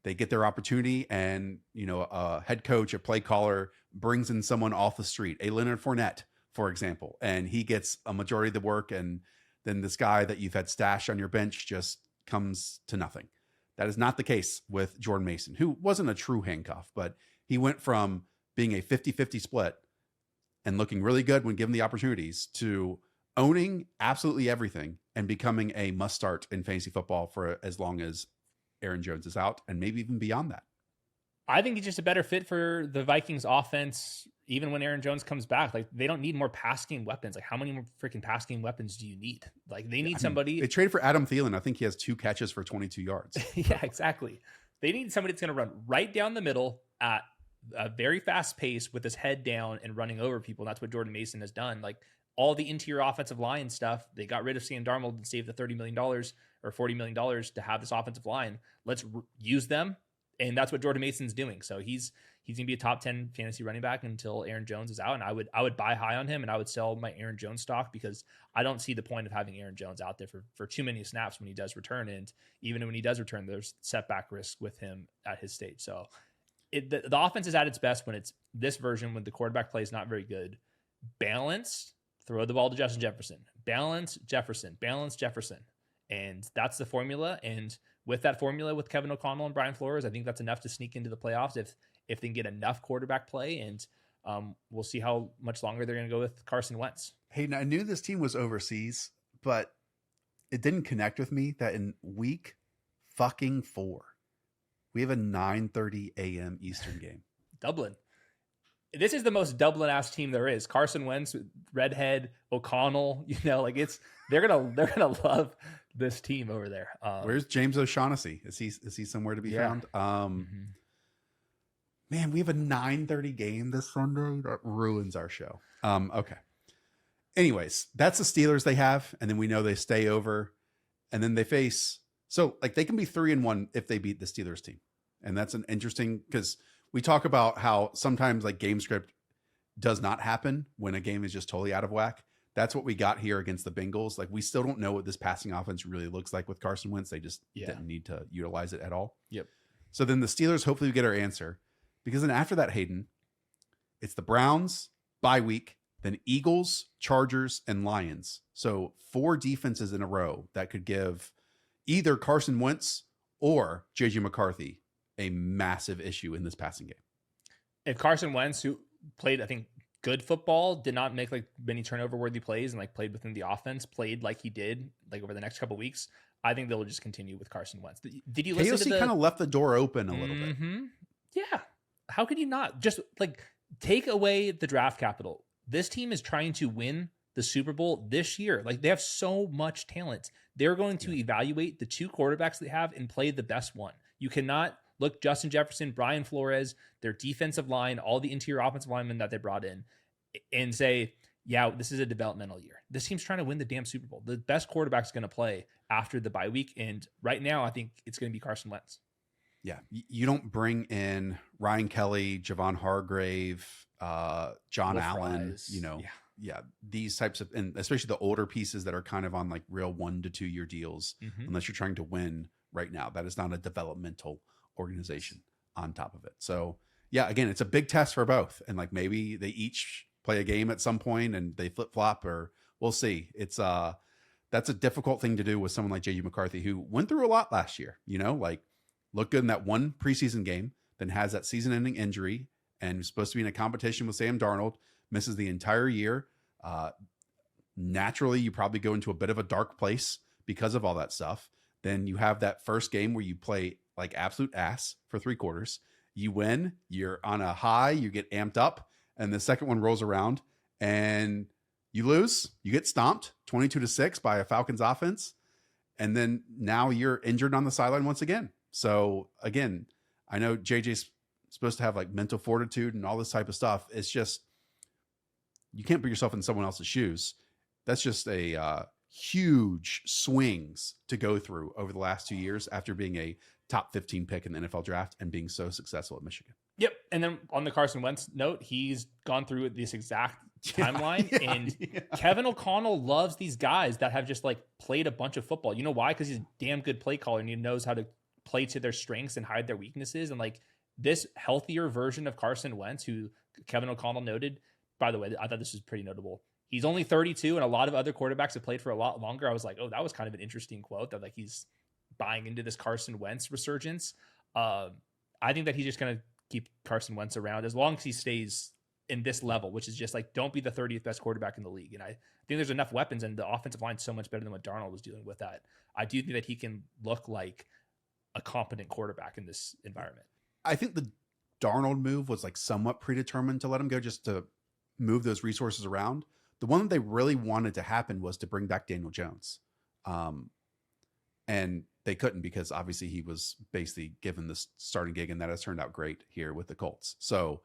they get their opportunity, and, a head coach, a play caller brings in someone off the street, a Leonard Fournette, for example, and he gets a majority of the work. And then this guy that you've had stashed on your bench just comes to nothing. That is not the case with Jordan Mason, who wasn't a true handcuff, but he went from being a 50-50 split and looking really good when given the opportunities to owning absolutely everything and becoming a must start in fantasy football for as long as Aaron Jones is out, and maybe even beyond that. I think he's just a better fit for the Vikings offense, even when Aaron Jones comes back. Like, they don't need more pass game weapons. Like, how many more freaking pass game weapons do you need? Like, they need somebody. They traded for Adam Thielen. I think he has 2 catches for 22 yards. Yeah, exactly. They need somebody that's going to run right down the middle at a very fast pace with his head down and running over people. And that's what Jordan Mason has done. Like, all the interior offensive line stuff, they got rid of Sam Darnold and saved the $30 million or $40 million to have this offensive line. Let's use them. And that's what Jordan Mason's doing. So he's going to be a top 10 fantasy running back until Aaron Jones is out. And I would buy high on him, and I would sell my Aaron Jones stock, because I don't see the point of having Aaron Jones out there for too many snaps when he does return. And even when he does return, there's setback risk with him at his stage. So the offense is at its best when it's this version, when the quarterback play is not very good. Balanced, throw the ball to Justin Jefferson. Balance Jefferson. And that's the formula. And with that formula, with Kevin O'Connell and Brian Flores, I think that's enough to sneak into the playoffs if they can get enough quarterback play. And we'll see how much longer they're going to go with Carson Wentz. Hayden, I knew this team was overseas, but it didn't connect with me that in week fucking 4, we have a 9:30 a.m. Eastern game. Dublin. This is the most Dublin-ass team there is. Carson Wentz, redhead, O'Connell. They're gonna love this team over there. Where's James O'Shaughnessy? Is he somewhere to be found? Man, we have a 9:30 game this Sunday. That ruins our show. Okay. Anyways, that's the Steelers they have, and then we know they stay over, and then they face. So like they can be 3-1 if they beat the Steelers team, and that's an interesting, because we talk about how sometimes like game script does not happen when a game is just totally out of whack. That's what we got here against the Bengals. Like, we still don't know what this passing offense really looks like with Carson Wentz. They just didn't need to utilize it at all. Yep. So then the Steelers, hopefully we get our answer, because then after that, Hayden, it's the Browns bye week, then Eagles, Chargers, and Lions. So 4 defenses in a row that could give either Carson Wentz or JJ McCarthy a massive issue in this passing game. If Carson Wentz, who played, I think, good football, did not make like many turnover worthy plays and like played within the offense, played like he did like over the next couple of weeks, I think they'll just continue with Carson Wentz. Did you listen to the... kind of left the door open a little bit. Yeah. How could you not just like take away the draft capital? This team is trying to win the Super Bowl this year. Like, they have so much talent. They're going to evaluate the 2 quarterbacks they have and play the best one. You cannot look Justin Jefferson, Brian Flores, their defensive line, all the interior offensive linemen that they brought in, and say, yeah, this is a developmental year. This team's trying to win the damn Super Bowl. The best quarterback's going to play after the bye week. And right now, I think it's going to be Carson Wentz. Yeah. You don't bring in Ryan Kelly, Javon Hargrave, John Wolf Allen, Rise. These types of, and especially the older pieces that are kind of on like real 1 to 2 year deals, unless you're trying to win right now. That is not a developmental organization on top of it. So yeah, again, it's a big test for both. And like maybe they each play a game at some point and they flip flop, or we'll see. It's that's a difficult thing to do with someone like JJ McCarthy, who went through a lot last year, like looked good in that one preseason game, then has that season ending injury and was supposed to be in a competition with Sam Darnold, misses the entire year. Naturally, you probably go into a bit of a dark place because of all that stuff. Then you have that first game where you play like absolute ass for 3 quarters. You win, you're on a high, you get amped up, and the second one rolls around and you lose, you get stomped 22-6 by a Falcons offense. And then now you're injured on the sideline once again. So again, I know JJ's supposed to have like mental fortitude and all this type of stuff. It's just, you can't put yourself in someone else's shoes. That's just a huge swings to go through over the last 2 years after being a top 15 pick in the NFL draft and being so successful at Michigan. Yep. And then on the Carson Wentz note, he's gone through this exact timeline. And Kevin O'Connell loves these guys that have just like played a bunch of football. You know why? Because he's a damn good play caller and he knows how to play to their strengths and hide their weaknesses. And like this healthier version of Carson Wentz, who Kevin O'Connell noted, by the way, I thought this was pretty notable. He's only 32 and a lot of other quarterbacks have played for a lot longer. I was like, oh, that was kind of an interesting quote that like he's buying into this Carson Wentz resurgence. I think that he's just going to keep Carson Wentz around as long as he stays in this level, which is just like, don't be the 30th best quarterback in the league. And I think there's enough weapons and the offensive line's so much better than what Darnold was dealing with that. I do think that he can look like a competent quarterback in this environment. I think the Darnold move was like somewhat predetermined to let him go just to move those resources around. The one that they really wanted to happen was to bring back Daniel Jones. And they couldn't because obviously he was basically given the starting gig, and that has turned out great here with the Colts. So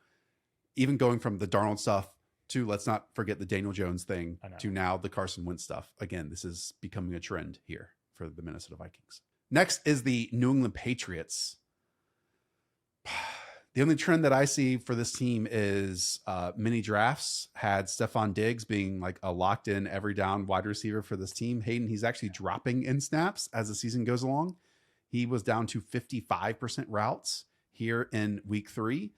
even going from the Darnold stuff to, let's not forget the Daniel Jones thing, to now the Carson Wentz stuff. Again, this is becoming a trend here for the Minnesota Vikings. Next is the New England Patriots. The only trend that I see for this team is mini drafts had Stephon Diggs being like a locked in every down wide receiver for this team. Hayden, he's actually dropping in snaps as the season goes along. He was down to 55% routes here in week 3.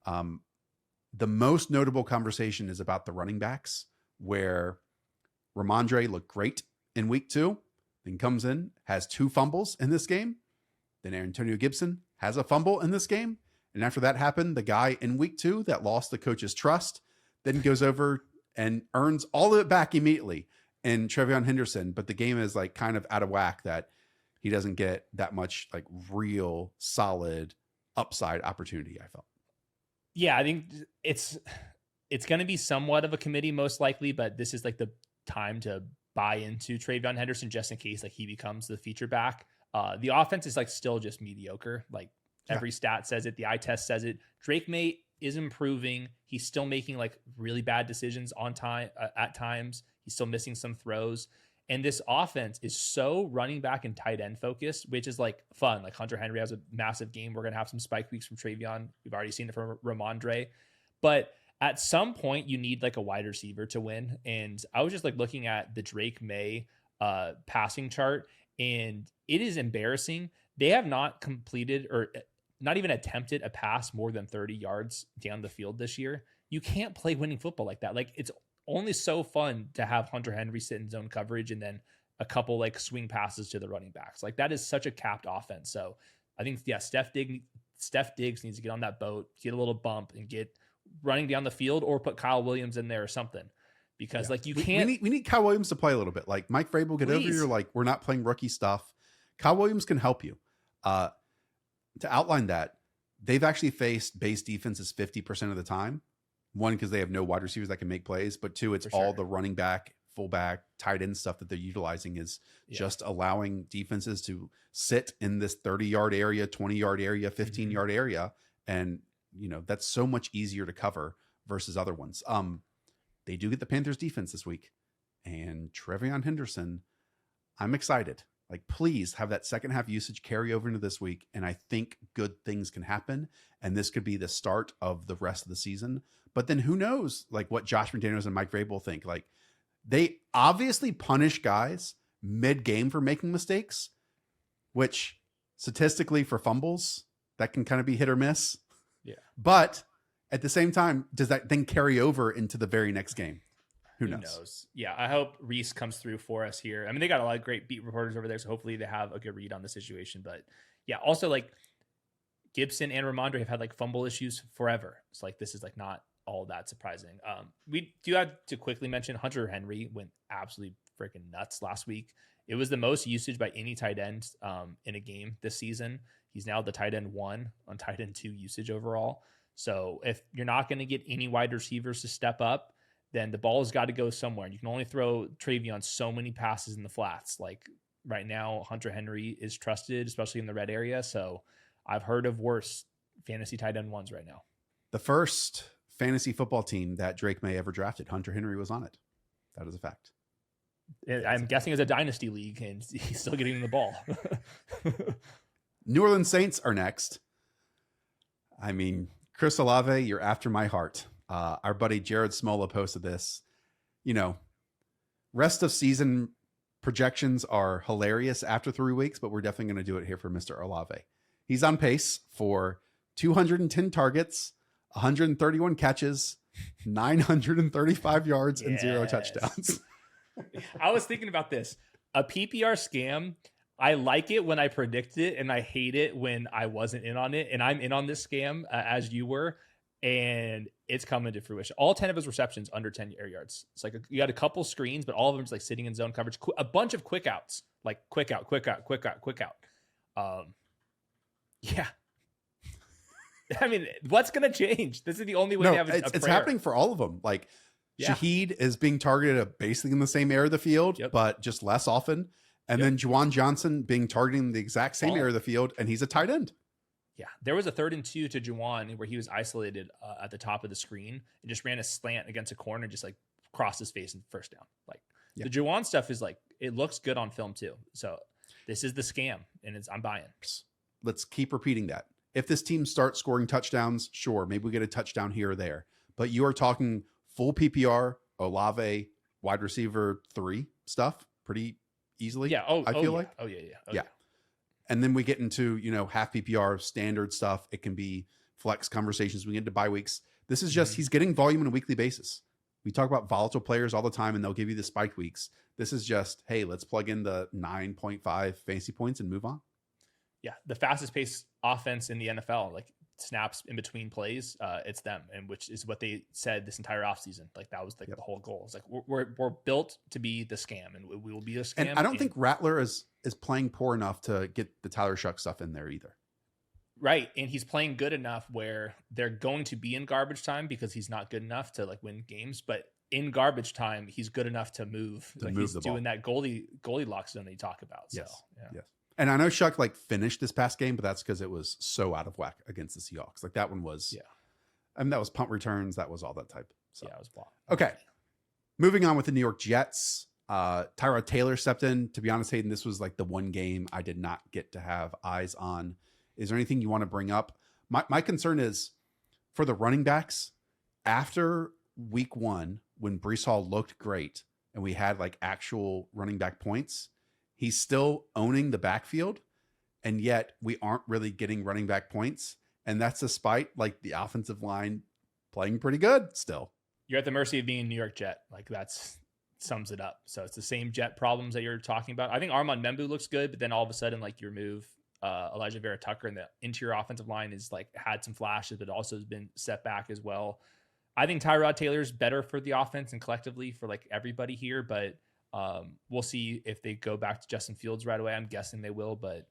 The most notable conversation is about the running backs, where Ramondre looked great in week 2, then comes in, has 2 fumbles in this game. Then Antonio Gibson has a fumble in this game. And after that happened, the guy in week 2 that lost the coach's trust then goes over and earns all of it back immediately in Trevion Henderson. But the game is like kind of out of whack that he doesn't get that much like real solid upside opportunity, I felt. Yeah, I think it's going to be somewhat of a committee most likely, but this is like the time to buy into Trevion Henderson just in case like he becomes the feature back. The offense is like still just mediocre. Like every stat says it. The eye test says it. Drake May is improving. He's still making like really bad decisions on time at times. He's still missing some throws. And this offense is so running back and tight end focused, which is like fun. Like Hunter Henry has a massive game. We're going to have some spike weeks from Trevion. We've already seen it from Ramondre. But at some point you need like a wide receiver to win. And I was just like looking at the Drake May passing chart, and it is embarrassing. They have not completed or not even attempted a pass more than 30 yards down the field this year. You can't play winning football like that. Like it's only so fun to have Hunter Henry sit in zone coverage and then a couple like swing passes to the running backs. Like that is such a capped offense. So I think, yeah, Steph Diggs needs to get on that boat, get a little bump and get running down the field, or put Kyle Williams in there or something, because like you can't. We need Kyle Williams to play a little bit. Like Mike Vrabel, get over here. Like we're not playing rookie stuff. Kyle Williams can help you. To outline that, they've actually faced base defenses 50% of the time. One, because they have no wide receivers that can make plays, but 2, it's all the running back, fullback, tight end stuff that they're utilizing is just allowing defenses to sit in this 30-yard area, 20-yard area, 15-yard area. And, you know, that's so much easier to cover versus other ones. They do get the Panthers defense this week, and Trevion Henderson, I'm excited. Like, please have that second half usage carry over into this week. And I think good things can happen. And this could be the start of the rest of the season. But then who knows, like what Josh McDaniels and Mike Vrabel think. Like they obviously punish guys mid-game for making mistakes, which statistically for fumbles, that can kind of be hit or miss. Yeah. But At the same time, does that then carry over into the very next game? Who knows? Yeah, I hope Reese comes through for us here. I mean, they got a lot of great beat reporters over there, so hopefully they have a good read on the situation. But yeah, also like Gibson and Ramondre have had like fumble issues forever. It's like this is like not all that surprising. We do have to quickly mention Hunter Henry went absolutely freaking nuts last week. It was the most usage by any tight end in a game this season. He's now the tight end 1 on tight end 2 usage overall. So if you're not going to get any wide receivers to step up, then the ball has got to go somewhere. You can only throw Travion so many passes in the flats. Like right now, Hunter Henry is trusted, especially in the red area. So I've heard of worse fantasy tight end 1s right now. The first fantasy football team that Drake May ever drafted, Hunter Henry was on it. That is a fact. I'm guessing it's a dynasty league, and he's still getting the ball. New Orleans Saints are next. I mean, Chris Olave, you're after my heart. Our buddy Jared Smola posted this. You know, rest of season projections are hilarious after 3 weeks, but we're definitely going to do it here for Mr. Olave. He's on pace for 210 targets, 131 catches, 935 yards, and 0 touchdowns. I was thinking about this. A PPR scam. I like it when I predict it, and I hate it when I wasn't in on it. And I'm in on this scam as you were, and it's coming to fruition. All 10 of his receptions under 10 air yards. It's like you got a couple screens, but all of them just like sitting in zone coverage. A bunch of quick outs, like quick out. Yeah. I mean, what's going to change? This is the only way to have it's happening for all of them. Like Shaheed is being targeted basically in the same area of the field, but just less often. And then Juwan Johnson being targeting the exact same area of the field, and he's a tight end. Yeah, there was a 3rd and 2 to Juwan where he was isolated at the top of the screen and just ran a slant against a corner and just like crossed his face and first down. Like the Juwan stuff is like, it looks good on film too. So this is the scam, and I'm buying. Let's keep repeating that. If this team starts scoring touchdowns, sure, maybe we get a touchdown here or there. But you are talking full PPR, Olave, wide receiver 3 stuff pretty easily. Yeah. I feel like. Oh, yeah. And then we get into, half PPR standard stuff. It can be flex conversations. We get into bye weeks. This is just, he's getting volume on a weekly basis. We talk about volatile players all the time, and they'll give you the spike weeks. This is just, hey, let's plug in the 9.5 fantasy points and move on. Yeah. The fastest paced offense in the NFL, like snaps in between plays, it's them, and which is what they said this entire offseason. Like that was like the whole goal. It's like we're built to be the scam, and we will be a scam. And I don't think Rattler is playing poor enough to get the Tyler Shuck stuff in there either. Right. And he's playing good enough where they're going to be in garbage time because he's not good enough to like win games, but in garbage time, he's good enough to move. He's doing that Goldilocks zone that you talk about. So, yes. And I know Shuck like finished this past game, but that's because it was so out of whack against the Seahawks. Like that one was, I mean, that was punt returns. That was all that type. So, it was blocked. Okay. Moving on with the New York Jets. Tyrod Taylor stepped in. To be honest, Hayden, this was like the one game I did not get to have eyes on. Is there anything you want to bring up? My concern is for the running backs after week 1, when Breece Hall looked great and we had like actual running back points, he's still owning the backfield, and yet we aren't really getting running back points. And that's despite like the offensive line playing pretty good still. You're at the mercy of being a New York Jet. Like that's sums it up. So it's the same Jet problems that you're talking about. I think Armand Membu looks good, but then all of a sudden, like you remove Elijah Vera Tucker, and the interior offensive line is like had some flashes, but also has been set back as well. I think Tyrod Taylor's better for the offense and collectively for like everybody here, but we'll see if they go back to Justin Fields right away. I'm guessing they will, but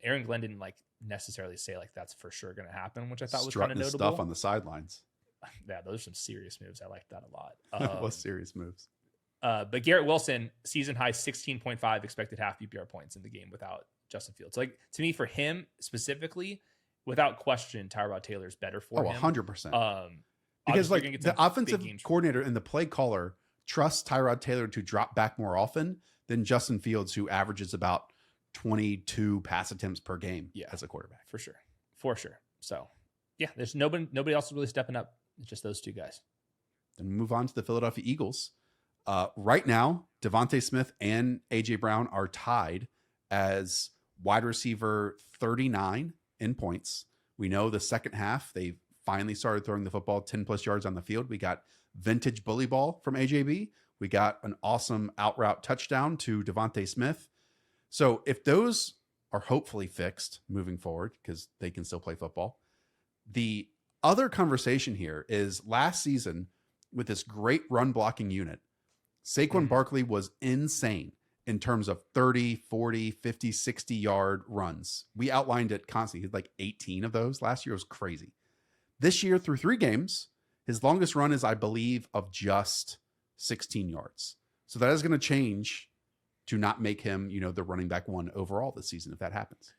Aaron Glenn didn't like necessarily say like that's for sure going to happen, which I thought was kind of notable. Stuff on the sidelines. Yeah, those are some serious moves. I like that a lot. It was serious moves. But Garrett Wilson, season high 16.5 expected half PPR points in the game without Justin Fields. Like to me, for him specifically, without question, Tyrod Taylor's better for him. 100%. Because like the offensive coordinator and the play caller trusts Tyrod Taylor to drop back more often than Justin Fields, who averages about 22 pass attempts per game as a quarterback. For sure. So yeah, there's nobody else is really stepping up. It's just those two guys. Then we move on to the Philadelphia Eagles. Right now, Devontae Smith and AJ Brown are tied as wide receiver 39 in points. We know the second half, they finally started throwing the football 10 plus yards on the field. We got vintage bully ball from AJB. We got an awesome out route touchdown to Devontae Smith. So if those are hopefully fixed moving forward, because they can still play football, the other conversation here is last season with this great run blocking unit, Saquon Barkley was insane in terms of 30, 40, 50, 60 yard runs. We outlined it constantly. He had like 18 of those last year. It was crazy. This year through 3 games, his longest run is, I believe, of just 16 yards. So that is going to change to not make him, the running back 1 overall this season if that happens.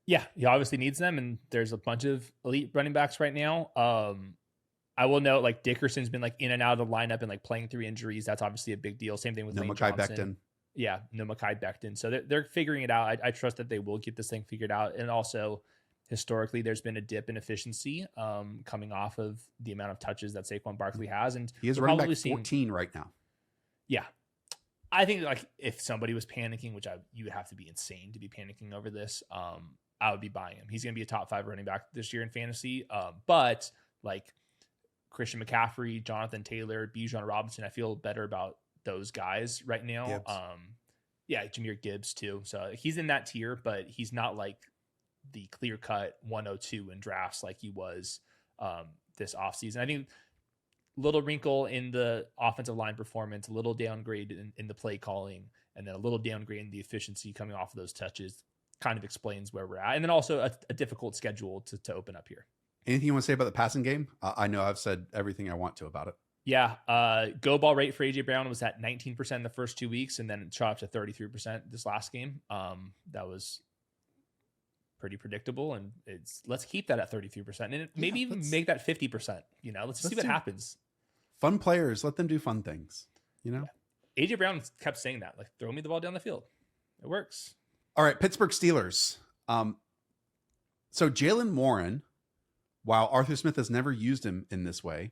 Yeah, he obviously needs them, and there's a bunch of elite running backs right now. I will note, like, Dickerson's been like in and out of the lineup and like playing through injuries. That's obviously a big deal. Same thing with No Lane Mekhi Johnson. Becton. Yeah, no Mekhi Becton. So they're figuring it out. I trust that they will get this thing figured out. And also, historically, there's been a dip in efficiency coming off of the amount of touches that Saquon Barkley has. And he is running back 14 right now. Yeah. I think, like, if somebody was panicking, which you would have to be insane to be panicking over this, I would be buying him. He's going to be a top 5 running back this year in fantasy. But like Christian McCaffrey, Jonathan Taylor, Bijan Robinson, I feel better about those guys right now. Gibbs. Yeah, Jahmyr Gibbs too. So he's in that tier, but he's not like the clear cut 102 in drafts like he was this offseason. I think little wrinkle in the offensive line performance, a little downgrade in the play calling, and then a little downgrade in the efficiency coming off of those touches kind of explains where we're at. And then also a difficult schedule to open up here. Anything you want to say about the passing game? I know I've said everything I want to about it. Yeah. Go ball rate for AJ Brown was at 19% in the first 2 weeks, and then it shot up to 33% this last game. That was pretty predictable, and let's keep that at 33%, and maybe even make that 50%. Let's see what happens. Fun players, let them do fun things. Yeah. AJ Brown kept saying that, like, throw me the ball down the field. It works. All right, Pittsburgh Steelers. So Jalen Warren, while Arthur Smith has never used him in this way,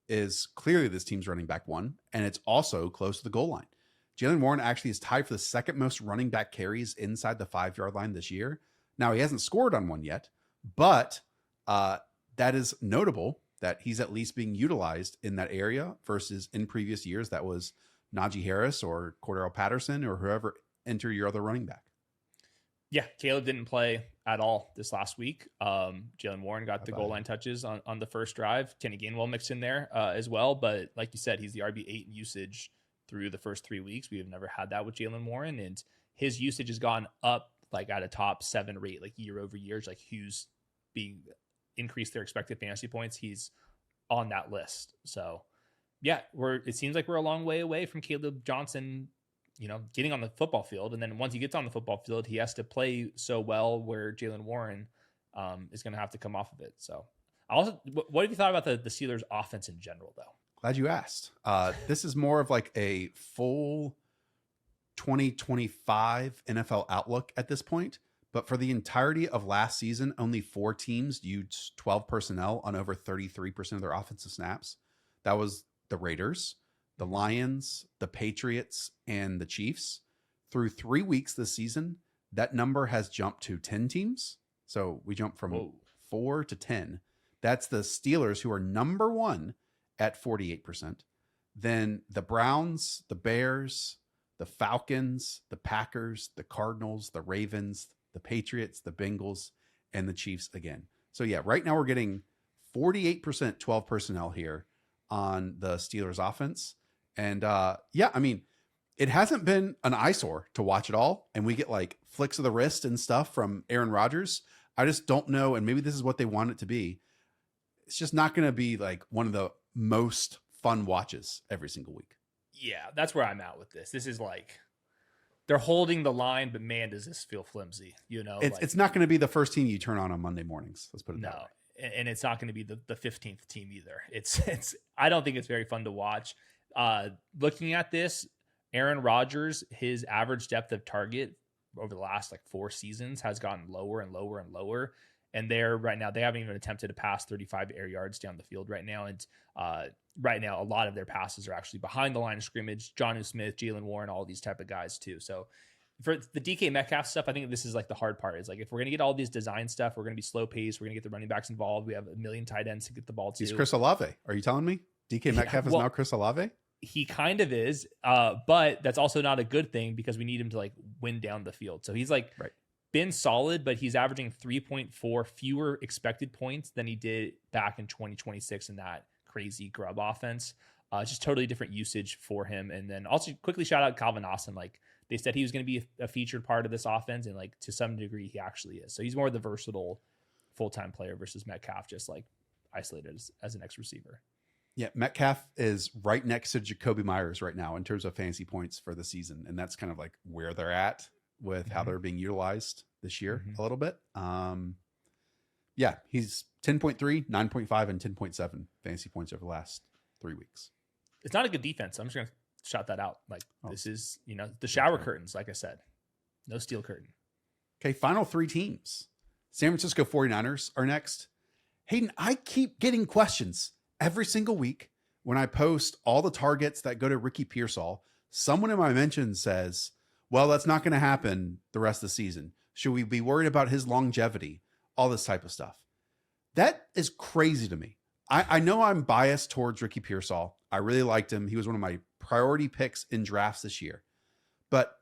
is clearly this team's running back 1, and it's also close to the goal line. Jalen Warren actually is tied for the second most running back carries inside the 5-yard line this year. Now, he hasn't scored on one yet, but that is notable that he's at least being utilized in that area versus in previous years that was Najee Harris or Cordero Patterson or whoever enter your other running back. Yeah, Caleb didn't play at all this last week. Jalen Warren got the goal line touches on the first drive. Kenny Gainwell mixed in there as well. But like you said, he's the RB8 usage through the first 3 weeks. We have never had that with Jalen Warren, and his usage has gone up like at a top 7 rate, like year over year. Like who's being increased their expected fantasy points. He's on that list. So yeah, it seems like we're a long way away from Caleb Johnson, getting on the football field. And then once he gets on the football field, he has to play so well where Jalen Warren is going to have to come off of it. So what have you thought about the Steelers offense in general, though? Glad you asked. This is more of like a full 2025 NFL outlook at this point. But for the entirety of last season, only 4 teams used 12 personnel on over 33% of their offensive snaps. That was the Raiders, the Lions, the Patriots, and the Chiefs. Through 3 weeks this season, that number has jumped to 10 teams. So we jumped from 4 to 10. That's the Steelers, who are number 1 at 48%. Then the Browns, the Bears, the Falcons, the Packers, the Cardinals, the Ravens, the Patriots, the Bengals, and the Chiefs again. So yeah, right now we're getting 48% 12 personnel here on the Steelers offense. And yeah, I mean, it hasn't been an eyesore to watch it all. And we get like flicks of the wrist and stuff from Aaron Rodgers. I just don't know. And maybe this is what they want it to be. It's just not going to be like one of the most fun watches every single week. Yeah, that's where I'm at with this. This is like, they're holding the line, but man, does this feel flimsy, It's not going to be the first team you turn on Monday mornings. Let's put it that way. And it's not going to be the 15th team either. It's I don't think it's very fun to watch. Looking at this, Aaron Rodgers, his average depth of target over the last like 4 seasons has gotten lower and lower and lower. And right now, they haven't even attempted to pass 35 air yards down the field right now. And right now, a lot of their passes are actually behind the line of scrimmage. Jonnu Smith, Jalen Warren, all these type of guys too. So for the DK Metcalf stuff, I think this is like the hard part. Is like if we're gonna get all these design stuff, we're gonna be slow paced. We're gonna get the running backs involved. We have a million tight ends to get the ball to. He's Chris Olave. Are you telling me DK Metcalf is now Chris Olave? He kind of is, but that's also not a good thing because we need him to like win down the field. So he's like been solid, but he's averaging 3.4 fewer expected points than he did back in 2026 in that crazy grub offense. Just totally different usage for him. And then also quickly shout out Calvin Austin. Like they said he was going to be a featured part of this offense, and like to some degree he actually is. So he's more the versatile full-time player versus Metcalf, just like isolated as an X receiver. Yeah, Metcalf is right next to Jacoby Myers right now in terms of fantasy points for the season. And that's kind of like where they're at with how they're being utilized this year a little bit. Yeah, he's 10.3, 9.5, and 10.7 fantasy points over the last 3 weeks. It's not a good defense. I'm just going to shout that out. Like this is, the shower curtains, like I said, no steel curtain. Okay, final 3 teams. San Francisco 49ers are next. Hayden, I keep getting questions every single week when I post all the targets that go to Ricky Pearsall. Someone in my mentions says, well, that's not going to happen the rest of the season. Should we be worried about his longevity? All this type of stuff. That is crazy to me. I know I'm biased towards Ricky Pearsall. I really liked him. He was one of my priority picks in drafts this year. But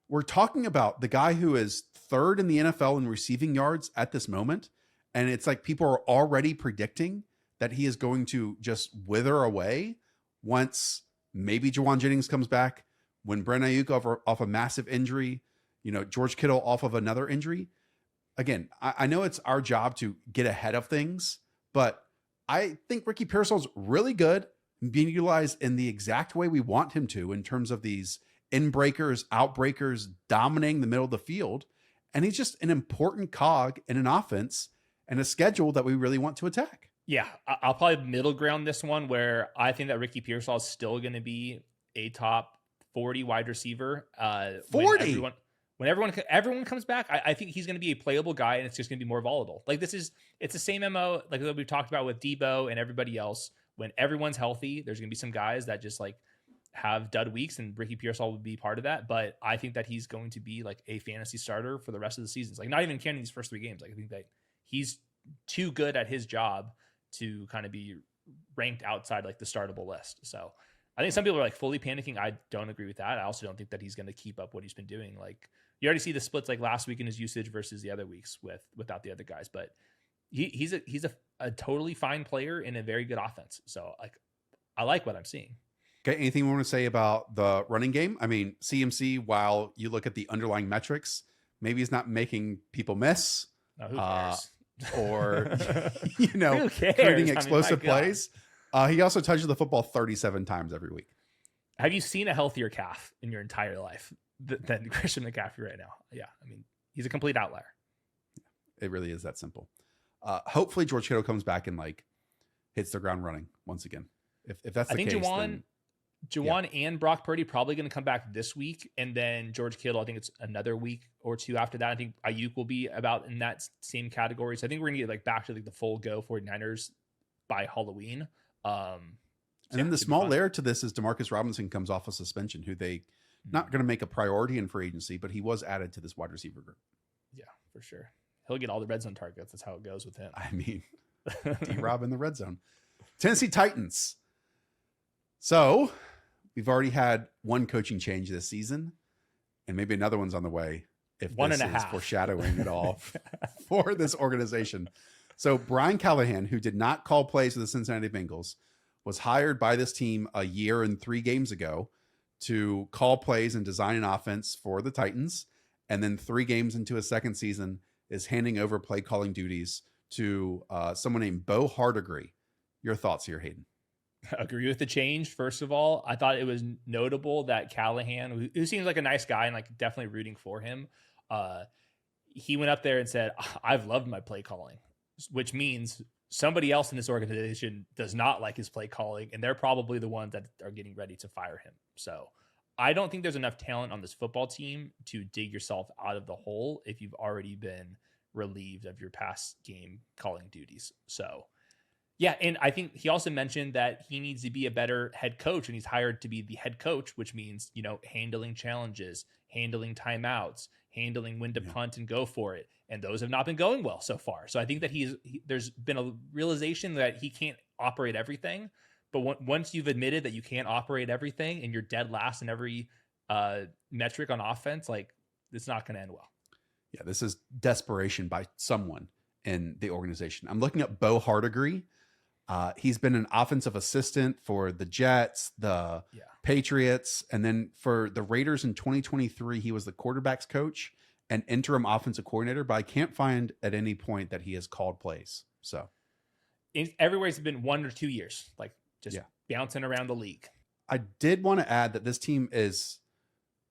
we're talking about the guy who is 3rd in the NFL in receiving yards at this moment. And it's like people are already predicting that he is going to just wither away once maybe Jawan Jennings comes back, when Brent Ayuk off a massive injury, George Kittle off of another injury. Again, I know it's our job to get ahead of things, but I think Ricky Pearsall's really good, being utilized in the exact way we want him to in terms of these in-breakers, out-breakers, dominating the middle of the field. And he's just an important cog in an offense and a schedule that we really want to attack. Yeah, I'll probably middle ground this one where I think that Ricky Pearsall is still going to be a top 40 wide receiver. 40? When everyone comes back, I think he's going to be a playable guy, and it's just going to be more volatile. Like it's the same MO like that we've talked about with Debo and everybody else. When everyone's healthy, there's going to be some guys that just like have dud weeks, and Ricky Pearsall would be part of that. But I think that he's going to be like a fantasy starter for the rest of the seasons. Like not even counting these first 3 games. Like I think that he's too good at his job to kind of be ranked outside like the startable list. So I think some people are like fully panicking. I don't agree with that. I also don't think that he's going to keep up what he's been doing. Like you already see the splits like last week in his usage versus the other weeks without the other guys, but he's a totally fine player in a very good offense. So like, I like what I'm seeing. Okay. Anything we want to say about the running game? I mean, CMC, while you look at the underlying metrics, maybe he's not making people miss. No, who cares? Or, creating explosive plays. He also touches the football 37 times every week. Have you seen a healthier calf in your entire life than Christian McCaffrey right now? Yeah. I mean, he's a complete outlier. It really is that simple. Hopefully George Kittle comes back and like hits the ground running once again. If that's the case, Juwan and Brock Purdy probably going to come back this week. And then George Kittle, I think it's another week or 2 after that. I think Ayuk will be about in that same category. So I think we're going to get like back to like the full go 49ers by Halloween. And then the small layer to this is Demarcus Robinson comes off a suspension, who they not going to make a priority in free agency, but he was added to this wide receiver group. Yeah, for sure. He'll get all the red zone targets. That's how it goes with him. I mean, D-Rob in the red zone. Tennessee Titans. So we've already had 1 coaching change this season, and maybe another one's on the way. If 1.5 is foreshadowing at all for this organization. So Brian Callahan, who did not call plays for the Cincinnati Bengals, was hired by this team a year and 3 games ago to call plays and design an offense for the Titans. And then 3 games into his second season is handing over play calling duties to someone named Bo Hardigree. Your thoughts here, Hayden? Agree with the change. First of all, I thought it was notable that Callahan, who seems like a nice guy and like definitely rooting for him, he went up there and said, I've loved my play calling, which means somebody else in this organization does not like his play calling, and they're probably the ones that are getting ready to fire him. So I don't think there's enough talent on this football team to dig yourself out of the hole if you've already been relieved of your past game calling duties. So Yeah, and I think he also mentioned that he needs to be a better head coach, and he's hired to be the head coach, which means, handling challenges, handling timeouts, handling when to punt and go for it. And those have not been going well so far. So I think that there's been a realization that he can't operate everything. But once you've admitted that you can't operate everything and you're dead last in every metric on offense, like, it's not going to end well. Yeah, this is desperation by someone in the organization. I'm looking at Bo Hardigree. He's been an offensive assistant for the Jets, the Patriots, and then for the Raiders in 2023, he was the quarterback's coach and interim offensive coordinator, but I can't find at any point that he has called plays. So everywhere it's been 1 or 2 years, like just bouncing around the league. I did want to add that this team is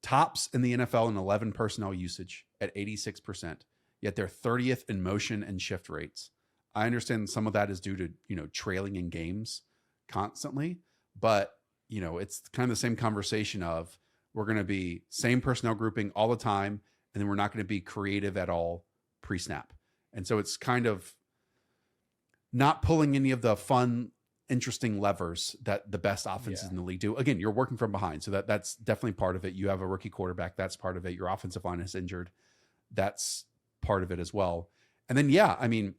tops in the NFL in 11 personnel usage at 86%, yet they're 30th in motion and shift rates. I understand some of that is due to, trailing in games constantly, but, it's kind of the same conversation of we're going to be same personnel grouping all the time, and then we're not going to be creative at all pre-snap. And so it's kind of not pulling any of the fun, interesting levers that the best offenses in the league do. Again, you're working from behind, so that's definitely part of it. You have a rookie quarterback. That's part of it. Your offensive line is injured. That's part of it as well. And then,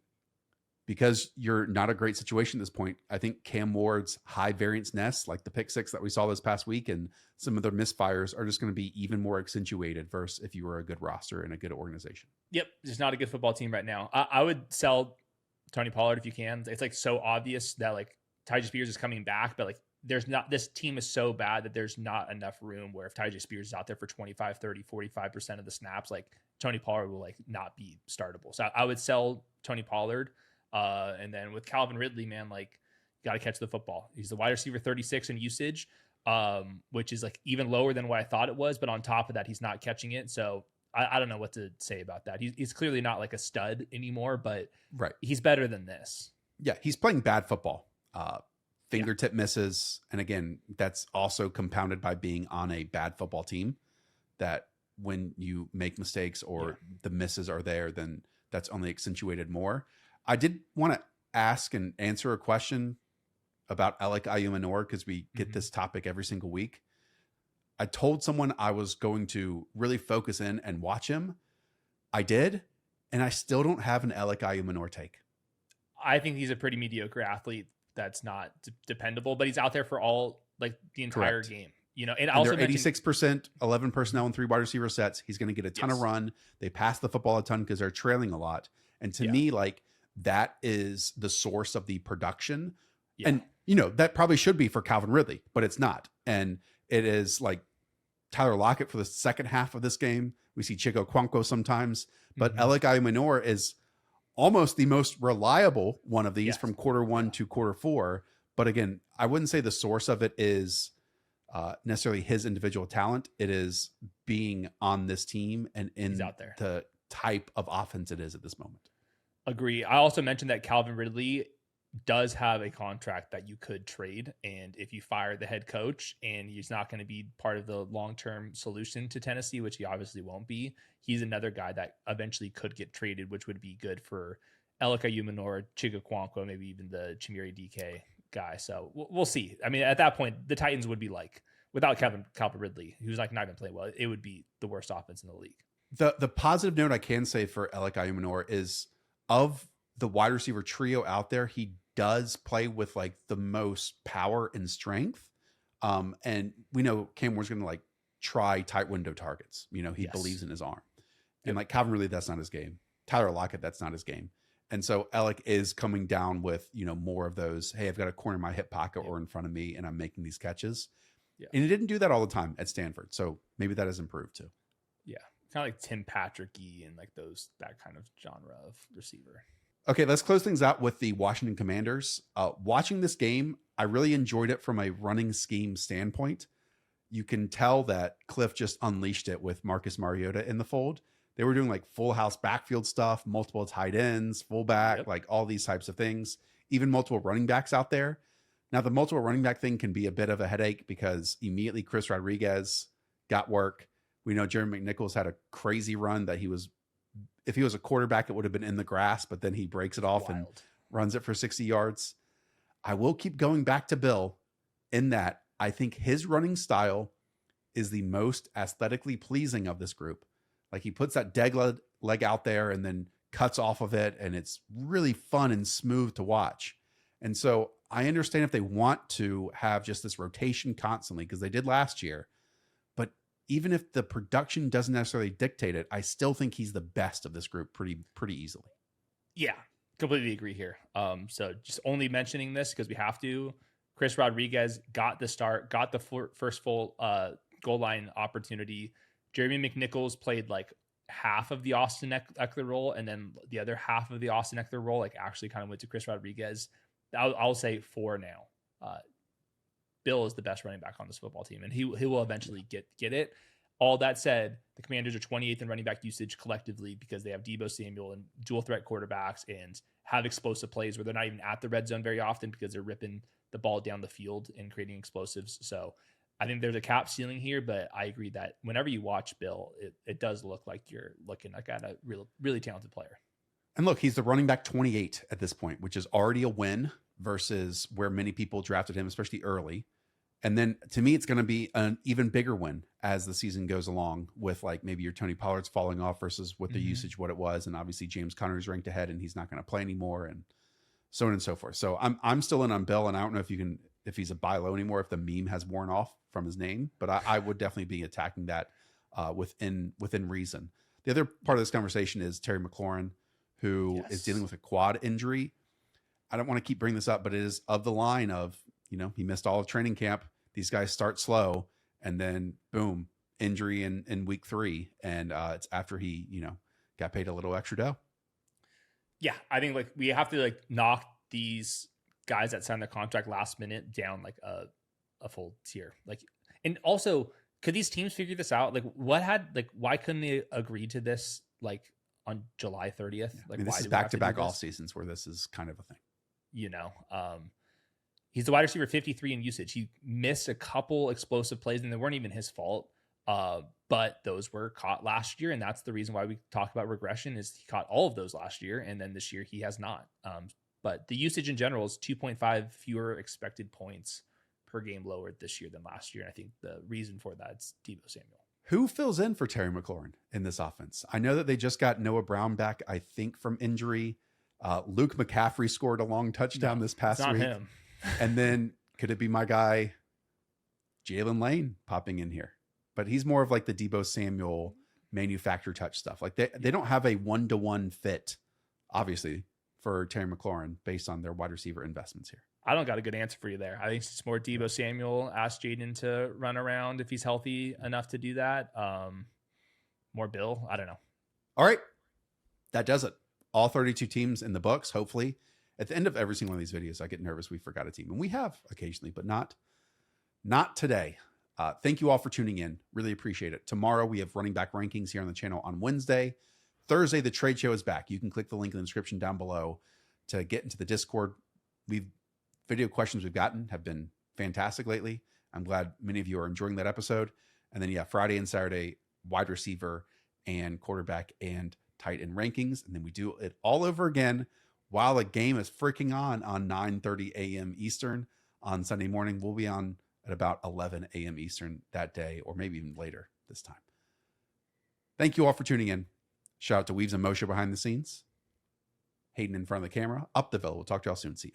because you're not a great situation at this point, I think Cam Ward's high variance nest, like the pick six that we saw this past week, and some of their misfires are just going to be even more accentuated versus if you were a good roster and a good organization. Yep. Just not a good football team right now. I would sell Tony Pollard if you can. It's like so obvious that like Tyjae Spears is coming back, but like this team is so bad that there's not enough room where if Tyjae Spears is out there for 25, 30, 45% of the snaps, like Tony Pollard will like not be startable. So I would sell Tony Pollard. And then with Calvin Ridley, man, like you got to catch the football. He's the wide receiver 36 in usage, which is like even lower than what I thought it was. But on top of that, he's not catching it. So I don't know what to say about that. He's clearly not like a stud anymore, but he's better than this. Yeah, he's playing bad football. Fingertip misses. And again, that's also compounded by being on a bad football team, that when you make mistakes or the misses are there, then that's only accentuated more. I did want to ask and answer a question about Alec Ayumanor because we get this topic every single week. I told someone I was going to really focus in and watch him. I did, and I still don't have an Alec Ayumanor take. I think he's a pretty mediocre athlete that's not dependable, but he's out there for all like the entire game. And also 86%, 11 personnel and 3 wide receiver sets. He's going to get a ton of run. They pass the football a ton because they're trailing a lot. And to me, like, that is the source of the production. And, that probably should be for Calvin Ridley, but it's not. And it is like Tyler Lockett for the second half of this game. We see Chico Quanko sometimes, but Alec Ayumanor is almost the most reliable one of these from quarter one to quarter four. But again, I wouldn't say the source of it is necessarily his individual talent. It is being on this team and in the type of offense it is at this moment. Agree. I also mentioned that Calvin Ridley does have a contract that you could trade. And if you fire the head coach and he's not going to be part of the long-term solution to Tennessee, which he obviously won't be, he's another guy that eventually could get traded, which would be good for Alec Ayumanor, Chico Quanko, maybe even the Chimere DK guy. So we'll see. I mean, at that point, the Titans would be like, without Calvin Ridley, who's like not even playing well, it would be the worst offense in the league. The positive note I can say for Alec Ayumanor is, of the wide receiver trio out there, he does play with like the most power and strength. And we know Cam Ward's going to like try tight window targets. He believes in his arm. And like Calvin Ridley, that's not his game. Tyler Lockett, that's not his game. And so Alec is coming down with, more of those, hey, I've got a corner in my hip pocket or in front of me and I'm making these catches. Yeah. And he didn't do that all the time at Stanford. So maybe that has improved too. Yeah. Kind of like Tim Patrick-y and like that kind of genre of receiver. Okay, let's close things out with the Washington Commanders. Watching this game, I really enjoyed it from a running scheme standpoint. You can tell that Cliff just unleashed it with Marcus Mariota in the fold. They were doing like full house backfield stuff, multiple tight ends, fullback, like all these types of things, even multiple running backs out there. Now, the multiple running back thing can be a bit of a headache because immediately Chris Rodriguez got work. We know Jeremy McNichols had a crazy run that if he was a quarterback, it would have been in the grass, but then he breaks it off and runs it for 60 yards. I will keep going back to Bill in that I think his running style is the most aesthetically pleasing of this group. Like he puts that dead leg out there and then cuts off of it, and it's really fun and smooth to watch. And so I understand if they want to have just this rotation constantly, because they did last year, but even if the production doesn't necessarily dictate it, I still think he's the best of this group pretty easily. Yeah, completely agree here. So just only mentioning this because we have to. Chris Rodriguez got the start, got the first full goal line opportunity. Jeremy McNichols played like half of the Austin Eckler role, and then the other half of the Austin Eckler role like actually kind of went to Chris Rodriguez. I'll say 4 now. Bill is the best running back on this football team, and he will eventually get it. All that said, the Commanders are 28th in running back usage collectively because they have Deebo Samuel and dual threat quarterbacks and have explosive plays where they're not even at the red zone very often because they're ripping the ball down the field and creating explosives. So I think there's a cap ceiling here, but I agree that whenever you watch Bill, it does look like you're looking like at a really talented player. And look, he's the running back 28 at this point, which is already a win versus where many people drafted him, especially early. And then to me, it's going to be an even bigger win as the season goes along with like maybe your Tony Pollard's falling off versus what the usage, what it was. And obviously James Conner's ranked ahead and he's not going to play anymore and so on and so forth. So I'm still in on Bill, and I don't know if he's a buy low anymore, if the meme has worn off from his name, but I would definitely be attacking that within reason. The other part of this conversation is Terry McLaurin, who is dealing with a quad injury. I don't want to keep bringing this up, but it is of the line of, he missed all of training camp. These guys start slow and then boom, injury in week 3. And it's after he, got paid a little extra dough. Yeah. I think like we have to like knock these guys that signed their contract last minute down like a full tier. Like, and also could these teams figure this out? Like why couldn't they agree to this? Like on July 30th? Like this is back-to-back off seasons where this is kind of a thing. He's the wide receiver 53 in usage. He missed a couple explosive plays and they weren't even his fault. But those were caught last year. And that's the reason why we talk about regression is he caught all of those last year. And then this year he has not. But the usage in general is 2.5 fewer expected points per game lower this year than last year. And I think the reason for that is Deebo Samuel. Who fills in for Terry McLaurin in this offense? I know that they just got Noah Brown back, I think, from injury. Luke McCaffrey scored a long touchdown this past week. Not him. And then could it be my guy, Jalen Lane, popping in here? But he's more of like the Deebo Samuel manufacturer touch stuff. Like they don't have a 1-to-1 fit, obviously, for Terry McLaurin based on their wide receiver investments here. I don't got a good answer for you there. I think it's more Deebo Samuel. Ask Jaden to run around if he's healthy enough to do that. More Bill. I don't know. All right. That does it. All 32 teams in the books. Hopefully at the end of every single one of these videos, I get nervous. We forgot a team, and we have occasionally, but not today. Thank you all for tuning in. Really appreciate it. Tomorrow we have running back rankings here on the channel on Wednesday. Thursday, the trade show is back. You can click the link in the description down below to get into the Discord. Video questions we've gotten have been fantastic lately. I'm glad many of you are enjoying that episode. And then Friday and Saturday, wide receiver and quarterback and tight end rankings. And then we do it all over again while a game is freaking on 9:30 a.m. Eastern on Sunday morning. We'll be on at about 11 a.m. Eastern that day, or maybe even later this time. Thank you all for tuning in. Shout out to Weaves and Moshe behind the scenes. Hayden in front of the camera. Up the Villa. We'll talk to y'all soon. See you.